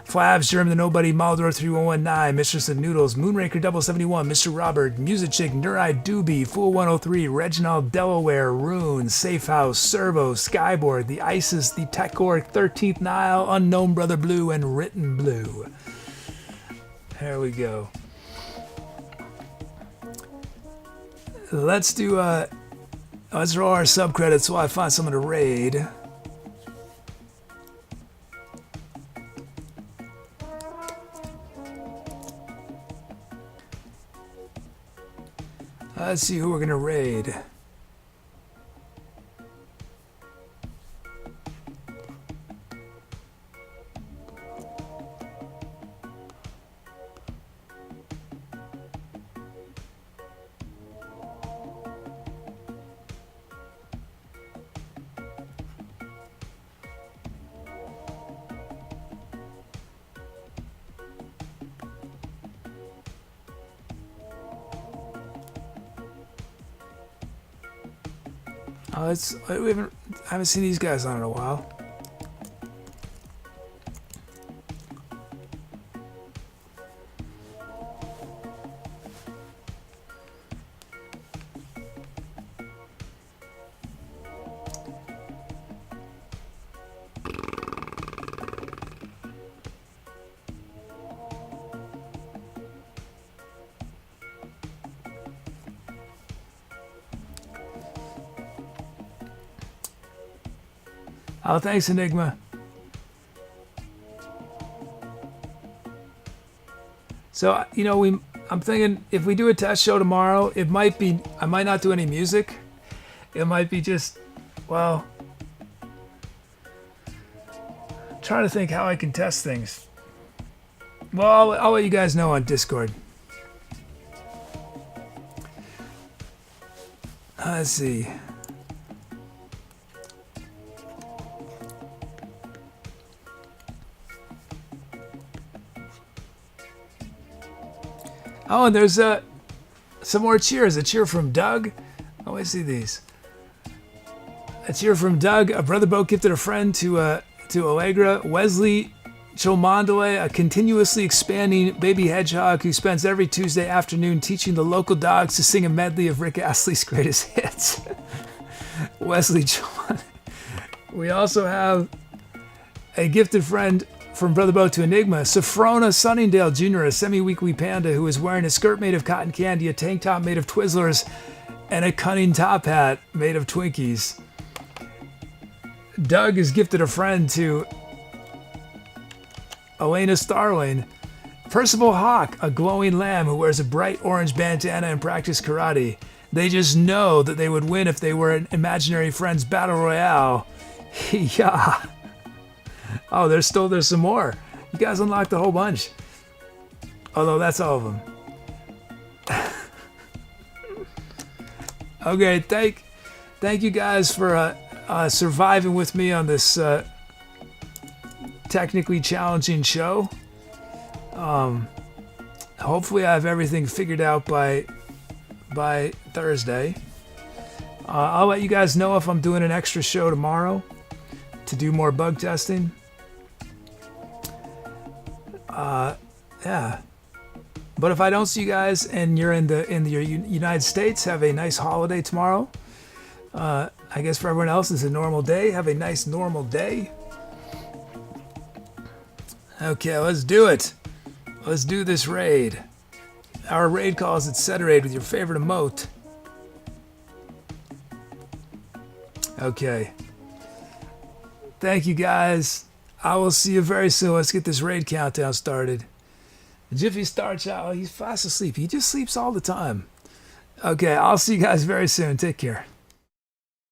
Flabs, Germ the Nobody, Maldor 3119, Mistress of Noodles, Moonraker 71, Mr. Robert, Muzicchik, Nureye Doobie, Fool 103, Reginald Delaware, Rune, Safe House, Servo, Skyboard, The Isis, The Techork, 13th Nile, Unknown Brother Blue, and Written Blue. There we go. Let's roll our subcredits while I find someone to raid. Let's see who we're gonna raid. I haven't seen these guys on in a while. Oh, thanks, Enigma. So, I'm thinking if we do a test show tomorrow, I might not do any music. It might be just, well, I'm trying to think how I can test things. Well, I'll let you guys know on Discord. Let's see. Oh, and there's some more cheers. A cheer from Doug. Oh, I see these. A cheer from Doug. A brother boat gifted a friend to Allegra. Wesley Chomandale, a continuously expanding baby hedgehog who spends every Tuesday afternoon teaching the local dogs to sing a medley of Rick Astley's greatest hits. Wesley Chomandale. We also have a gifted friend from Brother Bo to Enigma, Sophrona Sunningdale Jr., a semi-weekly panda who is wearing a skirt made of cotton candy, a tank top made of Twizzlers, and a cunning top hat made of Twinkies. Doug has gifted a friend to Elena Starling. Percival Hawk, a glowing lamb who wears a bright orange bandana and practice karate. They just know that they would win if they were an imaginary friends battle royale. Yeah. Oh, there's some more. You guys unlocked a whole bunch. Although that's all of them. Okay, thank you guys for surviving with me on this technically challenging show. Hopefully I have everything figured out by Thursday. I'll let you guys know if I'm doing an extra show tomorrow to do more bug testing. Yeah. But if I don't see you guys and you're in the United States, have a nice holiday tomorrow. I guess for everyone else, it's a normal day. Have a nice normal day. Okay, let's do it. Let's do this raid. Our raid call is Etcetera with your favorite emote. Okay. Thank you guys. I will see you very soon. Let's get this raid countdown started. Jiffy starts out. He's fast asleep. He just sleeps all the time. Okay, I'll see you guys very soon. Take care.